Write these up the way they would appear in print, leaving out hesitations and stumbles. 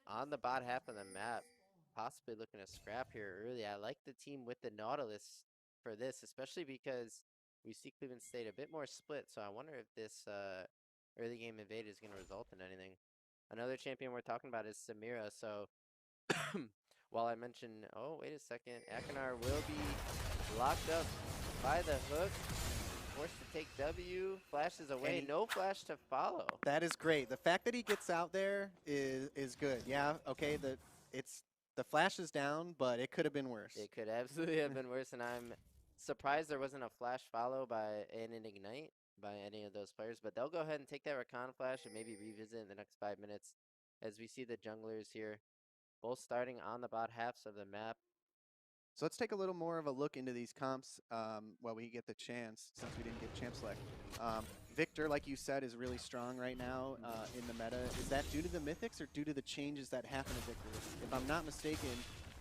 on the bot half of the map, possibly looking to scrap here early. I like the team with the Nautilus for this, especially because we see Cleveland State a bit more split. So I wonder if this early game invade is going to result in anything. Another champion we're talking about is Samira. So while I mentioned, oh, wait a second, Akinar will be locked up by the hook, forced to take W, flashes And away, no flash to follow. that is great. The fact that he gets out there is good. Yeah, okay, the flash is down, but it could have been worse. It could absolutely have been worse, and I'm surprised there wasn't a flash follow by an ignite by any of those players. But they'll go ahead and take that recon flash and maybe revisit in the next 5 minutes as we see the junglers here, both starting on the bot halves of the map. So let's take a little more of a look into these comps while we get the chance, since we didn't get champ select. Victor, like you said, is really strong right now in the meta. Is that due to the mythics or due to the changes that happen to Victor? If I'm not mistaken,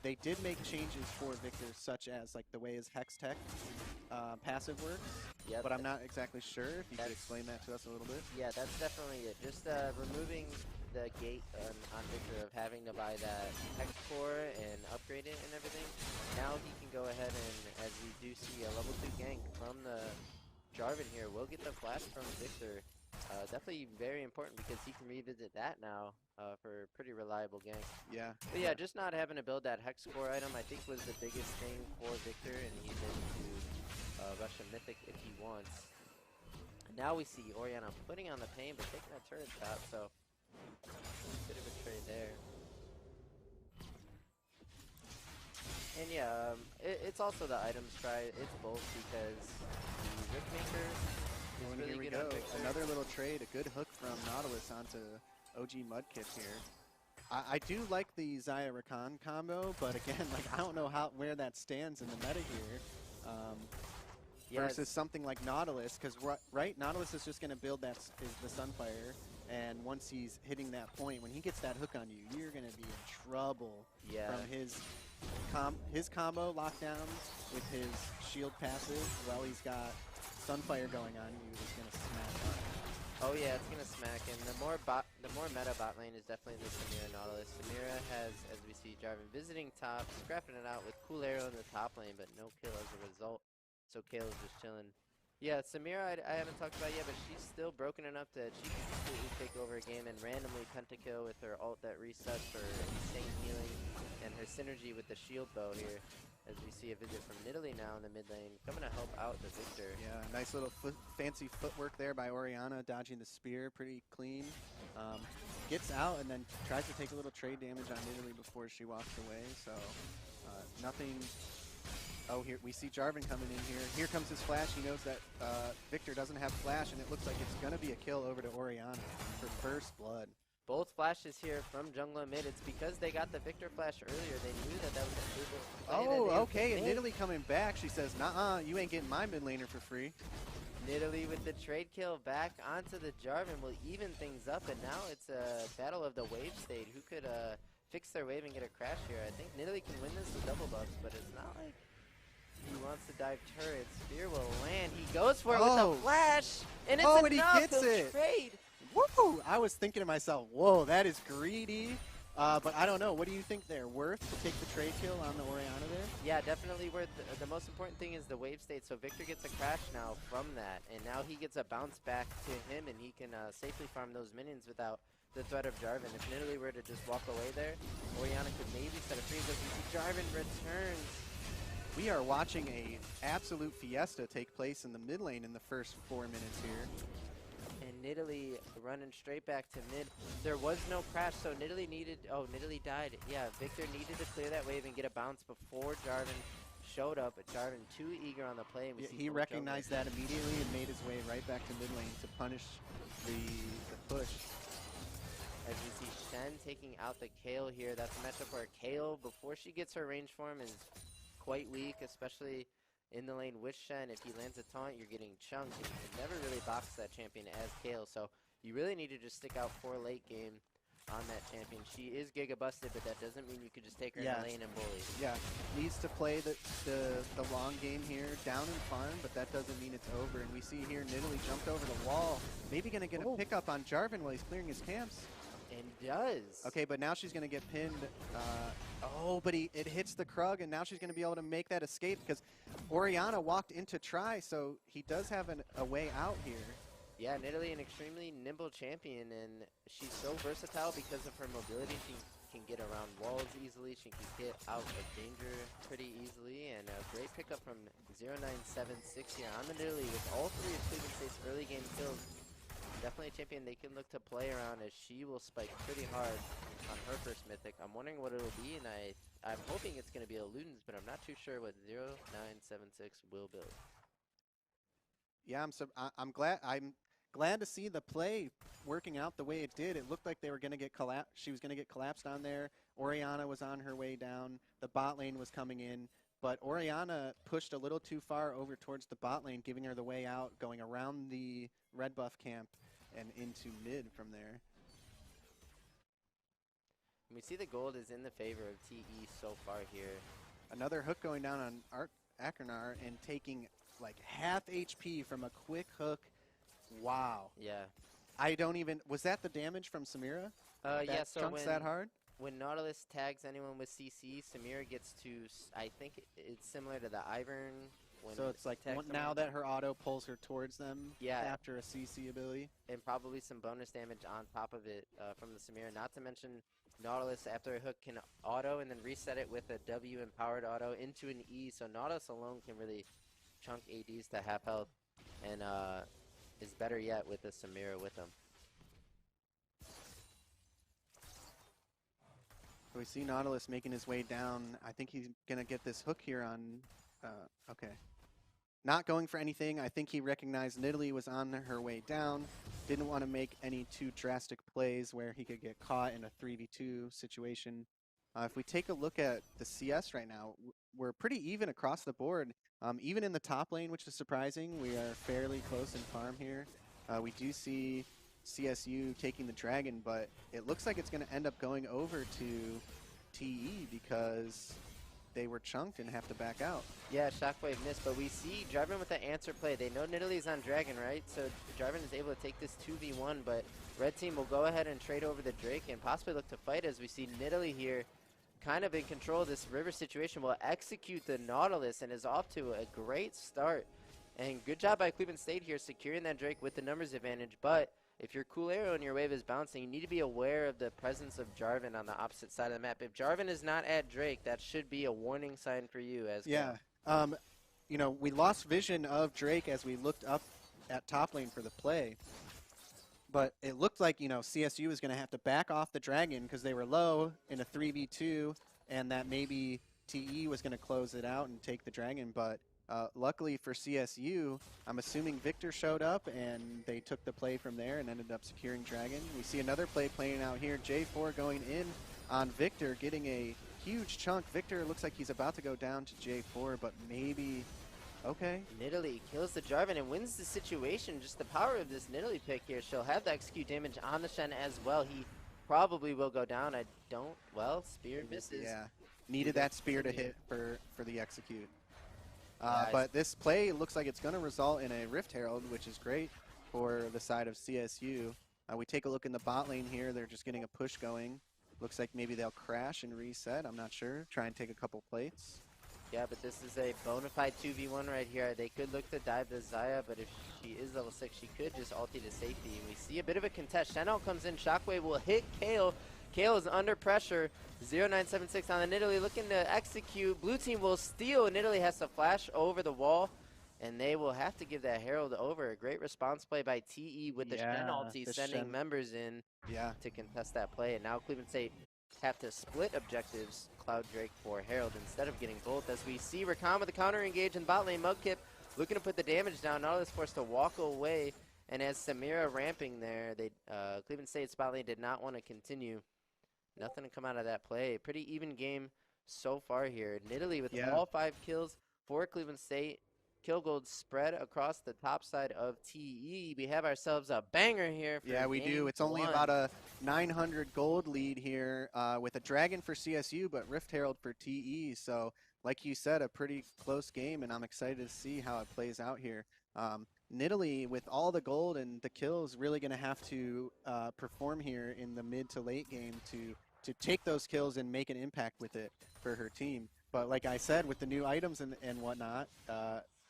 they did make changes for Victor, such as like the way his Hex Tech passive works, Yep, but I'm not exactly sure. If you could that's explain that to us a little bit. yeah, that's definitely it. Just removing the gate on Victor of having to buy that hex core and upgrade it and everything. Now he can go ahead and, as we do see a level 2 gank from the Jarvan here, we'll get the flash from Victor. Definitely very important because he can revisit that now for a pretty reliable gank. Yeah. But yeah, just not having to build that hex core item I think was the biggest thing for Victor, and he's able to rush a mythic if he wants. Now we see Orianna putting on the pain, but taking a turret shot, so bit of a trade there. And yeah, it's also the items try. It's both because the Riftmaker is Well, and really here we good on go. Victor. Another little trade. A good hook from Nautilus onto OG Mudkip here. I do like the Xayah Rakan combo, but again, like I don't know where that stands in the meta here. Yeah, Versus something like Nautilus, because right, Nautilus is just going to build the Sunfire, and once he's hitting that point, when he gets that hook on you, you're going to be in trouble yeah. from his combo lockdowns with his shield passive. While he's got Sunfire going on you, is going to smash up. Oh yeah, it's gonna smack. And the more meta bot lane is definitely the Samira Nautilus. Samira has, as we see, Jarvan visiting top, scrapping it out with Cool Arrow in the top lane, but no kill as a result. So Kale's just chilling. Yeah, Samira I haven't talked about yet, but she's still broken enough that she can completely take over a game and randomly pentakill with her ult that resets for insane healing and her synergy with the shield bow here. As we see a visit from Nidalee now in the mid lane, coming to help out the Victor. Yeah, nice little fancy footwork there by Orianna, dodging the spear, pretty clean. Gets out and then tries to take a little trade damage on Nidalee before she walks away. So nothing. Oh, here we see Jarvan coming in here. Here comes his flash. He knows that Victor doesn't have flash, and it looks like it's going to be a kill over to Orianna for first blood. Both flashes here from jungler mid. It's because they got the Victor flash earlier. They knew that that was a play that Oh, they okay, and made. Nidalee coming back. She says, "Nah, you ain't getting my mid laner for free." Nidalee with the trade kill back onto the Jarvan will even things up, and now it's a battle of the wave state. Who could fix their wave and get a crash here? I think Nidalee can win this with double buffs, but it's not like he wants to dive turret. Spear will land. He goes for it with a flash, and it's Oh, and he enough. gets He'll it. trade. Woo! I was thinking to myself, whoa, that is greedy. But I don't know. What do you think there? Worth to take the trade kill on the Orianna there? Yeah, definitely worth. The most important thing is the wave state, so Victor gets a crash now from that, and now he gets a bounce back to him, and he can safely farm those minions without the threat of Jarvan. If Nidalee were to just walk away there, Orianna could maybe set a freeze. As we see Jarvan returns. We are watching a absolute fiesta take place in the mid lane in the first 4 minutes here. And Nidalee running straight back to mid. There was no crash, so Nidalee needed... Oh, Nidalee died. Yeah, Victor needed to clear that wave and get a bounce before Jarvan showed up. But Jarvan too eager on the play. And we see He recognized that immediately and made his way right back to mid lane to punish the push. As we see Shen taking out the Kayle here. That's a matchup where Kayle, before she gets her range form, is quite weak, especially in the lane with Shen. If he lands a taunt, you're getting chunked, and you can never really box that champion as Kayle. So you really need to just stick out for late game on that champion. She is Giga busted, but that doesn't mean you could just take her in the lane and bully. Yeah, needs to play the long game here, down and farm, but that doesn't mean it's over. And we see here Nidalee jumped over the wall, maybe going to get a pickup on Jarvan while he's clearing his camps. And does. Okay, but now she's going to get pinned. Oh, but it hits the Krug, and now she's going to be able to make that escape because Oriana walked into try, so he does have a way out here. Yeah, Nidalee, an extremely nimble champion, and she's so versatile because of her mobility. She can get around walls easily. She can get out of danger pretty easily, and a great pickup from 0976 here on the Nidalee with all three of Cleveland State's early game kills. Definitely a champion they can look to play around, as she will spike pretty hard on her first mythic. I'm wondering what it'll be, and I'm hoping it's going to be a Ludens, but I'm not too sure what 0976 will build. Yeah, I'm glad to see the play working out the way it did. It looked like they were going to get she was going to get collapsed on there. Oriana was on her way down. The bot lane was coming in, but Oriana pushed a little too far over towards the bot lane, giving her the way out, going around the red buff camp and into mid from there. We see the gold is in the favor of TE so far here. Another hook going down on Akernar and taking like half HP from a quick hook. Wow. Yeah. I don't even, was that the damage from Samira? Yeah, so chunks that hard? When Nautilus tags anyone with CC, Samira gets to, I think it's similar to the Ivern. So it's like now that her auto pulls her towards them after a CC ability. And probably some bonus damage on top of it from the Samira. Not to mention Nautilus, after a hook, can auto and then reset it with a W empowered auto into an E. So Nautilus alone can really chunk ADs to half health, and is better yet with the Samira with him. We see Nautilus making his way down. I think he's going to get this hook here on, okay. Not going for anything. I think he recognized Nidalee was on her way down. Didn't want to make any too drastic plays where he could get caught in a 3v2 situation. If we take a look at the CS right now, we're pretty even across the board. Even in the top lane, which is surprising, we are fairly close in farm here. We do see CSU taking the dragon, but it looks like it's going to end up going over to TE because they were chunked and have to back out. Yeah, Shockwave missed, but we see Jarvan with the answer play. They know Nidalee's on Dragon, right? So Jarvan is able to take this 2v1, but Red Team will go ahead and trade over the Drake and possibly look to fight, as we see Nidalee here kind of in control of this river situation. Will execute the Nautilus and is off to a great start. And good job by Cleveland State here securing that Drake with the numbers advantage, but if your cool arrow and your wave is bouncing, you need to be aware of the presence of Jarvan on the opposite side of the map. If Jarvan is not at Drake, that should be a warning sign for you. As you know, we lost vision of Drake as we looked up at top lane for the play. But it looked like, you know, CSU was going to have to back off the dragon because they were low in a 3v2, and that maybe TE was going to close it out and take the dragon. But luckily for CSU, I'm assuming Victor showed up and they took the play from there and ended up securing dragon. We see another play playing out here. J4 going in on Victor, getting a huge chunk. Victor looks like he's about to go down to J4, but maybe... Okay. Nidalee kills the Jarvan and wins the situation. Just the power of this Nidalee pick here. She'll have the execute damage on the Shen as well. He probably will go down. I don't... Well, spear misses. Yeah. Needed that spear to hit for the execute. But this play looks like it's going to result in a Rift Herald, which is great for the side of CSU. We take a look in the bot lane here. They're just getting a push going. Looks like maybe they'll crash and reset. I'm not sure. Try and take a couple plates. Yeah, but this is a bona fide 2v1 right here. They could look to dive the Xayah, but if she is level 6, she could just ulti to safety. And we see a bit of a contest. Shen comes in. Shockwave will hit Kale. Kale is under pressure. 0976 on the Nidalee looking to execute. Blue team will steal. Nidalee has to flash over the wall, and they will have to give that Herald over. A great response play by TE with the Shen ulti, sending members in to contest that play. And now Cleveland State have to split objectives, Cloud Drake for Herald, instead of getting both. As we see Rakan with the counter engage in bot lane, Mudkip looking to put the damage down. Nautilus forced to walk away, and as Samira ramping there, Cleveland State's bot lane did not want to continue. Nothing to come out of that play. Pretty even game so far here. Nidalee with all 5 kills for Cleveland State. Kill gold spread across the top side of TE. We have ourselves a banger here. For we do. It's only about a 900 gold lead here with a dragon for CSU, but Rift Herald for TE. So, like you said, a pretty close game, and I'm excited to see how it plays out here. Nidalee, with all the gold and the kills, really going to have to perform here in the mid to late game to take those kills and make an impact with it for her team. But like I said, with the new items and whatnot,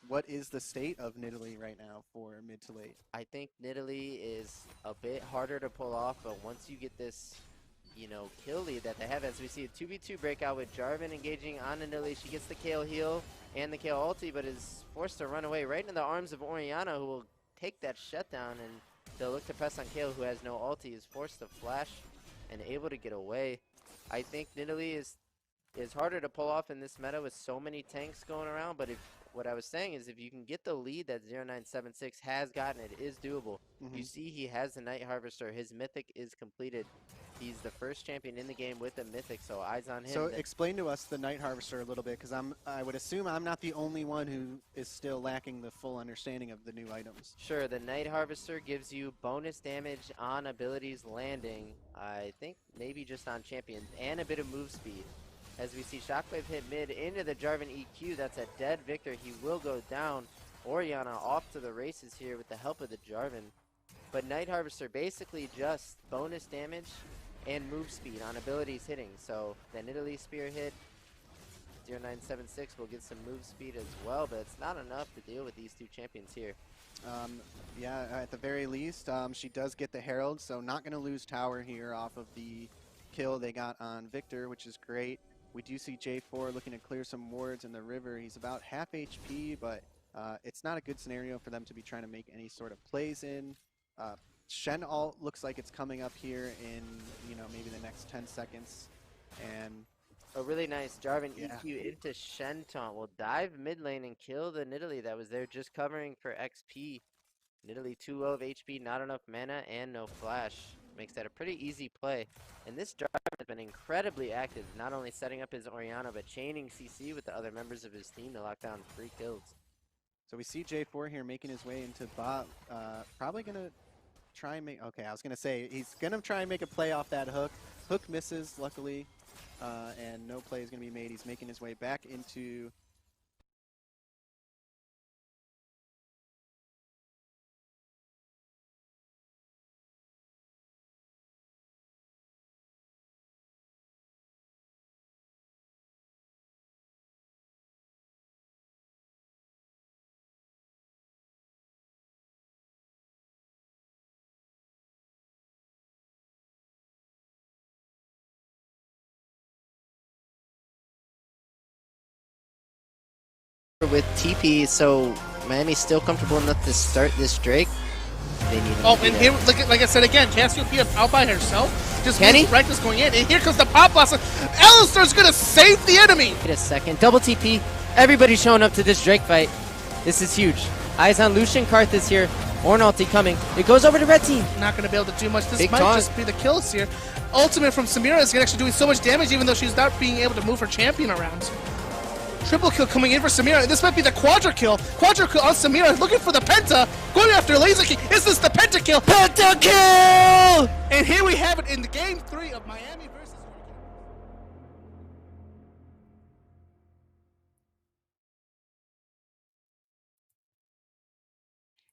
what is the state of Nidalee right now for mid to late? I think Nidalee is a bit harder to pull off, but once you get this, you know, kill lead that they have, as we see a 2v2 breakout with Jarvan engaging on Nidalee, she gets the Kayle heal and the Kayle ulti, but is forced to run away right into the arms of Orianna, who will take that shutdown, and they'll look to press on Kayle, who has no ulti, is forced to flash and able to get away. I think Nidalee is harder to pull off in this meta with so many tanks going around, but what I was saying is if you can get the lead that 0976 has gotten, it is doable. You see he has the Night Harvester. His mythic is completed. He's the first champion in the game with a mythic, so eyes on him. So explain to us the Night Harvester a little bit, because I would assume I'm not the only one who is still lacking the full understanding of the new items. Sure, the Night Harvester gives you bonus damage on abilities landing, I think maybe just on champions, and a bit of move speed. As we see Shockwave hit mid into the Jarvan EQ, that's a dead Victor. He will go down. Orianna off to the races here with the help of the Jarvan. But Night Harvester basically just bonus damage and move speed on abilities hitting. So the Nidalee Spear hit, 0976 will get some move speed as well, but it's not enough to deal with these two champions here. Yeah, at the very least, she does get the Herald, so not going to lose tower here off of the kill they got on Victor, which is great. We do see J4 looking to clear some wards in the river. He's about half HP, but it's not a good scenario for them to be trying to make any sort of plays in. Shen ult looks like it's coming up here in, you know, maybe the next 10 seconds. And a really nice Jarvan EQ into Shen taunt will dive mid lane and kill the Nidalee that was there just covering for XP. Nidalee too low of HP, not enough mana, and no flash. Makes that a pretty easy play. And this Jarvan has been incredibly active, not only setting up his Orianna, but chaining CC with the other members of his team to lock down 3 kills. So we see J4 here making his way into bot. Probably going to try and make... Okay, I was going to say, he's going to try and make a play off that hook. Hook misses, luckily, and no play is going to be made. He's making his way back into... With TP, so Miami's still comfortable enough to start this Drake. They need and here, like I said again, Cassiopeia out by herself. Just reckless going in, and here comes the pop blossom. Alistar's gonna save the enemy. Wait a second, double TP. Everybody's showing up to this Drake fight. This is huge. Eyes on Lucian, Karth is here. Ornalty coming. It goes over to red team. Not gonna be able to do much. This Big might taunt. just be the kills here. Ultimate from Samira is actually doing so much damage, even though she's not being able to move her champion around. Triple kill coming in for Samira. This might be the quadra kill. Quadra kill on Samira, looking for the penta. Going after Laser King. Is this the penta kill? Penta kill! And here we have it in the game 3 of Miami versus...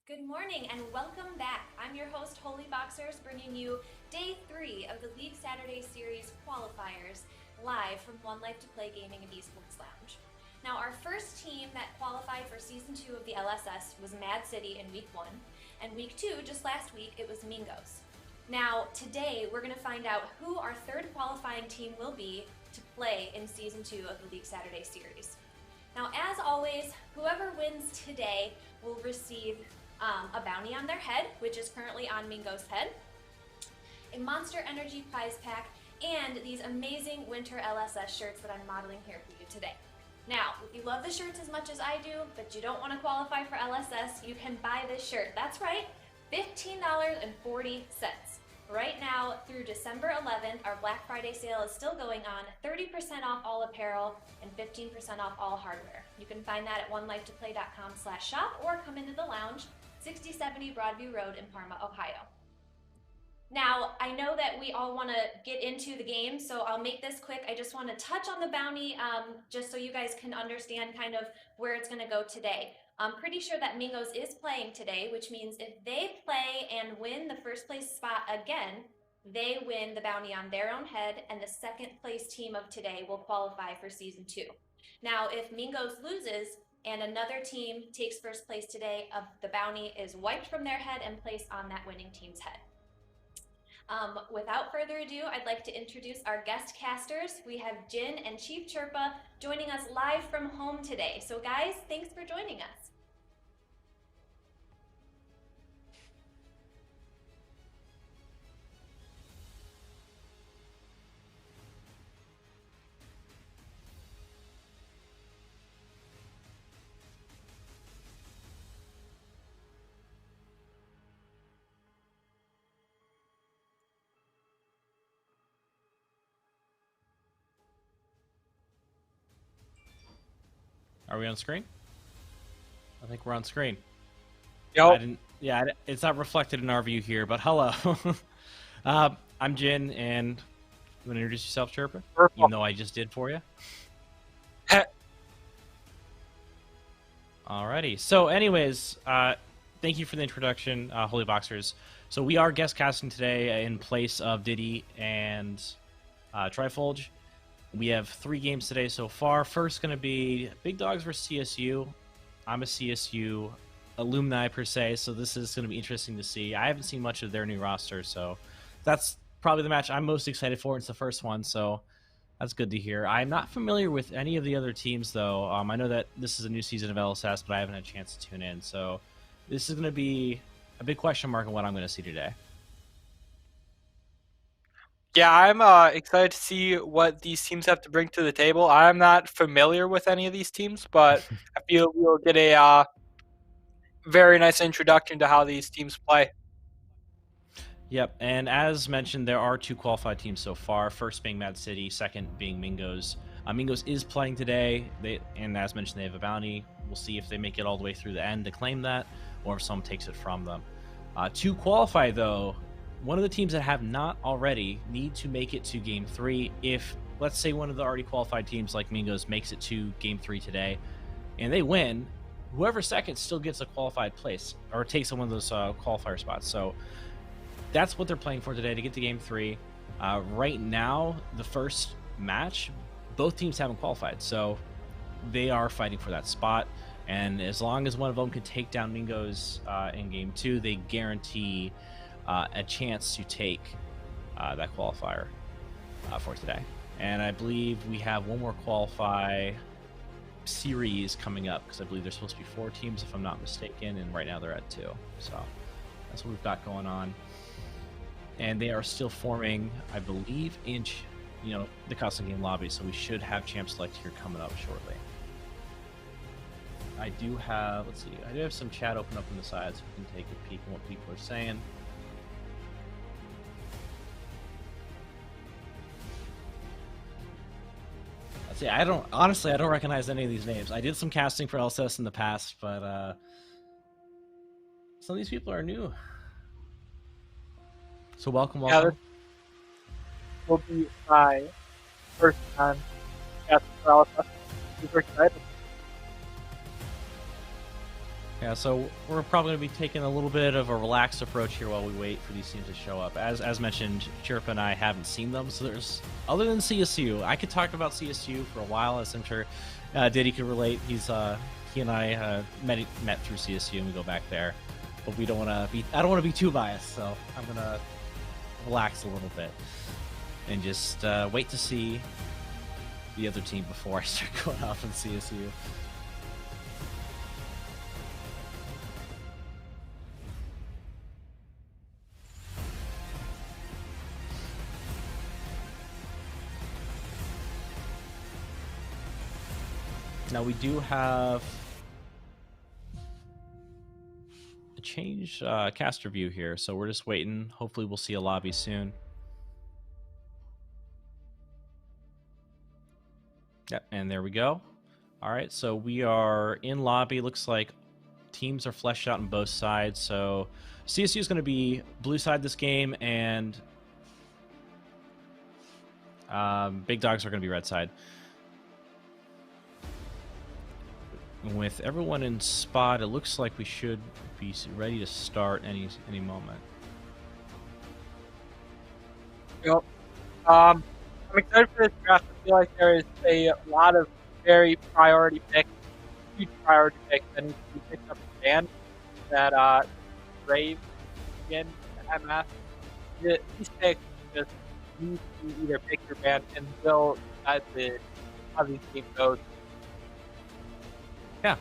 Good morning and welcome back. I'm your host, Holy Boxers, bringing you day 3 of the League Saturday Series Qualifiers, live from One Life to Play Gaming and Esports Lounge. Now, our first team that qualified for Season 2 of the LSS was Mad City in Week 1, and Week 2, just last week, it was Mingos. Now, today, we're going to find out who our third qualifying team will be to play in Season 2 of the League Saturday Series. Now, as always, whoever wins today will receive a bounty on their head, which is currently on Mingo's head, a Monster Energy prize pack, and these amazing winter LSS shirts that I'm modeling here for you today. Now, if you love the shirts as much as I do, but you don't want to qualify for LSS, you can buy this shirt. That's right, $15.40. Right now, through December 11th, our Black Friday sale is still going on, 30% off all apparel and 15% off all hardware. You can find that at onelifetoplay.com/shop or come into the lounge, 6070 Broadview Road in Parma, Ohio. Now, I know that we all want to get into the game, so I'll make this quick. I just want to touch on the bounty just so you guys can understand kind of where it's going to go today. I'm pretty sure that Mingos is playing today, which means if they play and win the first place spot again, they win the bounty on their own head, and the second place team of today will qualify for Season 2. Now, if Mingos loses and another team takes first place today, the bounty is wiped from their head and placed on that winning team's head. Without further ado, I'd like to introduce our guest casters. We have Jin and Chief Chirpa joining us live from home today. So guys, thanks for joining us. Are we on screen? I think we're on screen. Yep. Yeah, it's not reflected in our view here, but hello. I'm Jin, and you want to introduce yourself, Chirpa? Purple. Even though I just did for you. Alrighty. So, anyways, thank you for the introduction, Holy Boxers. So we are guest casting today in place of Diddy and Trifolge. We have 3 games today so far. First going to be Big Dogs versus CSU. I'm a CSU alumni per se, so this is going to be interesting to see. I haven't seen much of their new roster, so that's probably the match I'm most excited for. It's the first one, so that's good to hear. I'm not familiar with any of the other teams, though. I know that this is a new season of LSS, but I haven't had a chance to tune in, so this is going to be a big question mark on what I'm going to see today. Yeah, I'm excited to see what these teams have to bring to the table. I'm not familiar with any of these teams, but I feel we'll get a very nice introduction to how these teams play. Yep, and as mentioned, there are 2 qualified teams so far. First being Mad City, second being Mingos. Mingos is playing today, and as mentioned, they have a bounty. We'll see if they make it all the way through the end to claim that, or if someone takes it from them. To qualify, though, one of the teams that have not already need to make it to Game 3. If, let's say, one of the already qualified teams like Mingos makes it to Game 3 today, and they win, whoever's second still gets a qualified place, or takes one of those qualifier spots. So that's what they're playing for today, to get to Game 3. Right now, the first match, both teams haven't qualified, so they are fighting for that spot. And as long as one of them can take down Mingos in Game 2, they guarantee a chance to take that qualifier for today. And I believe we have one more qualify series coming up, because I believe there's supposed to be 4 teams if I'm not mistaken, and right now they're at 2. So that's what we've got going on. And they are still forming, I believe, in the custom game lobby, so we should have champ select here coming up shortly. I do have, let's see, I do have some chat open up on the side, so we can take a peek at what people are saying. Let's see, I don't recognize any of these names. I did some casting for LSS in the past, but some of these people are new. So welcome. Yeah, this will be my first time casting for LSS. Super excited. Yeah, so we're probably going to be taking a little bit of a relaxed approach here while we wait for these teams to show up. As mentioned, Chirpa and I haven't seen them, so there's, other than CSU, I could talk about CSU for a while, as I'm sure Diddy could relate. He and I met through CSU, and we go back there. But we don't want to be, I don't want to be too biased, so I'm going to relax a little bit and just wait to see the other team before I start going off in CSU. Now we do have a change caster view here, so we're just waiting. Hopefully we'll see a lobby soon. Yep, and there we go. All right, so we are in lobby. Looks like teams are fleshed out on both sides. So CSU is going to be blue side this game, and Big Dogs are going to be red side. with everyone in spot, it looks like we should be ready to start any moment. Yep. I'm excited for this draft. I feel like there is a lot of very priority picks, huge priority picks that need to be picked up in band that Brave again MS. These picks just need to either pick your band and will decide how these teams goes. Yeah,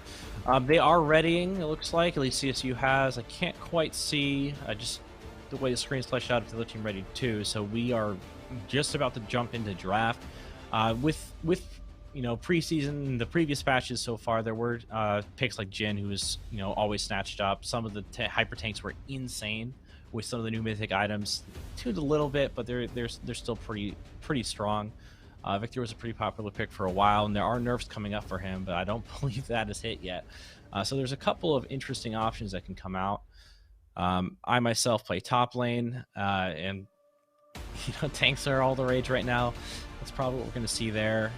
they are readying, it looks like. At least CSU has. I can't quite see just the way the screen's fleshed out if the other team ready too. So we are just about to jump into draft. With preseason, the previous batches so far, there were picks like Jin, who was always snatched up. Some of the hyper tanks were insane with some of the new mythic items. Tuned a little bit, but they're still pretty strong. Victor was a pretty popular pick for a while, and there are nerfs coming up for him, but I don't believe that has hit yet. So there's a couple of interesting options that can come out. I myself play top lane, and tanks are all the rage right now. That's probably what we're going to see there.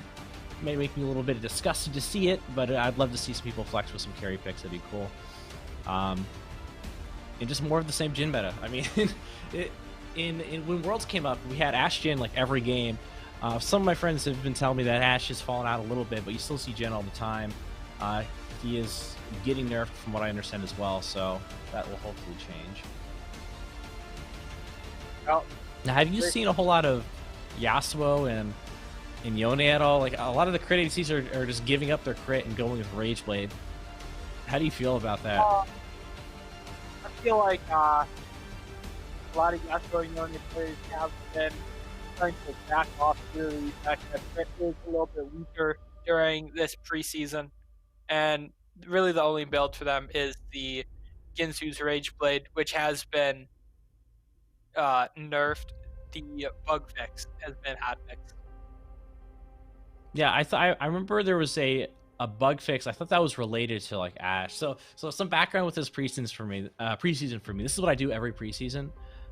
It may make me a little bit disgusted to see it, but I'd love to see some people flex with some carry picks. That'd be cool. And just more of the same Jhin meta. I mean, when Worlds came up, we had Ashe Jhin like every game. Some of my friends have been telling me that Ashe has fallen out a little bit, but you still see Jhin all the time. He is getting nerfed from what I understand as well, so that will hopefully change. Well, now, have you seen a whole lot of Yasuo and Yone at all? Like, a lot of the crit ADCs are just giving up their crit and going with Rage Blade. How do you feel about that? I feel like a lot of Yasuo and Yone players have been trying to back off really the fact that crit is a little bit weaker during this preseason. And really the only build for them is the Ginsu's Rage Blade, which has been nerfed. The bug fix has been hot fixed. Yeah, I remember there was a bug fix. I thought that was related to like Ashe. So some background with this preseason for me. This is what I do every preseason.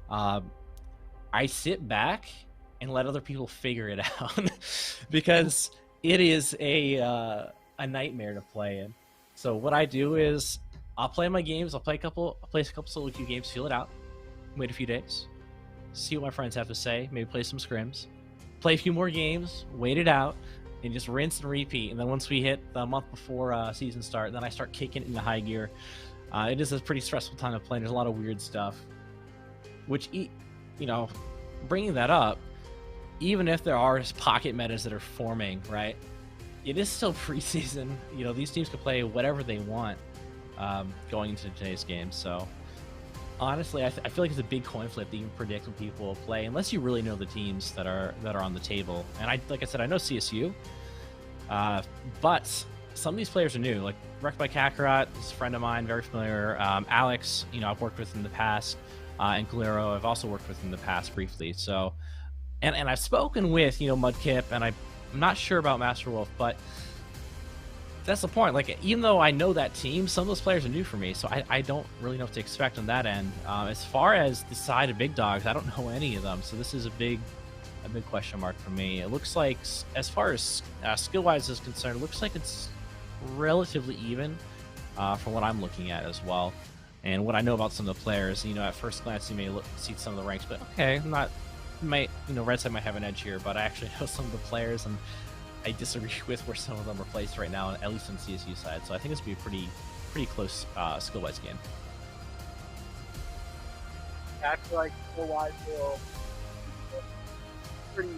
I sit back and let other people figure it out because it is a nightmare to play in. So what I do is I'll play my games. I'll play a couple solo queue games, feel it out, wait a few days, see what my friends have to say, maybe play some scrims, play a few more games, wait it out, and just rinse and repeat. And then once we hit the month before season start, then I start kicking it into high gear. It is a pretty stressful time to play. There's a lot of weird stuff, which, bringing that up, even if there are pocket metas that are forming, right, it is still preseason. These teams can play whatever they want going into today's game. So honestly, I feel like it's a big coin flip to even predict when people will play, unless you really know the teams that are on the table. And like I said, I know CSU, but some of these players are new. Like Wrecked by Kakarot is a friend of mine, very familiar. Alex, I've worked with in the past, and Galero, I've also worked with in the past briefly. So, and I've spoken with Mudkip, and I'm not sure about Master Wolf, but that's the point. Like, even though I know that team, some of those players are new for me, so I don't really know what to expect on that end. As far as the side of big dogs, I don't know any of them, so this is a big question mark for me. It looks like, as far as skill-wise is concerned, it looks like it's relatively even from what I'm looking at as well. And what I know about some of the players, at first glance you may see some of the ranks, but okay, Red Side might have an edge here, but I actually know some of the players, and I disagree with where some of them are placed right now, at least on the CSU side. So I think it's going to be a pretty close skill-wise game. I feel like skill-wise will pretty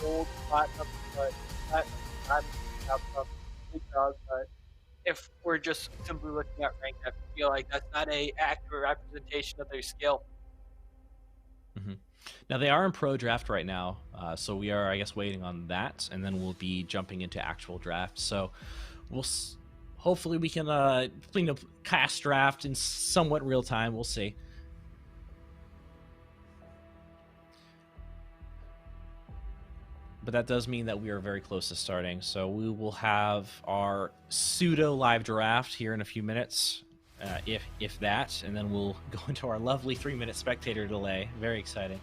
gold, platinum, but I'm have some big dogs. But if we're just simply looking at rank, I feel like that's not a accurate representation of their skill. Mm-hmm. Now, they are in pro draft right now, so we are, I guess, waiting on that, and then we'll be jumping into actual draft. So hopefully we can cast draft in somewhat real time. We'll see. But that does mean that we are very close to starting. So we will have our pseudo live draft here in a few minutes, if that, and then we'll go into our lovely 3-minute spectator delay. Very exciting.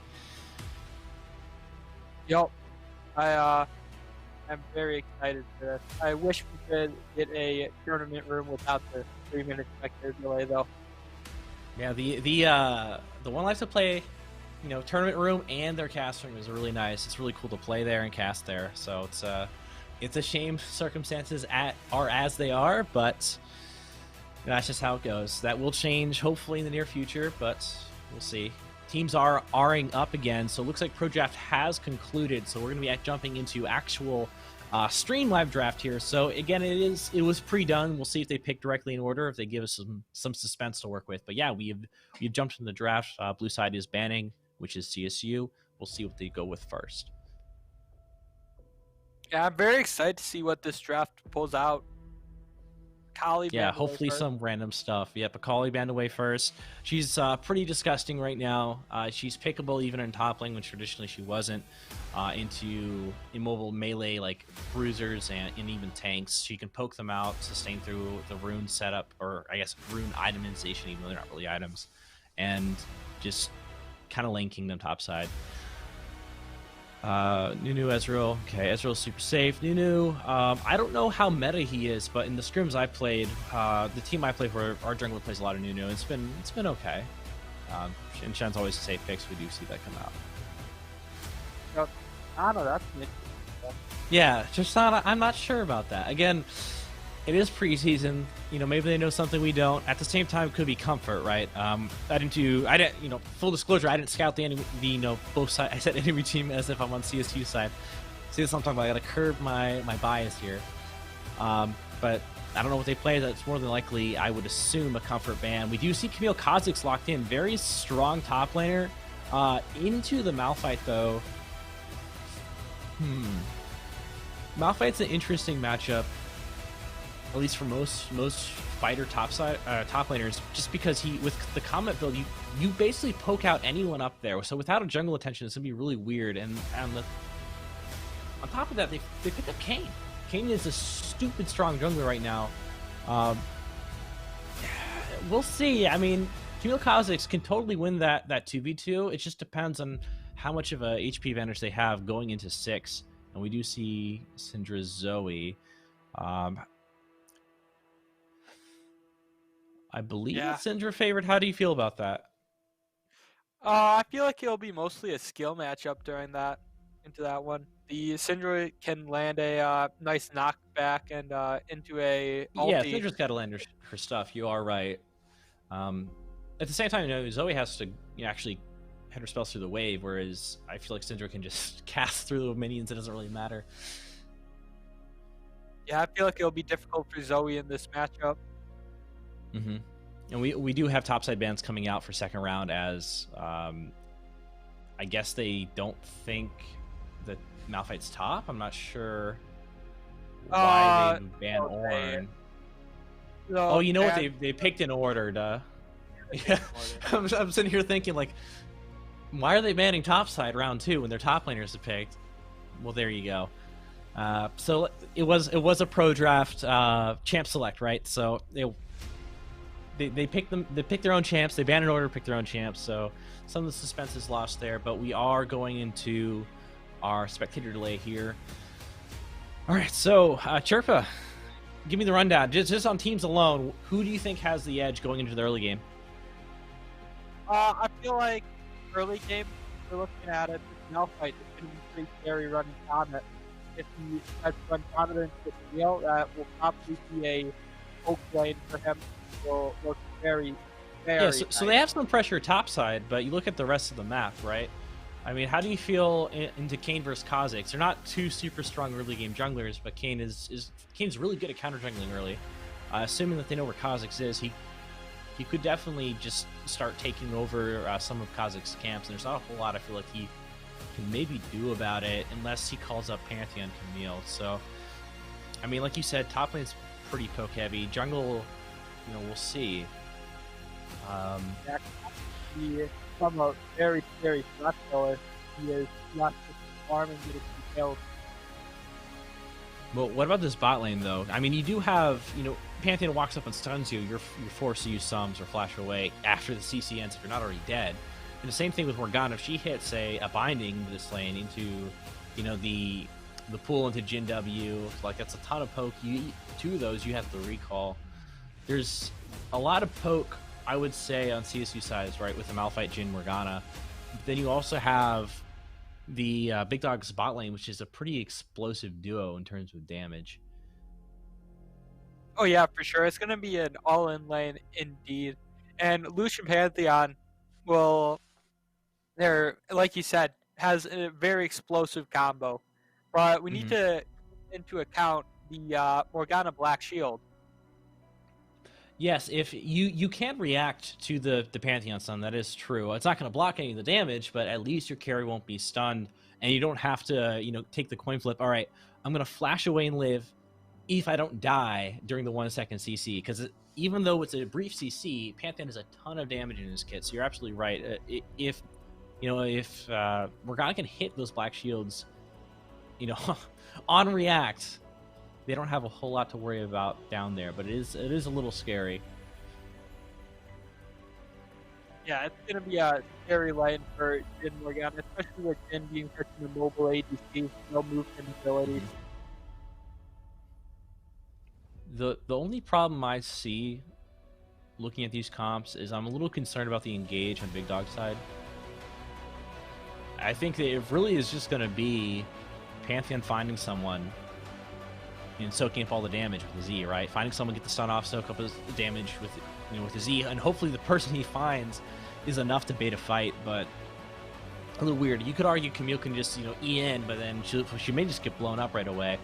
Yep. I I'm very excited for this. I wish we could get a tournament room without the 3-minute spectator delay, though. Yeah, the One Life to Play, tournament room and their cast room is really nice. It's really cool to play there and cast there. So it's a shame circumstances are as they are, but that's just how it goes. That will change hopefully in the near future, but we'll see. Teams are R-ing up again, so it looks like Pro Draft has concluded. So we're going to be jumping into actual stream live draft here. So again, it was pre-done. We'll see if they pick directly in order, if they give us some suspense to work with. But yeah, we've jumped in the draft. Blue side is banning, which is CSU. We'll see what they go with first. Yeah, I'm very excited to see what this draft pulls out. Kali Yeah, hopefully some random stuff. Yep, Akali banned away first. She's pretty disgusting right now. She's pickable even in top lane when traditionally she wasn't. Into immobile melee like bruisers and even tanks. She can poke them out, sustain through the rune setup, or I guess rune itemization, even though they're not really items, and just kind of lane kingdom topside. Nunu, Ezreal. Okay, Ezreal's super safe. Nunu, I don't know how meta he is, but in the scrims I played, the team I play for, our jungler plays a lot of Nunu. It's been okay. And Shen's always a safe pick, so we do see that come out. I don't know, that's Yeah, just not. I'm not sure about that. Again, it is preseason. Maybe they know something we don't. At the same time, it could be comfort, right? I didn't. Full disclosure, I didn't scout both sides. I said enemy team as if I'm on CSU side. See, that's what I'm talking about. I gotta curb my bias here. But I don't know what they play. That's more than likely, I would assume, a comfort ban. We do see Camille Kha'Zix locked in. Very strong top laner. Into the Malphite, though. Malphite's an interesting matchup, at least for most fighter top laners, just because with the Comet build, you basically poke out anyone up there. So without a jungle attention, it's gonna be really weird. And on top of that, they picked up Kayn. Kayn is a stupid strong jungler right now. We'll see. I mean, Camille Kha'Zix can totally win that 2v2. It just depends on how much of a HP advantage they have going into 6. And we do see Syndra Zoe. I believe it's Syndra favored. How do you feel about that? I feel like it'll be mostly a skill matchup into that one. The Syndra can land a nice knockback and into a ulti. Yeah, Syndra's got to land her stuff. You are right. At the same time, Zoe has to actually hit her spells through the wave, whereas I feel like Syndra can just cast through the minions. It doesn't really matter. Yeah, I feel like it'll be difficult for Zoe in this matchup. Mm-hmm. And we do have topside bans coming out for second round, as I guess they don't think that Malphite's top. I'm not sure why they ban Ornn. No, oh, you know what? They picked in order, duh. Yeah, I'm sitting here thinking, like, why are they banning topside round 2 when their top laners are picked? Well, there you go. So it was a pro draft champ select, right? So they picked them. They picked their own champs. They banned in order, picked their own champs. So some of the suspense is lost there. But we are going into our spectator delay here. All right, so Chirpa, give me the rundown. Just on teams alone, who do you think has the edge going into the early game? I feel like early game, we're looking at it. Malphite is going to be pretty scary running Comet. If he has to run Comet into the wheel, that will probably be a poke lane for him. Will look very, very yeah, so they have some pressure topside, but you look at the rest of the map, right? I mean, how do you feel into Kayn versus Kha'Zix? They're not two super strong early game junglers, but Kayn's really good at counter jungling early. Assuming that they know where Kha'Zix is, he could definitely just start taking over some of Kha'Zix's camps, and there's not a whole lot I feel like he can maybe do about it unless he calls up Pantheon Camille. So, I mean, like you said, top lane's pretty poke heavy. Jungle, we'll see. He is from a very scary flat killer. He is not just farming to kills. Well, what about this bot lane, though? I mean, you do have, Pantheon walks up and stuns you. You're forced to use sums or flash away after the CC ends if you're not already dead. And the same thing with Morgana. If she hits, say, a binding this lane into, the the pull into Jin W. Like, that's a ton of poke. You eat 2 of those, you have to recall. There's a lot of poke, I would say, on CSU sides, right, with the Malphite Jin Morgana. But then you also have the Big Dog's bot lane, which is a pretty explosive duo in terms of damage. Oh yeah, for sure. It's gonna be an all-in lane indeed. And Lucian Pantheon will, there, like you said, has a very explosive combo. But we need to take into account the Morgana Black Shield. Yes, if you can react to the Pantheon stun, that is true. It's not going to block any of the damage, but at least your carry won't be stunned, and you don't have to, take the coin flip. All right, I'm going to flash away and live if I don't die during the 1 second CC, because even though it's a brief CC, Pantheon has a ton of damage in his kit, so you're absolutely right. If Morgana can hit those black shields, on react, they don't have a whole lot to worry about down there, but it is a little scary. Yeah, it's gonna be a scary lane for Jin Morgana, especially with Jin being such an immobile ADC, no movement ability. The only problem I see looking at these comps is I'm a little concerned about the engage on Big Dog's side. I think that it really is just going to be Pantheon finding someone and soaking up all the damage with the Z, right? Finding someone, get the stun off, soak up his damage with with the Z, and hopefully the person he finds is enough to bait a fight. But a little weird. You could argue Camille can just E in, but then she may just get blown up right away.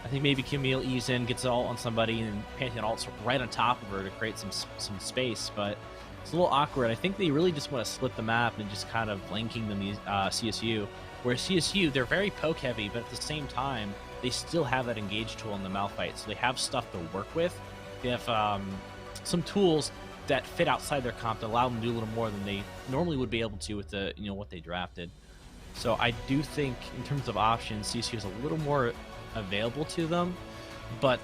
I think maybe Camille E's in, gets ult on somebody, and Pantheon ults right on top of her to create some space, but it's a little awkward. I think they really just want to split the map and just kind of flanking them CSU. Whereas CSU, they're very poke heavy, but at the same time, they still have that engage tool in the Malphite, so they have stuff to work with. They have some tools that fit outside their comp that allow them to do a little more than they normally would be able to with the what they drafted. So I do think in terms of options, CSU is a little more available to them, but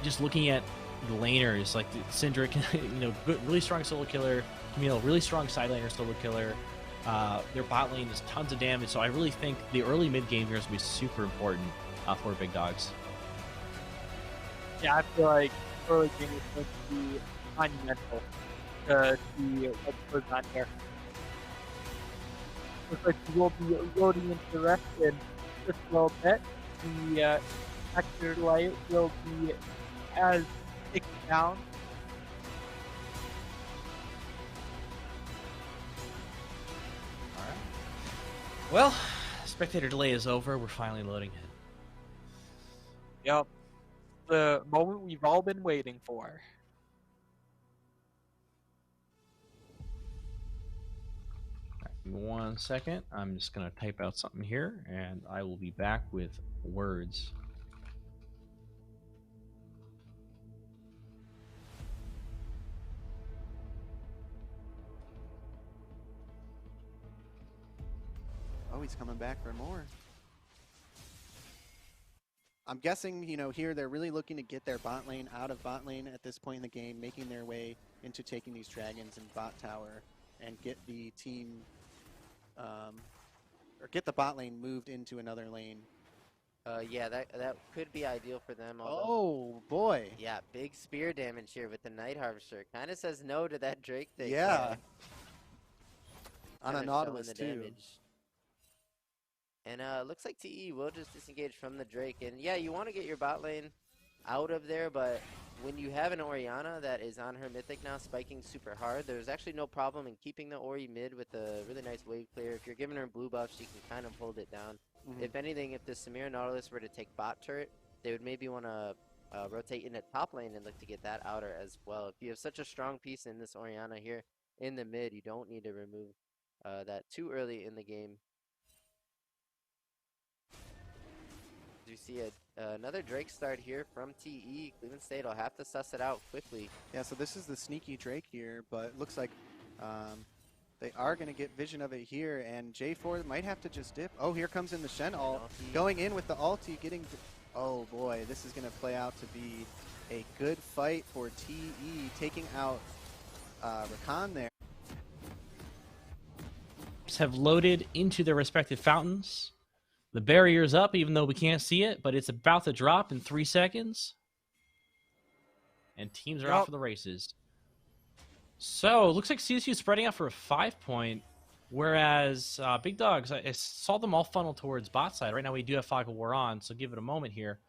just looking at the laners like the Syndric, really strong solo killer, Camille, really strong side laner solo killer. Their bot lane is tons of damage, so I really think the early mid game here is going to be super important for Big Dogs. Yeah, I feel like early game is going to be monumental to see what goes on here. Looks like we'll be loading into the rest in just a little bit. The sector light will be as taken down. All right. Well, spectator delay is over. We're finally loading it. Yep. The moment we've all been waiting for. Give me 1 second. I'm just going to type out something here, and I will be back with words. Oh, he's coming back for more. I'm guessing, here they're really looking to get their bot lane out of bot lane at this point in the game, making their way into taking these dragons and bot tower and get the team, or get the bot lane moved into another lane. Yeah, that could be ideal for them. Oh, boy. Yeah, big spear damage here with the Night Harvester. Kind of says no to that Drake thing. Yeah. On a Kinda Nautilus, showing the too. damage. And looks like TE will just disengage from the Drake. And yeah, you want to get your bot lane out of there, but when you have an Orianna that is on her Mythic now spiking super hard, there's actually no problem in keeping the Ori mid with a really nice wave clear. If you're giving her blue buff, she can kind of hold it down. If anything, if the Samira Nautilus were to take bot turret, they would maybe want to rotate into top lane and look to get that outer as well. If you have such a strong piece in this Orianna here in the mid, you don't need to remove that too early in the game. You see another Drake start here from TE. Cleveland State will have to suss it out quickly. Yeah, so this is the sneaky Drake here, but it looks like they are going to get vision of it here, and J4 might have to just dip. Oh, here comes in the Shen ult. Going in with the ulti, getting... Oh, boy, this is going to play out to be a good fight for TE, taking out Rakan there. Have loaded into their respective fountains. The barrier's up, even though we can't see it, but it's about to drop in 3 seconds. And teams are out for the races. So, it looks like CSU is spreading out for a 5-point, whereas Big Dogs, I saw them all funnel towards bot side. Right now we do have Fog of War on, so give it a moment here.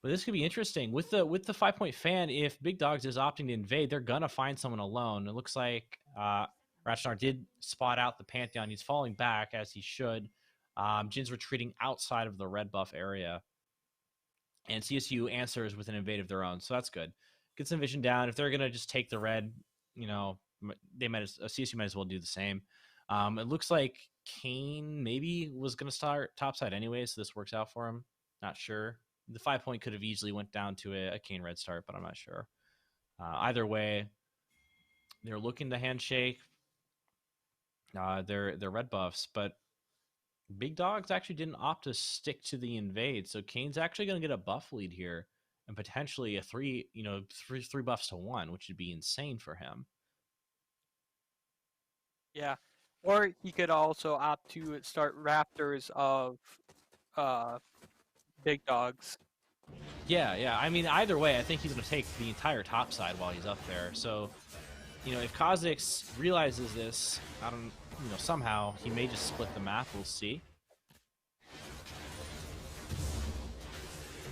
But this could be interesting. With the 5-point fan, if Big Dogs is opting to invade, they're going to find someone alone. It looks like Ratchnar did spot out the Pantheon. He's falling back, as he should. Jin's retreating outside of the red buff area. And CSU answers with an invade of their own, so that's good. Get some vision down. If they're going to just take the red, you know, CSU might as well do the same. It looks like Kane maybe was going to start topside anyway, so this works out for him. Not sure. The 5-point could have easily went down to a Kane red start, but I'm not sure. Either way, they're looking to handshake their red buffs, but Big Dogs actually didn't opt to stick to the invade, so Kane's actually going to get a buff lead here and potentially a three buffs to 1, which would be insane for him. Yeah, or he could also opt to start Raptors of Big Dogs. Yeah. I mean, either way, I think he's going to take the entire top side while he's up there. So, you know, if Kha'Zix realizes this, somehow he may just split the map. We'll see.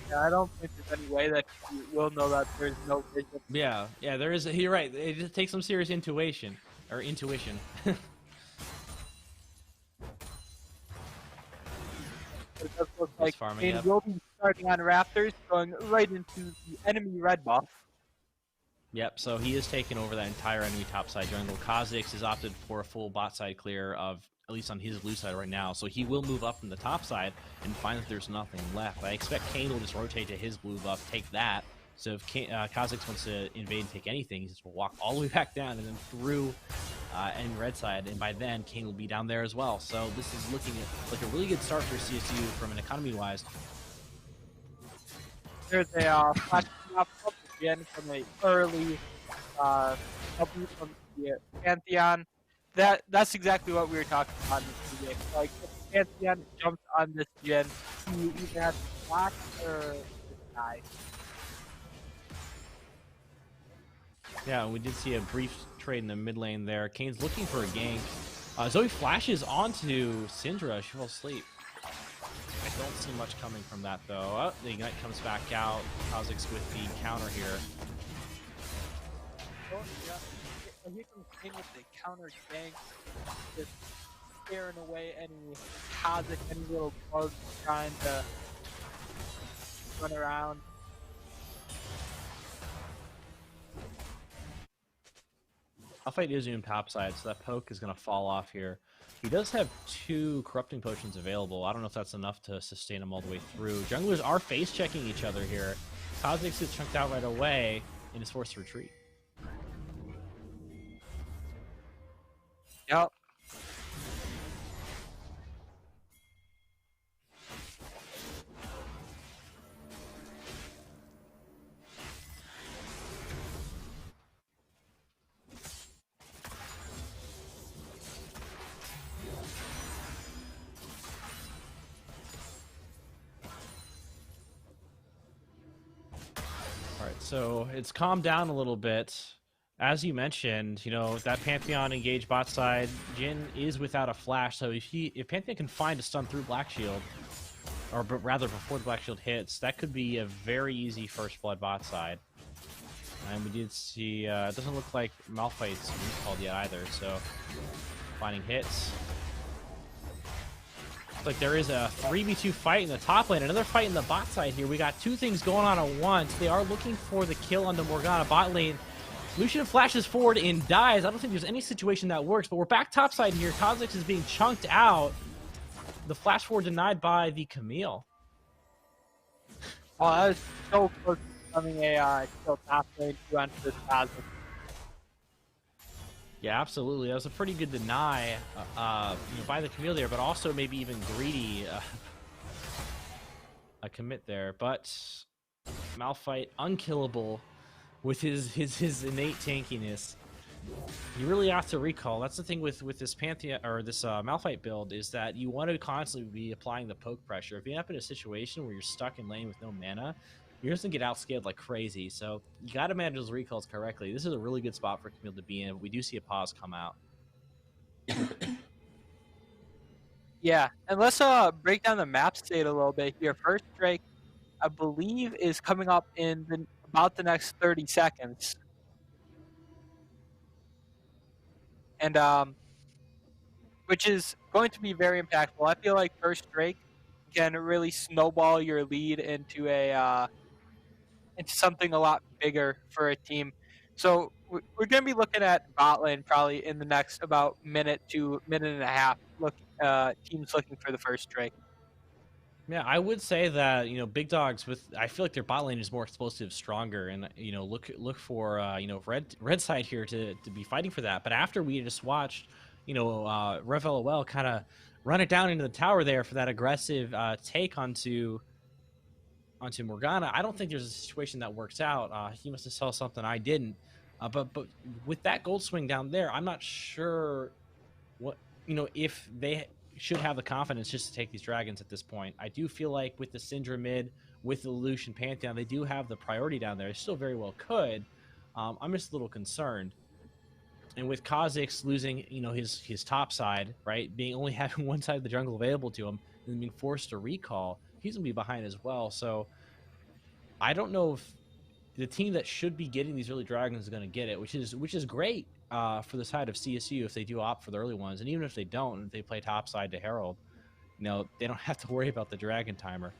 Yeah, I don't think there's any way that you will know that there's no vision. Yeah, there is. You're right. It takes some serious intuition. It does look like Kane will be starting on Raptors, going right into the enemy red buff. Yep, so he is taking over that entire enemy topside jungle. Kha'Zix has opted for a full bot side clear of, at least on his blue side right now, so he will move up from the top side and find that there's nothing left. I expect Kane will just rotate to his blue buff, take that. So if Kha'Zix wants to invade and take anything, he just will walk all the way back down and then through enemy red side, and by then Kane will be down there as well. So this is looking at like a really good start for CSU from an economy-wise. There's a flash again from an early W from the Pantheon. That's exactly what we were talking about in this game. Like, if the Pantheon jumps on this gen, you either have to block or die. Yeah, we did see a brief trade in the mid lane there. Kane's looking for a gank. Zoe flashes onto Syndra. She falls asleep. I don't see much coming from that, though. Oh, the Ignite comes back out. Kha'Zix with the counter here. Oh, yeah. Here comes Kane with the counter gank. Just scaring away any Kha'Zix, any little bugs trying to run around. I'll fight Izuum topside, so that poke is going to fall off here. He does have 2 corrupting potions available. I don't know if that's enough to sustain him all the way through. Junglers are face-checking each other here. Kha'Zix is chunked out right away and is forced to retreat. Yep. Alright, so it's calmed down a little bit. As you mentioned, you know, that Pantheon engaged bot side, Jin is without a flash, so if Pantheon can find a stun through Black Shield, or rather before the Black Shield hits, that could be a very easy first blood bot side. And we did see, it doesn't look like Malphite's called yet either, so finding hits. Looks like there is a 3v2 fight in the top lane, another fight in the bot side here. We got 2 things going on at once. They are looking for the kill on the Morgana bot lane. Lucian flashes forward and dies. I don't think there's any situation that works, but we're back topside here. Kha'Zix is being chunked out. The flash forward denied by the Camille. Oh, that was so close to becoming a kill top lane to enter this Kha'Zix. Yeah, absolutely. That was a pretty good deny by the Camille there, but also maybe even greedy a commit there. But Malphite unkillable with his innate tankiness. You really have to recall. That's the thing with this Pantheon or this Malphite build is that you want to constantly be applying the poke pressure. If you end up in a situation where you're stuck in lane with no mana, you're just gonna get outscaled like crazy. So you got to manage those recalls correctly. This is a really good spot for Camille to be in. We do see a pause come out. Yeah, and let's break down the map state a little bit here. First Drake, I believe, is coming up in about the next 30 seconds. And which is going to be very impactful. I feel like first Drake can really snowball your lead into into something a lot bigger for a team. So we're going to be looking at bot lane probably in the next about minute to minute and a half. Teams looking for the first Drake. Yeah, I would say that big dogs with I feel like their bot lane is more explosive, stronger, and look for red side here to be fighting for that. But after we just watched Rev LOL kind of run it down into the tower there for that aggressive take onto Morgana, I don't think there's a situation that works out. He must have saw something I didn't. But with that gold swing down there, I'm not sure what if they should have the confidence just to take these dragons at this point. I do feel like with the Syndra mid, with the Lucian Pantheon, they do have the priority down there. They still very well could. I'm just a little concerned. And with Kha'Zix losing, his top side, right, only having one side of the jungle available to him, and being forced to recall, he's gonna be behind as well. So I don't know if the team that should be getting these early dragons is going to get it, which is great for the side of CSU if they do opt for the early ones, and even if they don't, if they play top side to Herald, they don't have to worry about the dragon timer.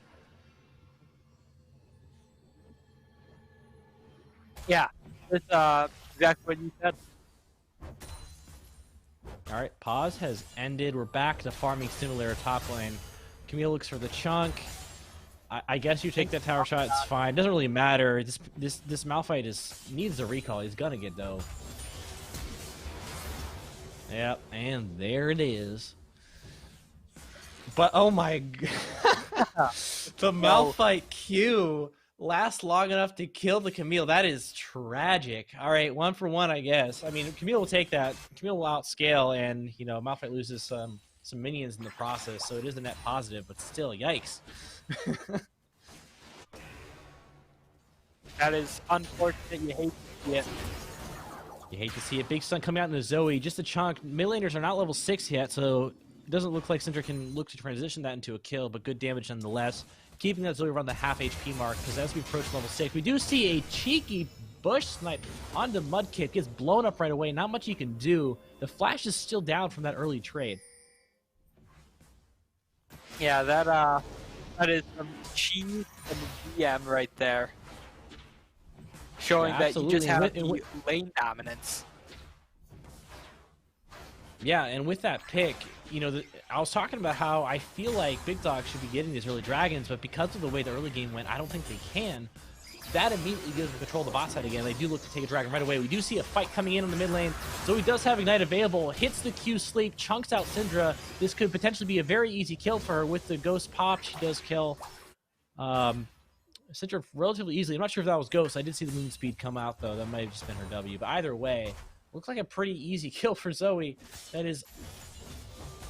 Yeah, that's exactly what you said. All right, pause has ended. We're back to farming Simulator top lane. Camille looks for the chunk. I guess you take that tower shot, it's fine. Doesn't really matter. This Malphite needs a recall. He's gonna get though. Yep, and there it is. But oh my god, the Malphite Q lasts long enough to kill the Camille. That is tragic. All right, 1 for 1, I guess. I mean, Camille will take that. Camille will outscale, and Malphite loses some minions in the process, so it is a net positive. But still, yikes. That is unfortunate. You hate to see it. You hate to see it. Big Stun coming out in the Zoe. Just a chunk. Mid laners are not level 6 yet, so it doesn't look like Syndra can look to transition that into a kill, but good damage nonetheless. Keeping that Zoe around the half HP mark, because as we approach level 6, we do see a cheeky bush snipe onto Mudkip. Gets blown up right away. Not much you can do. The flash is still down from that early trade. Yeah, that is some cheese and GM right there. Showing that you just have the lane dominance. Yeah, and with that pick, I was talking about how I feel like Big Dog should be getting these early dragons, but because of the way the early game went, I don't think they can. That immediately gives them control of the bot side again. They do look to take a dragon right away. We do see a fight coming in on the mid lane. So he does have Ignite available, hits the Q sleep, chunks out Syndra. This could potentially be a very easy kill for her. With the Ghost pop, she does kill Syndra relatively easily. I'm not sure if that was Ghost. I did see the moon speed come out, though. That might have just been her W. But either way, looks like a pretty easy kill for Zoe. That is,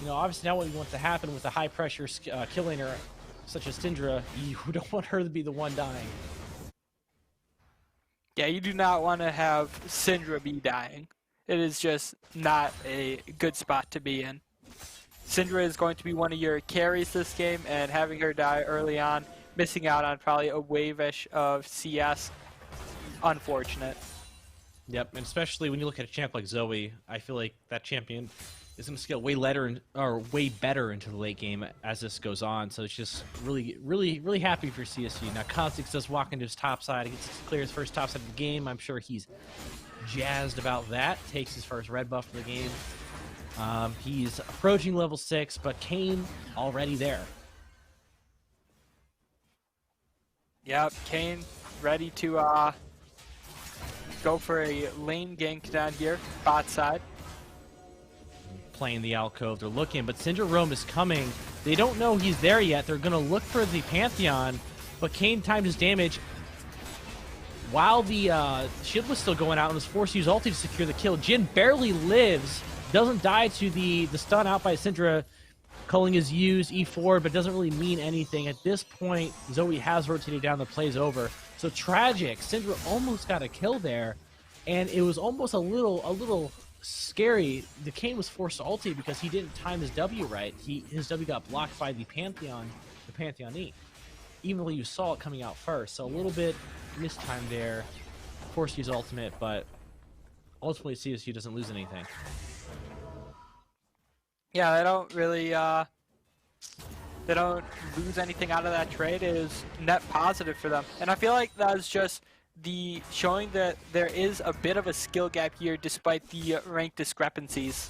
obviously not what you want to happen with a high-pressure kill laner such as Syndra. You don't want her to be the one dying. Yeah, you do not want to have Syndra be dying. It is just not a good spot to be in. Syndra is going to be one of your carries this game, and having her die early on, missing out on probably a wave-ish of CS, unfortunate. Yep, and especially when you look at a champ like Zoe, I feel like that champion is going to scale way better into the late game as this goes on. So it's just really happy for CSU. Now Kha'Zix does walk into his top side. He gets to clear his first top side of the game. I'm sure he's jazzed about that. Takes his first red buff for the game. He's approaching level 6, but Kayn already there. Yep, Kayn ready to go for a lane gank down here, bot side. Playing the alcove, they're looking, but Syndra Roam is coming. They don't know he's there yet. They're going to look for the Pantheon, but Kayn timed his damage. while the shield was still going out and was forced to use ulti to secure the kill, Jin barely lives, doesn't die to the stun out by Syndra. Culling is used, E4, but doesn't really mean anything. At this point, Zoe has rotated down, the play's over. So tragic. Syndra almost got a kill there, and it was almost a little scary. The Kayn was forced to ulti because he didn't time his W right. His W got blocked by the Pantheon E, even though you saw it coming out first. So a little bit mistimed there. Forced to use ultimate, but ultimately CSU doesn't lose anything. Yeah, they don't really, they don't lose anything out of that trade. It is net positive for them. And I feel like that's just showing that there is a bit of a skill gap here despite the rank discrepancies.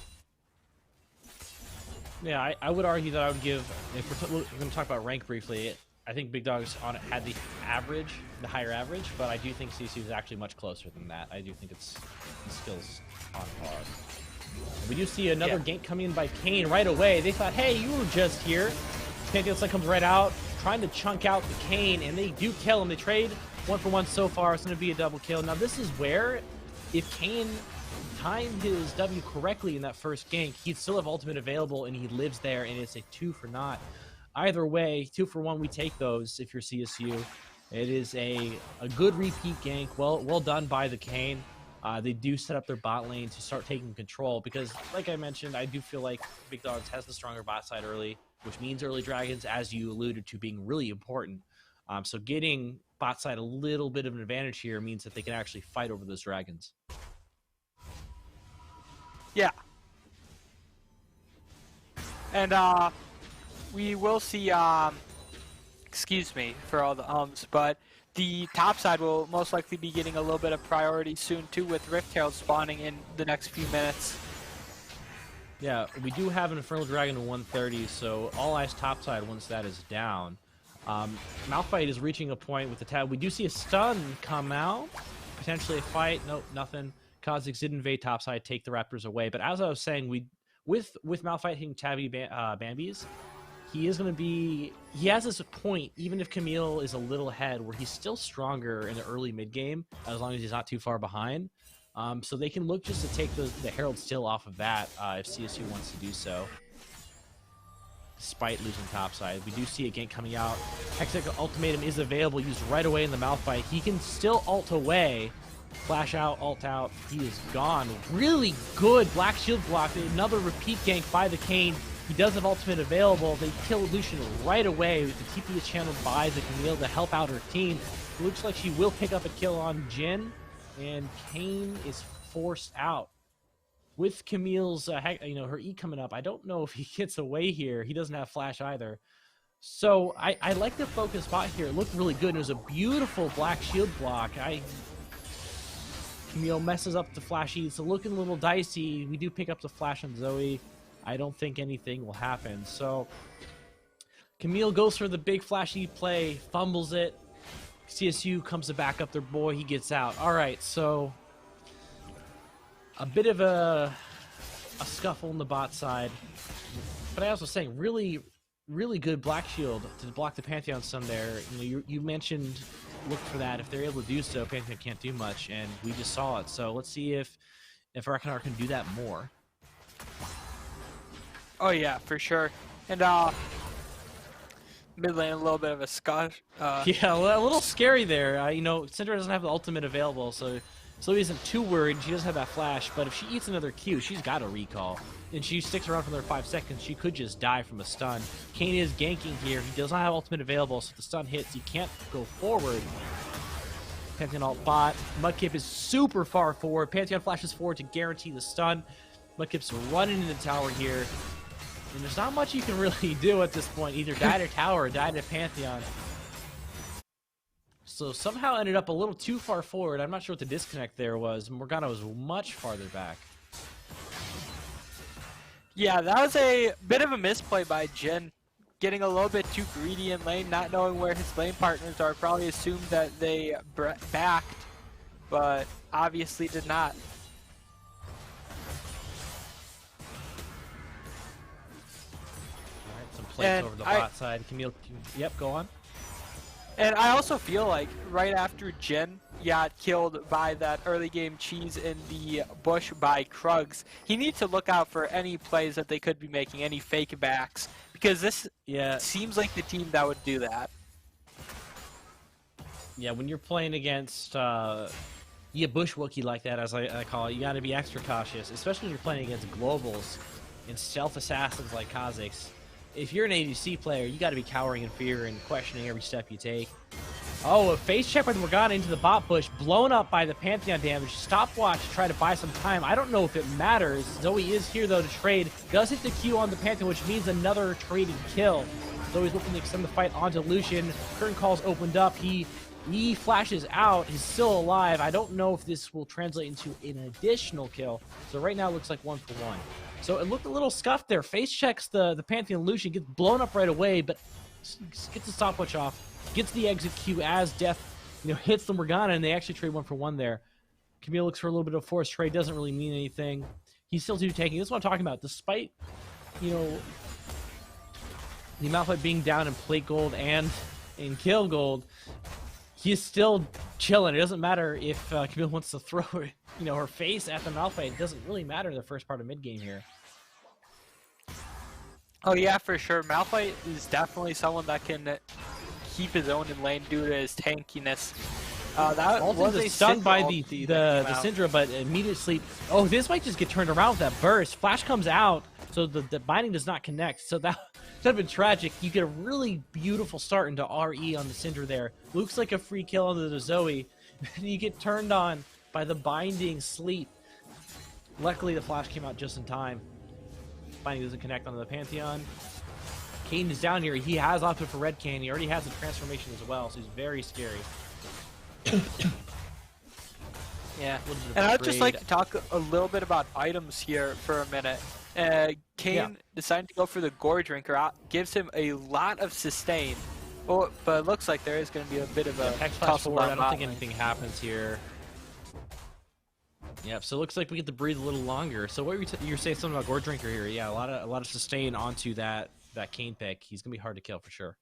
Yeah, I would argue that I would give, if we're going to talk about rank briefly, I think Big Dogs had the higher average, but I do think CSU is actually much closer than that. I do think it's skills on par. We do see another gank coming in by Kayn right away. They thought, hey, you were just here. Pantheon Sun comes right out, trying to chunk out the Kayn, and they do kill him. They trade 1-for-1 so far. It's going to be a double kill. Now, this is where, if Kayn timed his W correctly in that first gank, he'd still have ultimate available, and he lives there, and it's a 2-for-0. Either way, 2-for-1, we take those if you're CSU. It is a good repeat gank. Well done by the Kayn. They do set up their bot lane to start taking control because, like I mentioned, I do feel like Big Dogs has the stronger bot side early, which means early dragons, as you alluded to, being really important. So getting bot side a little bit of an advantage here means that they can actually fight over those dragons. Yeah. And we will see, excuse me for all the ums, but the top side will most likely be getting a little bit of priority soon too, with Rift Herald spawning in the next few minutes. Yeah, we do have an Infernal Dragon in 130, so all eyes top side once that is down. Malphite is reaching a point with the tab. We do see a stun come out, potentially a fight. Nope, nothing. Kha'Zix did invade topside, take the Raptors away. But as I was saying, with Malphite hitting Tabby Bambies, he is going to be... He has this point, even if Camille is a little ahead, where he's still stronger in the early mid-game, as long as he's not too far behind. So they can look just to take the Herald still off of that if CSU wants to do so. Despite losing topside. We do see a gank coming out. Hextech Ultimatum is available, used right away in the Malphite. He can still ult away. Flash out, ult out. He is gone. Really good Black Shield block. Another repeat gank by the Kayn. He does have ultimate available. They kill Lucian right away with the TP channel by the Camille to help out her team. It looks like she will pick up a kill on Jin, and Kayn is forced out. With Camille's, her E coming up, I don't know if he gets away here. He doesn't have flash either. So I like the focus spot here. It looked really good. It was a beautiful Black Shield block. Camille messes up the flash E. It's looking a little dicey. We do pick up the flash on Zoe. I don't think anything will happen. So Camille goes for the big flashy play, fumbles it. CSU comes to back up their boy. He gets out. All right, so a bit of a scuffle on the bot side. But I was saying, really, really good Black Shield to block the Pantheon Sun there. You mentioned look for that. If they're able to do so, Pantheon can't do much, and we just saw it. So let's see if Arcanar can do that more. Oh yeah, for sure. And mid lane a little bit of a scuff. Yeah, a little scary there. Syndra doesn't have the ultimate available, so he isn't too worried. She doesn't have that flash, but if she eats another Q, she's got a recall. And she sticks around for another 5 seconds, she could just die from a stun. Kayn is ganking here. He does not have ultimate available, so if the stun hits, he can't go forward. Pantheon ult bot. Mudkip is super far forward. Pantheon flashes forward to guarantee the stun. Mudkip's running into the tower here. And there's not much you can really do at this point. Either die to tower or die to Pantheon. So somehow ended up a little too far forward. I'm not sure what the disconnect there was. Morgana was much farther back. Yeah, that was a bit of a misplay by Jin. Getting a little bit too greedy in lane, not knowing where his lane partners are. Probably assumed that they backed, but obviously did not. Some plays over the bot side. Camille, yep, go on. And I also feel like right after Jin, got killed by that early game cheese in the bush by Krugs. He needs to look out for any plays that they could be making, any fake backs, because this seems like the team that would do that. Yeah, when you're playing against bush Wookie like that, as I call it, you got to be extra cautious, especially when you're playing against globals and stealth assassins like Kha'Zix. If you're an ADC player, you got to be cowering in fear and questioning every step you take. Oh, a face check by the Morgana into the bot bush, blown up by the Pantheon damage. Stopwatch to try to buy some time. I don't know if it matters. Zoe is here, though, to trade. Does hit the Q on the Pantheon, which means another traded kill. Zoe's looking to extend the fight onto Lucian. Curtain call's opened up. He flashes out. He's still alive. I don't know if this will translate into an additional kill. So right now it looks like 1 for 1. So it looked a little scuffed there. Face checks the Pantheon Lucian, gets blown up right away, but gets the stopwatch off. Gets the exit Q as Death, hits the Morgana, and they actually trade 1 for 1 there. Camille looks for a little bit of forced trade. Doesn't really mean anything. He's still 2 tanking. This is what I'm talking about. Despite, the Malphite being down in plate gold and in kill gold, he's still chilling. It doesn't matter if Camille wants to throw her face at the Malphite. It doesn't really matter in the first part of mid game here. Oh yeah, for sure. Malphite is definitely someone that can keep his own in lane due to his tankiness. That was a stun by the Syndra. Syndra, but immediate sleep. Oh, this might just get turned around with that burst. Flash comes out, so the binding does not connect. So that would have been tragic. You get a really beautiful start into RE on the Syndra there. Looks like a free kill onto the Zoe. And you get turned on by the binding sleep. Luckily, the flash came out just in time. Binding doesn't connect onto the Pantheon. Kane is down here. He has opted for Red Kane. He already has a transformation as well, so he's very scary. Yeah, and I'd just like to talk a little bit about items here for a minute. Kane deciding to go for the Gore Drinker gives him a lot of sustain. Well, but it looks like there is going to be a bit of a tussle. I don't think anything happens here. Yep, so it looks like we get to breathe a little longer. So what you're saying something about Gore Drinker here? Yeah, a lot of sustain onto that Kane pick. He's gonna be hard to kill for sure.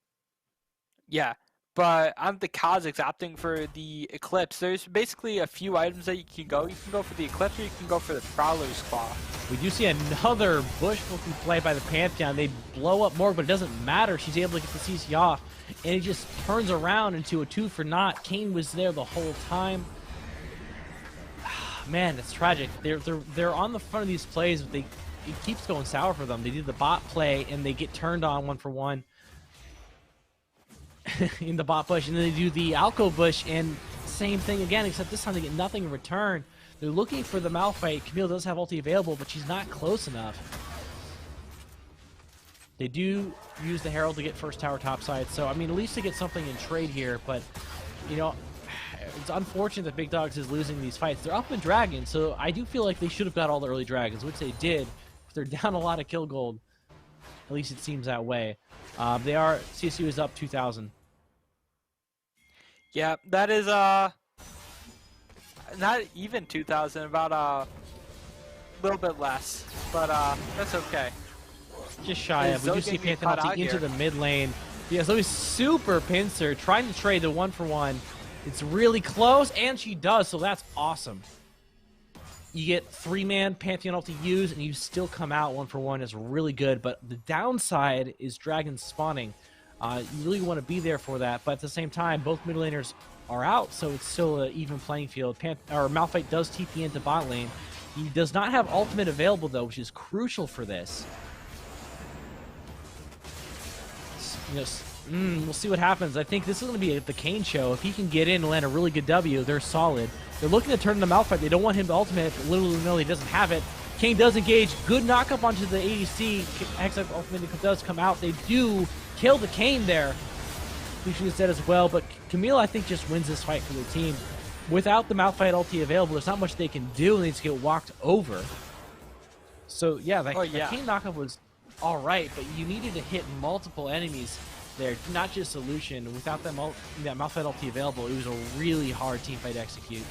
Yeah, but on the Kha'Zix opting for the Eclipse, there's basically a few items that you can go. You can go for the Eclipse or you can go for the Prowler's Claw. We do see another bush-looking play by the Pantheon. They blow up Morg, but it doesn't matter. She's able to get the CC off, and it just turns around into a 2 for naught. Kane was there the whole time. Man, it's tragic. They're on the front of these plays, but it keeps going sour for them. They do the bot play, and they get turned on 1 for 1 in the bot bush, and then they do the Alco bush, and same thing again, except this time they get nothing in return. They're looking for the Malphite. Camille does have ulti available, but she's not close enough. They do use the Herald to get first tower topside, so I mean, at least they get something in trade here, but it's unfortunate that Big Dogs is losing these fights. They're up in Dragon, so I do feel like they should have got all the early Dragons, which they did. They're down a lot of kill gold. At least it seems that way. CSU is up 2,000. Yeah, that is not even 2,000, about a little bit less, but that's okay. Just shy of. We do see Pantheon into the mid lane. Yeah, Zoe's super pincer, trying to trade the 1 for 1. It's really close, and she does, so that's awesome. You get 3-man Pantheon ulti used, and you still come out 1 for 1. It's really good, but the downside is dragons spawning. You really want to be there for that, but at the same time, both mid laners are out, so it's still an even playing field. Malphite does TP into bot lane. He does not have ultimate available, though, which is crucial for this. We'll see what happens. I think this is going to be the Kane show. If he can get in and land a really good W, they're solid. They're looking to turn the Malphite. They don't want him to ultimate. Little no, he doesn't have it. Kane does engage. Good knockup onto the ADC. Hex ultimate does come out. They do kill the Kane there. We should have said as well. But Camille, I think, just wins this fight for the team. Without the Malphite ulti available, there's not much they can do, and they just get walked over. So, yeah, that Kane knockup was all right, but you needed to hit multiple enemies there, not just Solution. Without that Malphite ulti available, it was a really hard team fight to execute.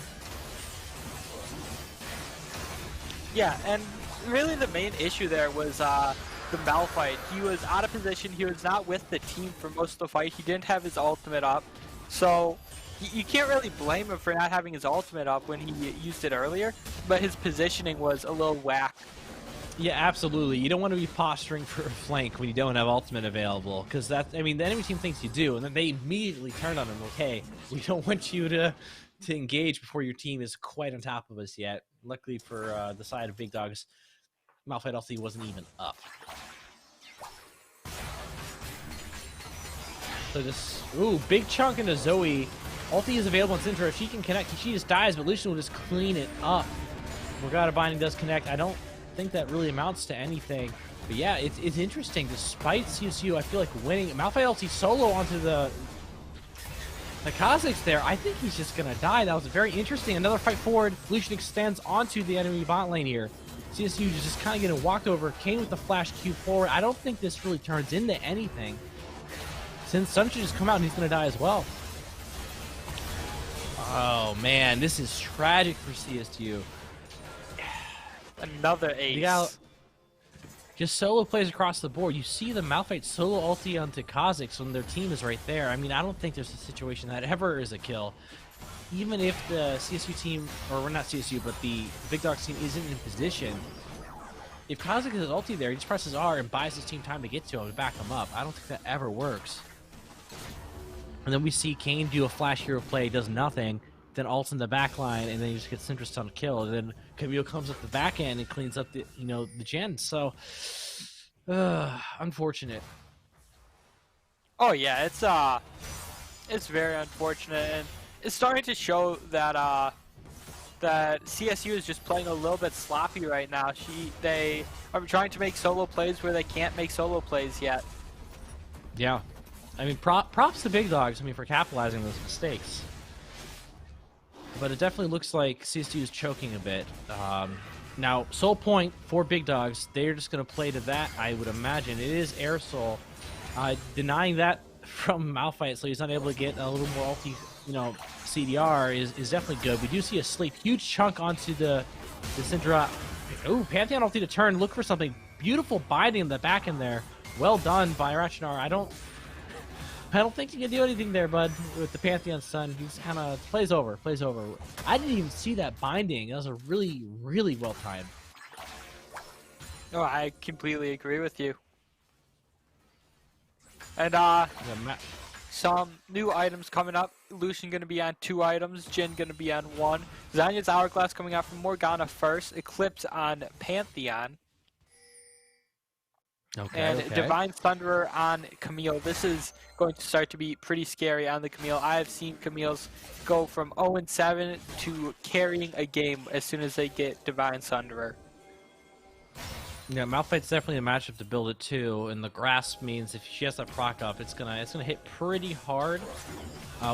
Yeah, and really the main issue there was the Malphite. He was out of position. He was not with the team for most of the fight. He didn't have his ultimate up. So you can't really blame him for not having his ultimate up when he used it earlier, but his positioning was a little whack. Yeah, absolutely. You don't want to be posturing for a flank when you don't have ultimate available, because that's, I mean, the enemy team thinks you do, and then they immediately turn on him, like, hey, we don't want you to engage before your team is quite on top of us yet. Luckily for the side of Big Dogs, Malphite LC wasn't even up. So this, ooh, big chunk into Zoe. Ulti is available on Syndra. If she can connect, she just dies, but Lucian will just clean it up. Morgana Binding does connect. I don't think that really amounts to anything. But yeah, it's interesting. Despite CSU, I feel like winning. Malphite LC solo onto the Kha'Zix there. I think he's just going to die. That was very interesting. Another fight forward. Lucian extends onto the enemy bot lane here. CSU is just kind of getting walked over. Kane with the flash Q forward. I don't think this really turns into anything, since Sun should just come out and he's going to die as well. Oh, man. This is tragic for CSU. Another ace. Just solo plays across the board. You see the Malphite solo ulti onto Kha'Zix when their team is right there. I mean, I don't think there's a situation that ever is a kill. Even if the CSU team, or not CSU, but the Big Dogs team isn't in position, if Kha'Zix is ulti there, he just presses R and buys his team time to get to him to back him up. I don't think that ever works. And then we see Kane do a flash hero play, does nothing, then ults in the back line, and then he just gets Syndra's on a kill. And then Camille comes up the back end and cleans up the, the gen. So, unfortunate. Oh yeah, it's very unfortunate, and it's starting to show that that CSU is just playing a little bit sloppy right now. They are trying to make solo plays where they can't make solo plays yet. Yeah. I mean, props to Big Dogs, for capitalizing on those mistakes. But it definitely looks like CSU is choking a bit. Now, Soul Point for Big Dogs, they're just going to play to that, I would imagine. It is Air Soul. Denying that from Malphite, so he's not able to get a little more ulti, CDR is definitely good. We do see a sleep. Huge chunk onto the Syndra. Ooh, Pantheon ulti to turn. Look for something. Beautiful binding in the back end there. Well done by Rachinar. I don't think you can do anything there, bud, with the Pantheon Sun. He's kind of plays over. I didn't even see that binding. That was a really, really well timed. No, I completely agree with you. And some new items coming up. Lucian going to be on 2 items. Jhin going to be on 1. Zanya's Hourglass coming out from Morgana first. Eclipse on Pantheon. Okay, Divine Thunderer on Camille. This is going to start to be pretty scary on the Camille. I have seen Camille's go from 0-7 to carrying a game as soon as they get Divine Thunderer. Yeah, Malphite's definitely a matchup to build it too, and the grasp means if she has that proc up, it's gonna hit pretty hard.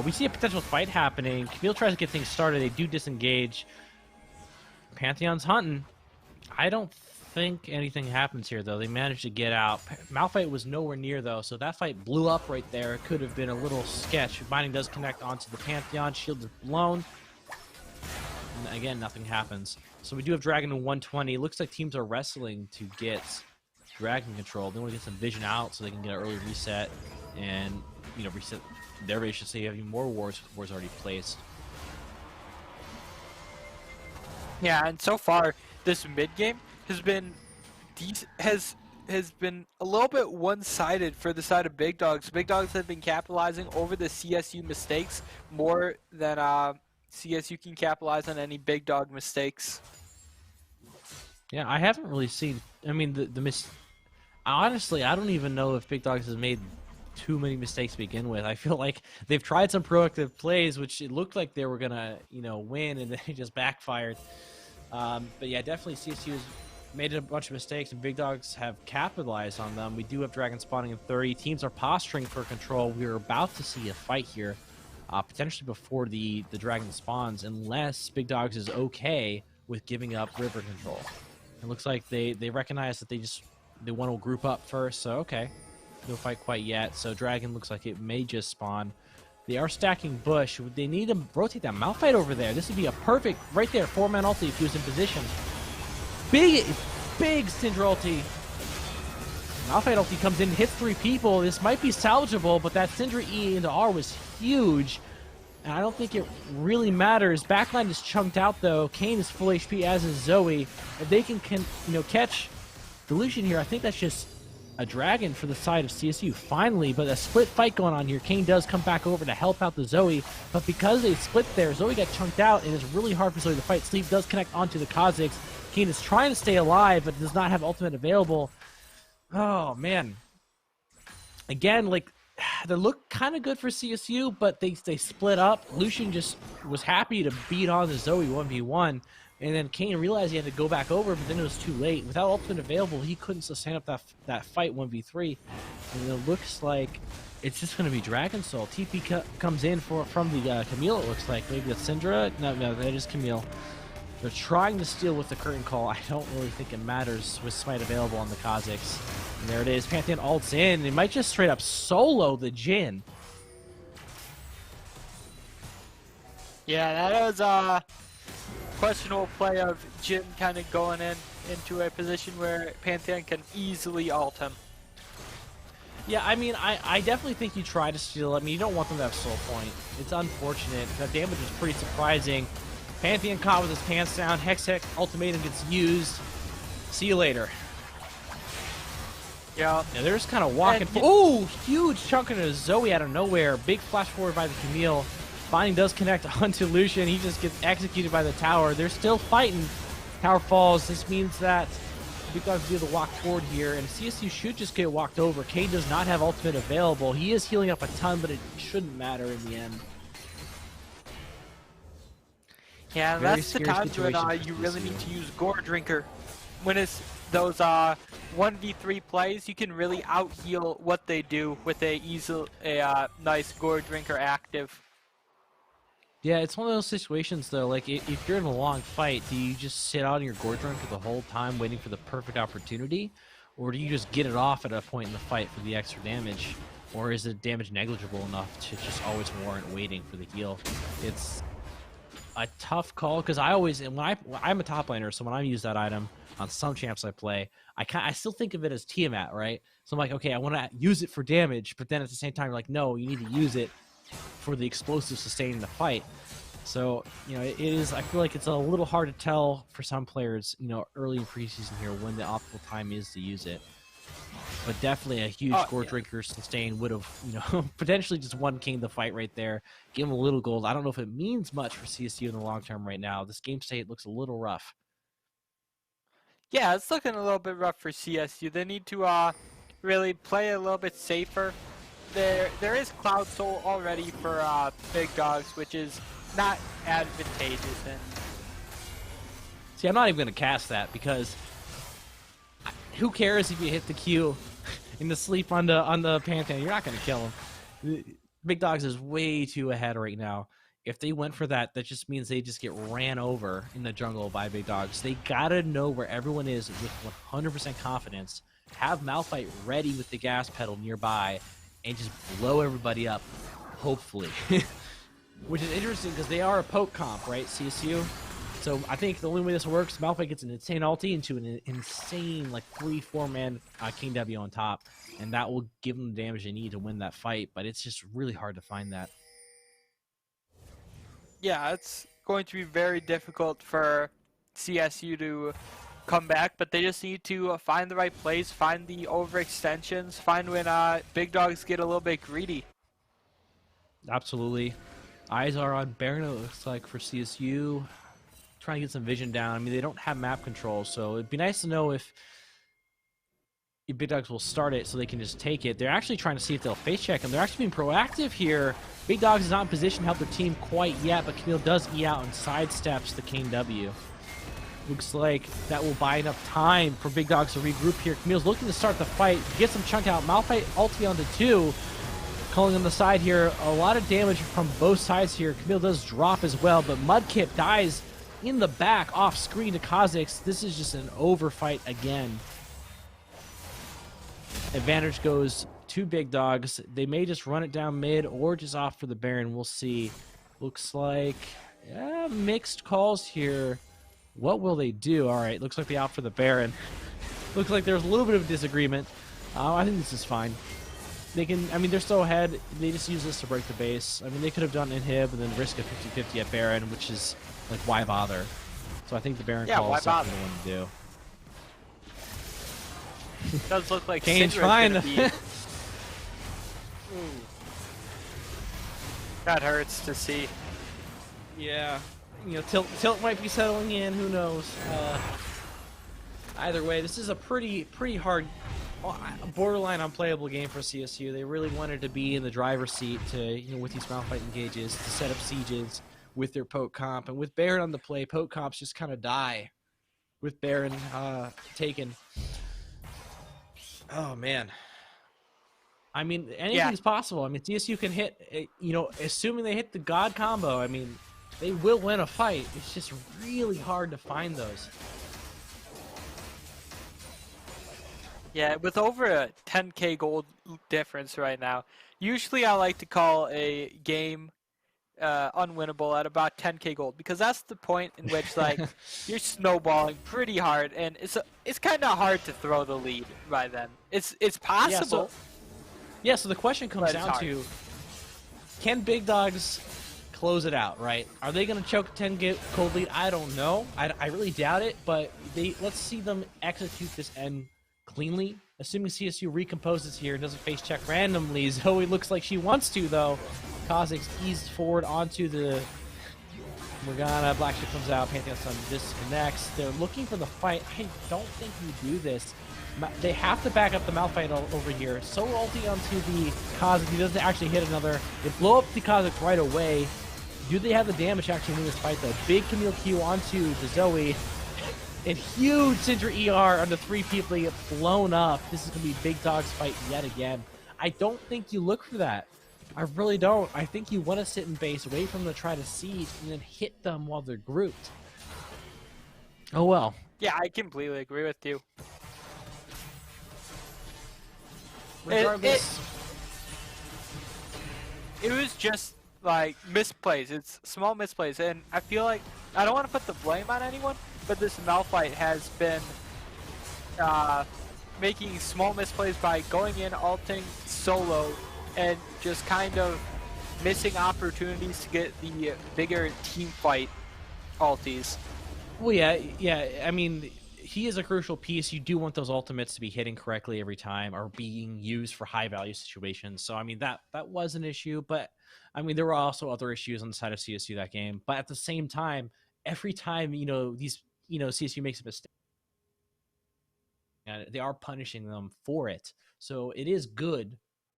We see a potential fight happening. Camille tries to get things started. They do disengage. Pantheon's hunting. I don't think anything happens here though. They managed to get out. Malphite was nowhere near though, so that fight blew up right there. It could have been a little sketch. Binding does connect onto the Pantheon. Shield is blown. And again, nothing happens. So we do have Dragon in 120. It looks like teams are wrestling to get Dragon control. They want to get some vision out so they can get an early reset and reset their base, should say having more wars already placed. Yeah, and so far this mid game has been has been a little bit one-sided for the side of Big Dogs. Big Dogs have been capitalizing over the CSU mistakes more than CSU can capitalize on any Big Dog mistakes. Yeah, I haven't really seen. Honestly, I don't even know if Big Dogs has made too many mistakes to begin with. I feel like they've tried some proactive plays, which it looked like they were gonna, win, and then it just backfired. But yeah, definitely CSU has made a bunch of mistakes, and Big Dogs have capitalized on them. We do have Dragon spawning in 30. Teams are posturing for control. We're about to see a fight here, potentially before the Dragon spawns, unless Big Dogs is okay with giving up river control. It looks like they recognize that they want to group up first, so okay. No fight quite yet, so Dragon looks like it may just spawn. They are stacking Bush. They need to rotate that Malphite over there. This would be a perfect, right there, 4-man ulti if he was in position. Big Syndra ulti. Malphite ulti comes in, hits 3 people. This might be salvageable, but that Syndra E into R was huge. and I don't think it really matters. Backline is chunked out though. Kane is full HP, as is Zoe. If they can catch the Lucian here, I think that's just a dragon for the side of CSU finally, but a split fight going on here. Kane does come back over to help out the Zoe, but because they split there, Zoe got chunked out, and it's really hard for Zoe to fight. Sleep does connect onto the Kazakhs. Kane is trying to stay alive, but does not have ultimate available. Oh, man. Again, like, they look kind of good for CSU, but they split up. Lucian just was happy to beat on the Zoe 1v1. And then Kane realized he had to go back over, but then it was too late. Without ultimate available, he couldn't sustain up that fight 1v3. And it looks like it's just going to be Dragon Soul. TP comes in from the Camille, it looks like. Maybe it's Syndra? No, that is Camille. They're trying to steal with the Curtain Call. I don't really think it matters with Smite available on the Kazakhs. And there it is. Pantheon ults in. They might just straight up solo the Jhin. Yeah, that was questionable play of Jhin kind of going into a position where Pantheon can easily ult him. Yeah, I mean, I definitely think you try to steal it. I mean, you don't want them to have soul point. It's unfortunate. That damage is pretty surprising. Pantheon caught with his pants down. Hex ultimatum gets used. See you later. Yeah. They're just kind of walking. Oh, huge chunk into Zoe out of nowhere. Big flash forward by the Camille. Binding does connect onto Lucian. He just gets executed by the tower. They're still fighting. Tower falls. This means that Big Dog's be able to walk forward here, and CSU should just get walked over. Kane does not have ultimate available. He is healing up a ton, but it shouldn't matter in the end. Yeah, that's the times when you really need to use Gore Drinker. When it's those 1v3 plays, you can really out-heal what they do with a nice Gore Drinker active. Yeah, it's one of those situations, though, like, if you're in a long fight, do you just sit on your Gore Drinker the whole time waiting for the perfect opportunity? Or do you just get it off at a point in the fight for the extra damage? Or is the damage negligible enough to just always warrant waiting for the heal? It's a tough call, because I'm a top laner, so when I use that item on some champs I play, I still think of it as Tiamat, right? So I'm like, okay, I want to use it for damage, but then at the same time, you're like, no, you need to use it for the explosive sustain in the fight. So, it is, I feel like it's a little hard to tell for some players, early in preseason here when the optimal time is to use it. But definitely a huge Gore Drinker sustain would have, potentially just won King the fight right there. Give him a little gold. I don't know if it means much for CSU in the long term right now. This game state looks a little rough. Yeah, it's looking a little bit rough for CSU. They need to really play a little bit safer. There is Cloud Soul already for Big Dogs, which is not advantageous. And see, I'm not even going to cast that, because who cares if you hit the Q in the sleep on the Pantheon? You're not going to kill him. Big Dogs is way too ahead right now. If they went for that, that just means they just get ran over in the jungle by Big Dogs. They got to know where everyone is with 100% confidence. Have Malphite ready with the gas pedal nearby and just blow everybody up, hopefully. Which is interesting, because they are a poke comp, right, CSU? So I think the only way this works, Malphite gets an insane ulti into an insane, like, 3-4-man King W on top, and that will give them the damage they need to win that fight, but it's just really hard to find that. Yeah, it's going to be very difficult for CSU to come back, but they just need to find the right place, find the overextensions, find when Big Dogs get a little bit greedy. Absolutely. Eyes are on Baron, it looks like, for CSU. Trying to get some vision down. I mean, they don't have map control, so it'd be nice to know if Big Dogs will start it so they can just take it. They're actually trying to see if they'll face check him. They're actually being proactive here. Big Dogs is not in position to help their team quite yet, but Camille does E out and sidesteps the King W. Looks like that will buy enough time for Big Dogs to regroup here. Camille's looking to start the fight, get some chunk out. Malphite ulti onto 2. Calling on the side here. A lot of damage from both sides here. Camille does drop as well, but Mudkip dies in the back off screen to Kazakhs. This is just an over fight again. Advantage goes to Big Dogs. They may just run it down mid or just off for the Baron. We'll see. Looks like mixed calls here. What will they do? All right, looks like they opt for the Baron. Looks like there's a little bit of a disagreement. I think this is fine. they can. I mean, they're so ahead. They just use this to break the base. I mean, they could have done inhib and then risk a 50-50 at Baron, which is like, why bother? So I think the Baron call why is definitely the one to do. It does look like Kane's Syndra's trying gonna to. be. That hurts to see. Yeah, tilt might be settling in. Who knows? Either way, this is a pretty hard, borderline unplayable game for CSU. They really wanted to be in the driver's seat to, with these Malphite engages, to set up sieges with their poke comp, and with Baron on the play, poke comps just kind of die with Baron taken. Oh man. I mean, anything's possible. I mean, CSU can hit, assuming they hit the God combo, I mean, they will win a fight. It's just really hard to find those. Yeah, with over a 10k gold difference right now, usually I like to call a game unwinnable at about 10k gold, because that's the point in which like you're snowballing pretty hard, and it's kind of hard to throw the lead by then. It's possible. So the question comes down to, can Big Dogs close it out, right? Are they going to choke 10 gold lead? I don't know. I really doubt it, but let's see them execute this end cleanly. Assuming CSU recomposes here and doesn't face check randomly. Zoe looks like she wants to, though. Kha'Zix eased forward onto the Morgana. Black Ship comes out. Pantheon Sun disconnects. They're looking for the fight. I don't think you do this. They have to back up the Malphite over here. So ulti onto the Kha'Zix. He doesn't actually hit another. They blow up the Kha'Zix right away. Do they have the damage to actually win this fight, though? Big Camille Q onto the Zoe. And huge Syndra ER under 3 people get blown up. This is going to be Big Dog's fight yet again. I don't think you look for that. I really don't. I think you want to sit in base, wait for them to try to siege, and then hit them while they're grouped. Oh well. Yeah, I completely agree with you. Regardless. It was just like misplays. It's small misplays, and I feel like I don't want to put the blame on anyone, but this Malphite has been making small misplays by going in, ulting solo, and just kind of missing opportunities to get the bigger team fight ultis. Well, yeah. I mean, he is a crucial piece. You do want those ultimates to be hitting correctly every time, or being used for high value situations. So I mean, that was an issue, but I mean, there were also other issues on the side of CSU that game. But at the same time, every time CSU makes a mistake, and they are punishing them for it. So it is good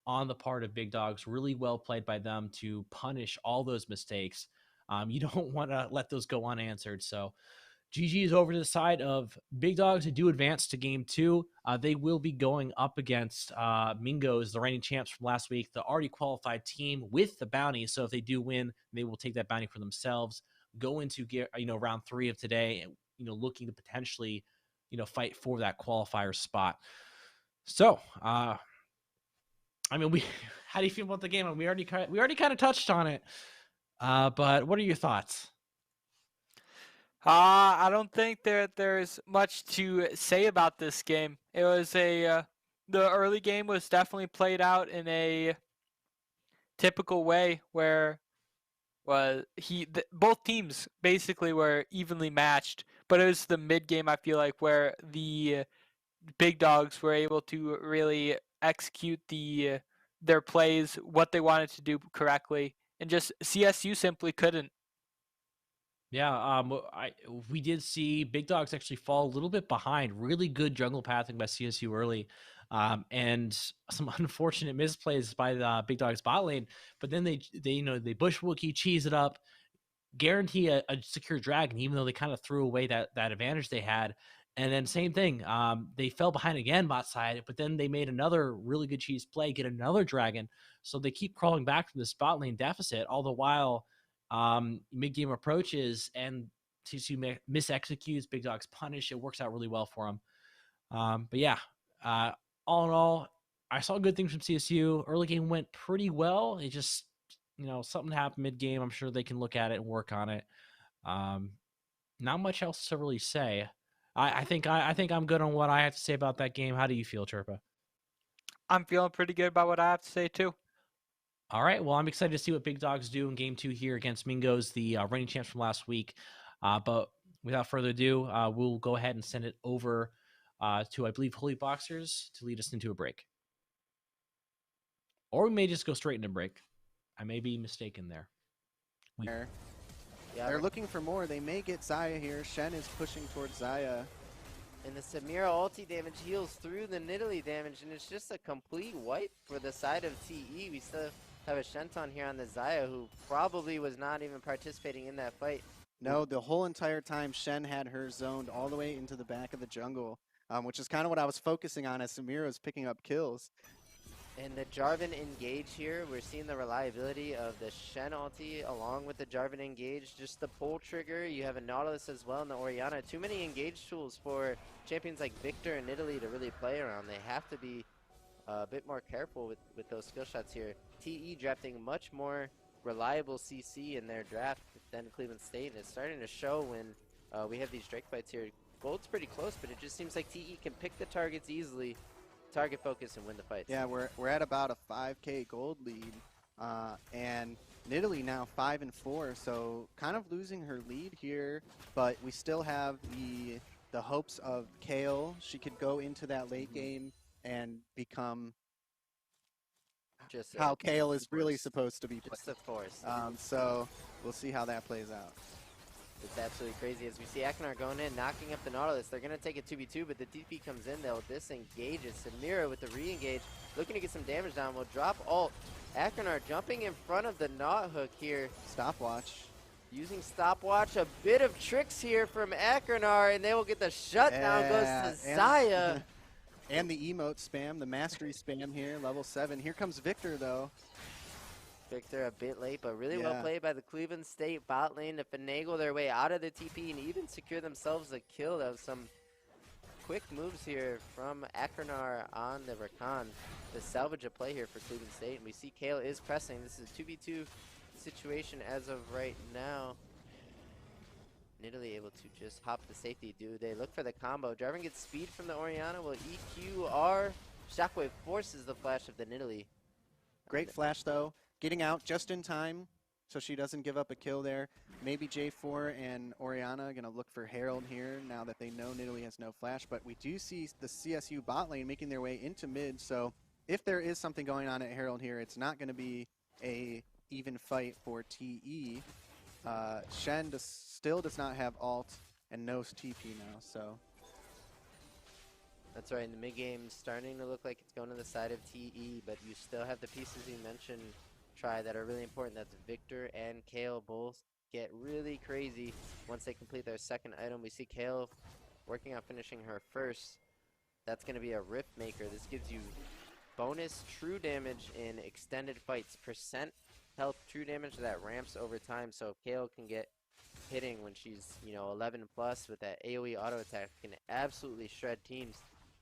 on the part of Big Dogs, really well played by them to punish all those mistakes. You don't want to let those go unanswered. So GG is over to the side of Big Dogs who do advance to game 2. They will be going up against Mingos, the reigning champs from last week, the already qualified team with the bounty. So if they do win, they will take that bounty for themselves, go into round 3 of today, and looking to potentially fight for that qualifier spot. So I mean, how do you feel about the game? We already kind of touched on it, but what are your thoughts? I don't think there's much to say about this game. It was the early game was definitely played out in a typical way where both teams basically were evenly matched, but it was the mid game, I feel like, where the Big Dogs were able to really execute their plays, what they wanted to do correctly, and just CSU simply couldn't. Yeah, we did see Big Dogs actually fall a little bit behind. Really good jungle pathing by CSU early, and some unfortunate misplays by the Big Dogs bot lane. But then they bush Wookiee, cheese it up, guarantee a secure dragon, even though they kind of threw away that advantage they had. And then same thing, they fell behind again bot side, but then they made another really good cheese play, get another dragon. So they keep crawling back from the spot lane deficit, all the while mid-game approaches and TCU misexecutes, Big Dogs punish. It works out really well for them. But yeah, all in all, I saw good things from CSU. Early game went pretty well. It just, something happened mid-game. I'm sure they can look at it and work on it. Not much else to really say. I think I'm good on what I have to say about that game. How do you feel, Chirpa? I'm feeling pretty good about what I have to say too. All right. Well, I'm excited to see what Big Dogs do in Game 2 here against Mingos, the reigning champs from last week. But without further ado, we'll go ahead and send it over to, I believe, Holy Boxers to lead us into a break. Or we may just go straight into break. I may be mistaken there. Yeah, They're looking for more. They may get Zaya here. Shen is pushing towards Zaya. and the Samira ulti damage heals through the Nidalee damage, and it's just a complete wipe for the side of TE. We still have a Shenton here on the Zaya, who probably was not even participating in that fight. No, the whole entire time Shen had her zoned all the way into the back of the jungle, which is kind of what I was focusing on as Samira was picking up kills. And the Jarvan engage here, we're seeing the reliability of the Shen ulti along with the Jarvan engage. Just the pull trigger, you have a Nautilus as well and the Orianna. Too many engage tools for champions like Victor and Italy to really play around. They have to be a bit more careful with those skill shots here. TE drafting much more reliable CC in their draft than Cleveland State, and it's starting to show when we have these Drake fights here. Gold's pretty close, but it just seems like TE can pick the targets easily, target focus, and win the fights. Yeah, we're at about a 5K gold lead, and Nidalee now 5-4, so kind of losing her lead here, but we still have the hopes of Kale. She could go into that late game and become just how Kale is really force. supposed to be played. Just a force. So we'll see how that plays out. It's absolutely crazy as we see Akinar going in, knocking up the Nautilus. They're going to take a 2v2, but the DP comes in. They'll disengage it. Samira with the re-engage, looking to get some damage down. Will drop ult. Akinar jumping in front of the Naut hook here. Stopwatch. Using stopwatch. A bit of tricks here from Akinar, and they will get the shutdown. Goes to Zaya. And the emote spam, the mastery spam here, level 7. Here comes Victor, though. Victor a bit late, but really well played by the Cleveland State bot lane to finagle their way out of the TP and even secure themselves a kill. That was some quick moves here from Akinar on the Rakan to salvage a play here for Cleveland State. And we see Kale is pressing. This is a 2v2 situation as of right now. Nidalee able to just hop the safety. Do they look for the combo? Jarvan gets speed from the Orianna. Will EQR? Shockwave forces the flash of the Nidalee. Great flash, though. Getting out just in time so she doesn't give up a kill there. Maybe J4 and Orianna going to look for Herald here now that they know Nidalee has no flash. But we do see the CSU bot lane making their way into mid. So if there is something going on at Herald here, it's not going to be a even fight for TE. Shen still does not have ult and no TP now, so. That's right, in the mid game starting to look like it's going to the side of TE, but you still have the pieces you mentioned, Tri, that are really important. That's Victor and Kale both get really crazy once they complete their second item. We see Kale working on finishing her first. That's going to be a Rift Maker. This gives you bonus true damage in extended fights. Percent health true damage that ramps over time, so Kale can get hitting when she's, 11 plus with that AoE auto attack, can absolutely shred teams.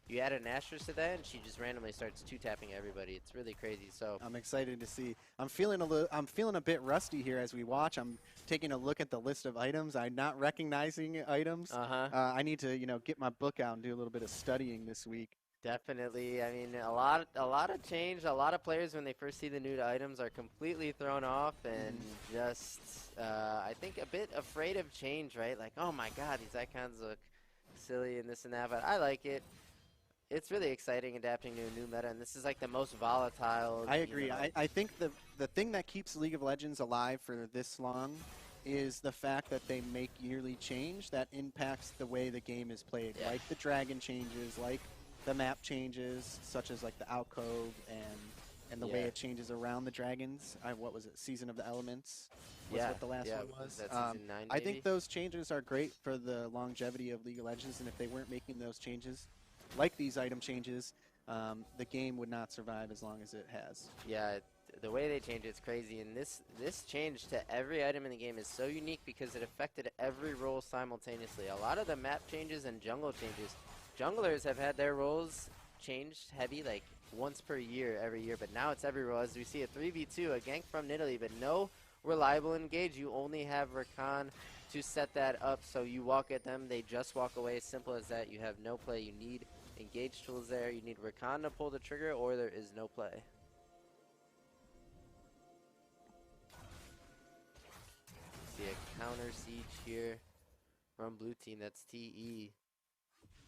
You add an Asterisk to that, and she just randomly starts two-tapping everybody. It's really crazy. So I'm excited to see. I'm feeling a bit rusty here as we watch. I'm taking a look at the list of items. I'm not recognizing items. I need to, get my book out and do a little bit of studying this week. Definitely. I mean, a lot of change. A lot of players, when they first see the new items, are completely thrown off and just, I think, a bit afraid of change, right? Like, oh my God, these icons look silly and this and that, but I like it. It's really exciting adapting to a new meta, and this is like the most volatile. I agree. I think the thing that keeps League of Legends alive for this long is the fact that they make yearly change that impacts the way the game is played, like the dragon changes, like the map changes, such as like the alcove and the way it changes around the dragons. What was it? Season of the Elements was what the last one was. That's season 9, I think those changes are great for the longevity of League of Legends, and if they weren't making those changes, like these item changes, the game would not survive as long as it has. Yeah, the way they change it's crazy, and this change to every item in the game is so unique because it affected every role simultaneously. A lot of the map changes and jungle changes, junglers have had their roles changed heavy like once per year, every year, but now it's every role. As we see a 3v2, a gank from Nidalee, but no reliable engage. You only have Rakan to set that up, so you walk at them, they just walk away. Simple as that. You have no play. You need engage tools there. You need Rakan to pull the trigger, or there is no play. See a counter siege here from blue team. That's TE.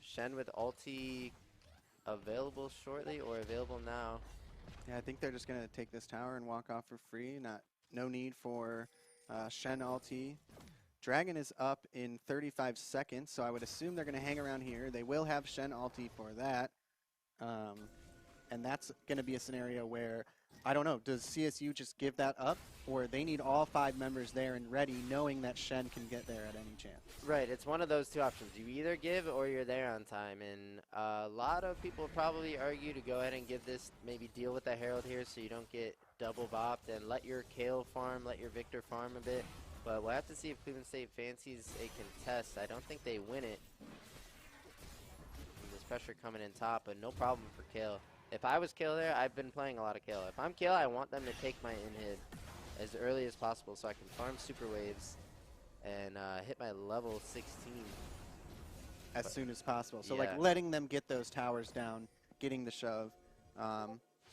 Shen with ulti available shortly or available now. Yeah, I think they're just going to take this tower and walk off for free. No need for Shen ulti. Dragon is up in 35 seconds, so I would assume they're going to hang around here. They will have Shen ulti for that. And that's going to be a scenario where, I don't know, does CSU just give that up? Or they need all 5 members there and ready, knowing that Shen can get there at any chance? Right, it's one of those two options. You either give or you're there on time. And a lot of people probably argue to go ahead and give this, maybe deal with the Herald here so you don't get double bopped and let your Kale farm, let your Victor farm a bit. But we'll have to see if Cleveland State fancies a contest. I don't think they win it. And there's pressure coming in top, but no problem for Kale. If I was Kale there, I've been playing a lot of Kale. If I'm Kale, I want them to take my in-hit as early as possible so I can farm super waves and hit my level 16. As soon as possible. So yeah. like letting them get those towers down, getting the shove.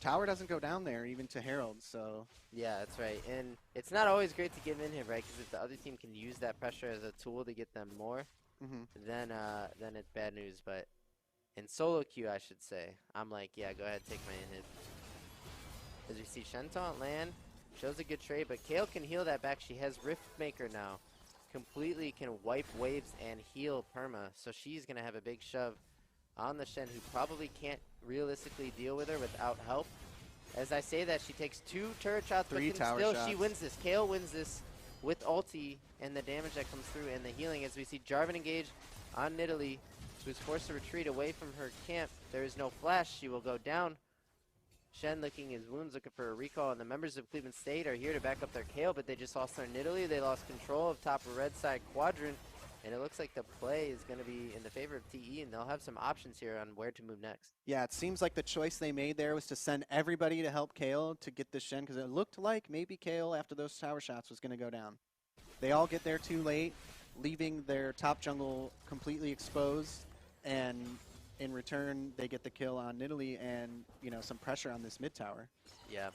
Tower doesn't go down there even to Herald, so. Yeah, that's right. And it's not always great to give in here, right? Because if the other team can use that pressure as a tool to get them more, then it's bad news. But in solo queue, I should say, I'm like, yeah, go ahead, take my in-hit. As we see Shen taunt land, shows a good trade, but Kale can heal that back. She has Rift Maker now. Completely can wipe waves and heal perma. So she's going to have a big shove on the Shen, who probably can't realistically deal with her without help. As I say that, she takes 2 turret shots, but still she wins this. Kale wins this with ulti and the damage that comes through and the healing. As we see Jarvan engage on Nidalee, who's forced to retreat away from her camp. There is no flash. She will go down. Shen licking his wounds, looking for a recall, and the members of Cleveland State are here to back up their Kale, but they just lost their Nidalee. They lost control of top of red side quadrant, and it looks like the play is going to be in the favor of TE, and they'll have some options here on where to move next. Yeah, it seems like the choice they made there was to send everybody to help Kale to get the Shen, because it looked like maybe Kale, after those tower shots, was going to go down. They all get there too late, leaving their top jungle completely exposed, and in return, they get the kill on Nidalee and, you know, some pressure on this mid tower. Yeah.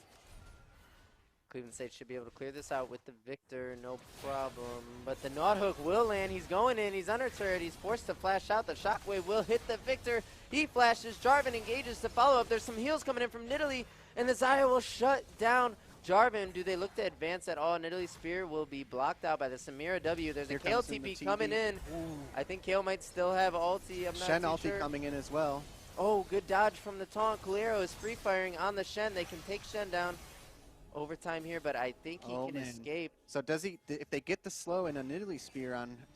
Cleveland State should be able to clear this out with the Victor, no problem. But the Nauthook will land. He's going in. He's under turret. He's forced to flash out. The Shockwave will hit the Victor. He flashes. Jarvan engages to follow up. There's some heals coming in from Nidalee, and the Xayah will shut down Jarvan. Do they look to advance at all? Nidalee's spear will be blocked out by the Samira W. There's a Kale TP coming in. Ooh. I think Kale might still have ulti. I'm not Shen too ulti sure. coming in as well. Oh, good dodge from the taunt. Kulero is free firing on the Shen. They can take Shen down. Overtime here, but I think he can escape. So does he? If they get the slow and a Nidalee spear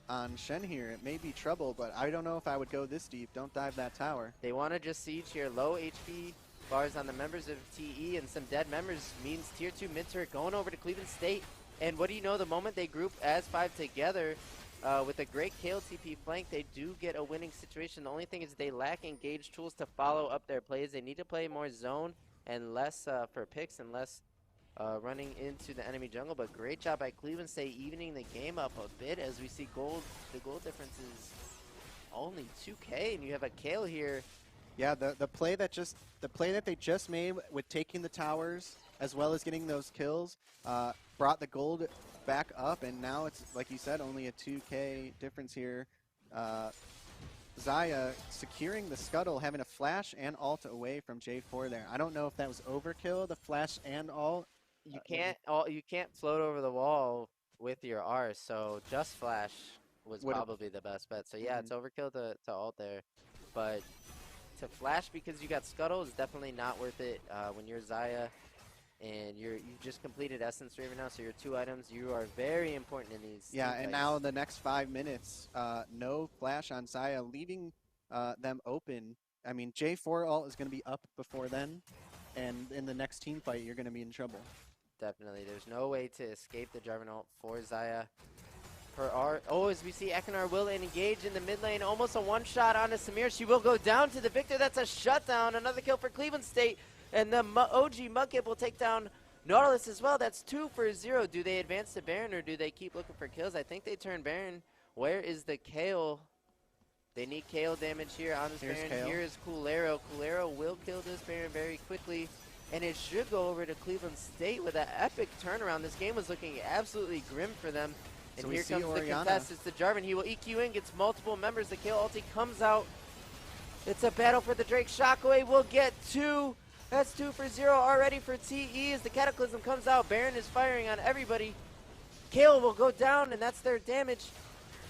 on Shen here, it may be trouble. But I don't know if I would go this deep. Don't dive that tower. They want to just siege here. Low HP bars on the members of TE and some dead members means tier 2 mid turret going over to Cleveland State. And what do you know? The moment they group as 5 together with a great Kale TP flank, they do get a winning situation. The only thing is they lack engaged tools to follow up their plays. They need to play more zone and less for picks and less running into the enemy jungle, but great job by Cleveland State evening the game up a bit as we see the gold difference is only 2K, and you have a Kale here. Yeah, the play that they just made with taking the towers as well as getting those kills brought the gold back up, and now it's, like you said, only a 2K difference here. Xayah securing the scuttle, having a flash and ult away from J4 there. I don't know if that was overkill, the flash and ult. You can't float over the wall with your R, so just flash was probably the best bet. So yeah, it's overkill to ult there, but to flash because you got scuttle is definitely not worth it when you're Xayah and you just completed Essence Raven now, so your 2 items, you are very important in these. Yeah, and now the next 5 minutes, no flash on Xayah, leaving them open. I mean, J4 ult is going to be up before then, and in the next team fight, you're going to be in trouble. Definitely. There's no way to escape the Jarvan ult for Xayah. As we see Ekinar will engage in the mid lane. Almost a one-shot onto Samir. She will go down to the Victor. That's a shutdown. Another kill for Cleveland State. And the OG Mudkip will take down Nautilus as well. That's 2 for 0. Do they advance to Baron or do they keep looking for kills? I think they turn Baron. Where is the Kale? They need KO damage here on this Here's Baron. KO. Here is Coolero. Coolero will kill this Baron very quickly. And it should go over to Cleveland State with an epic turnaround. This game was looking absolutely grim for them. And So we here see comes the Oriana. contest. It's the Jarvan. He will EQ in, gets multiple members. The KO ulti comes out. It's a battle for the Drake. Shockwave will get 2. That's 2 for 0 already for TE as the Cataclysm comes out. Baron is firing on everybody. KO will go down, and that's their damage.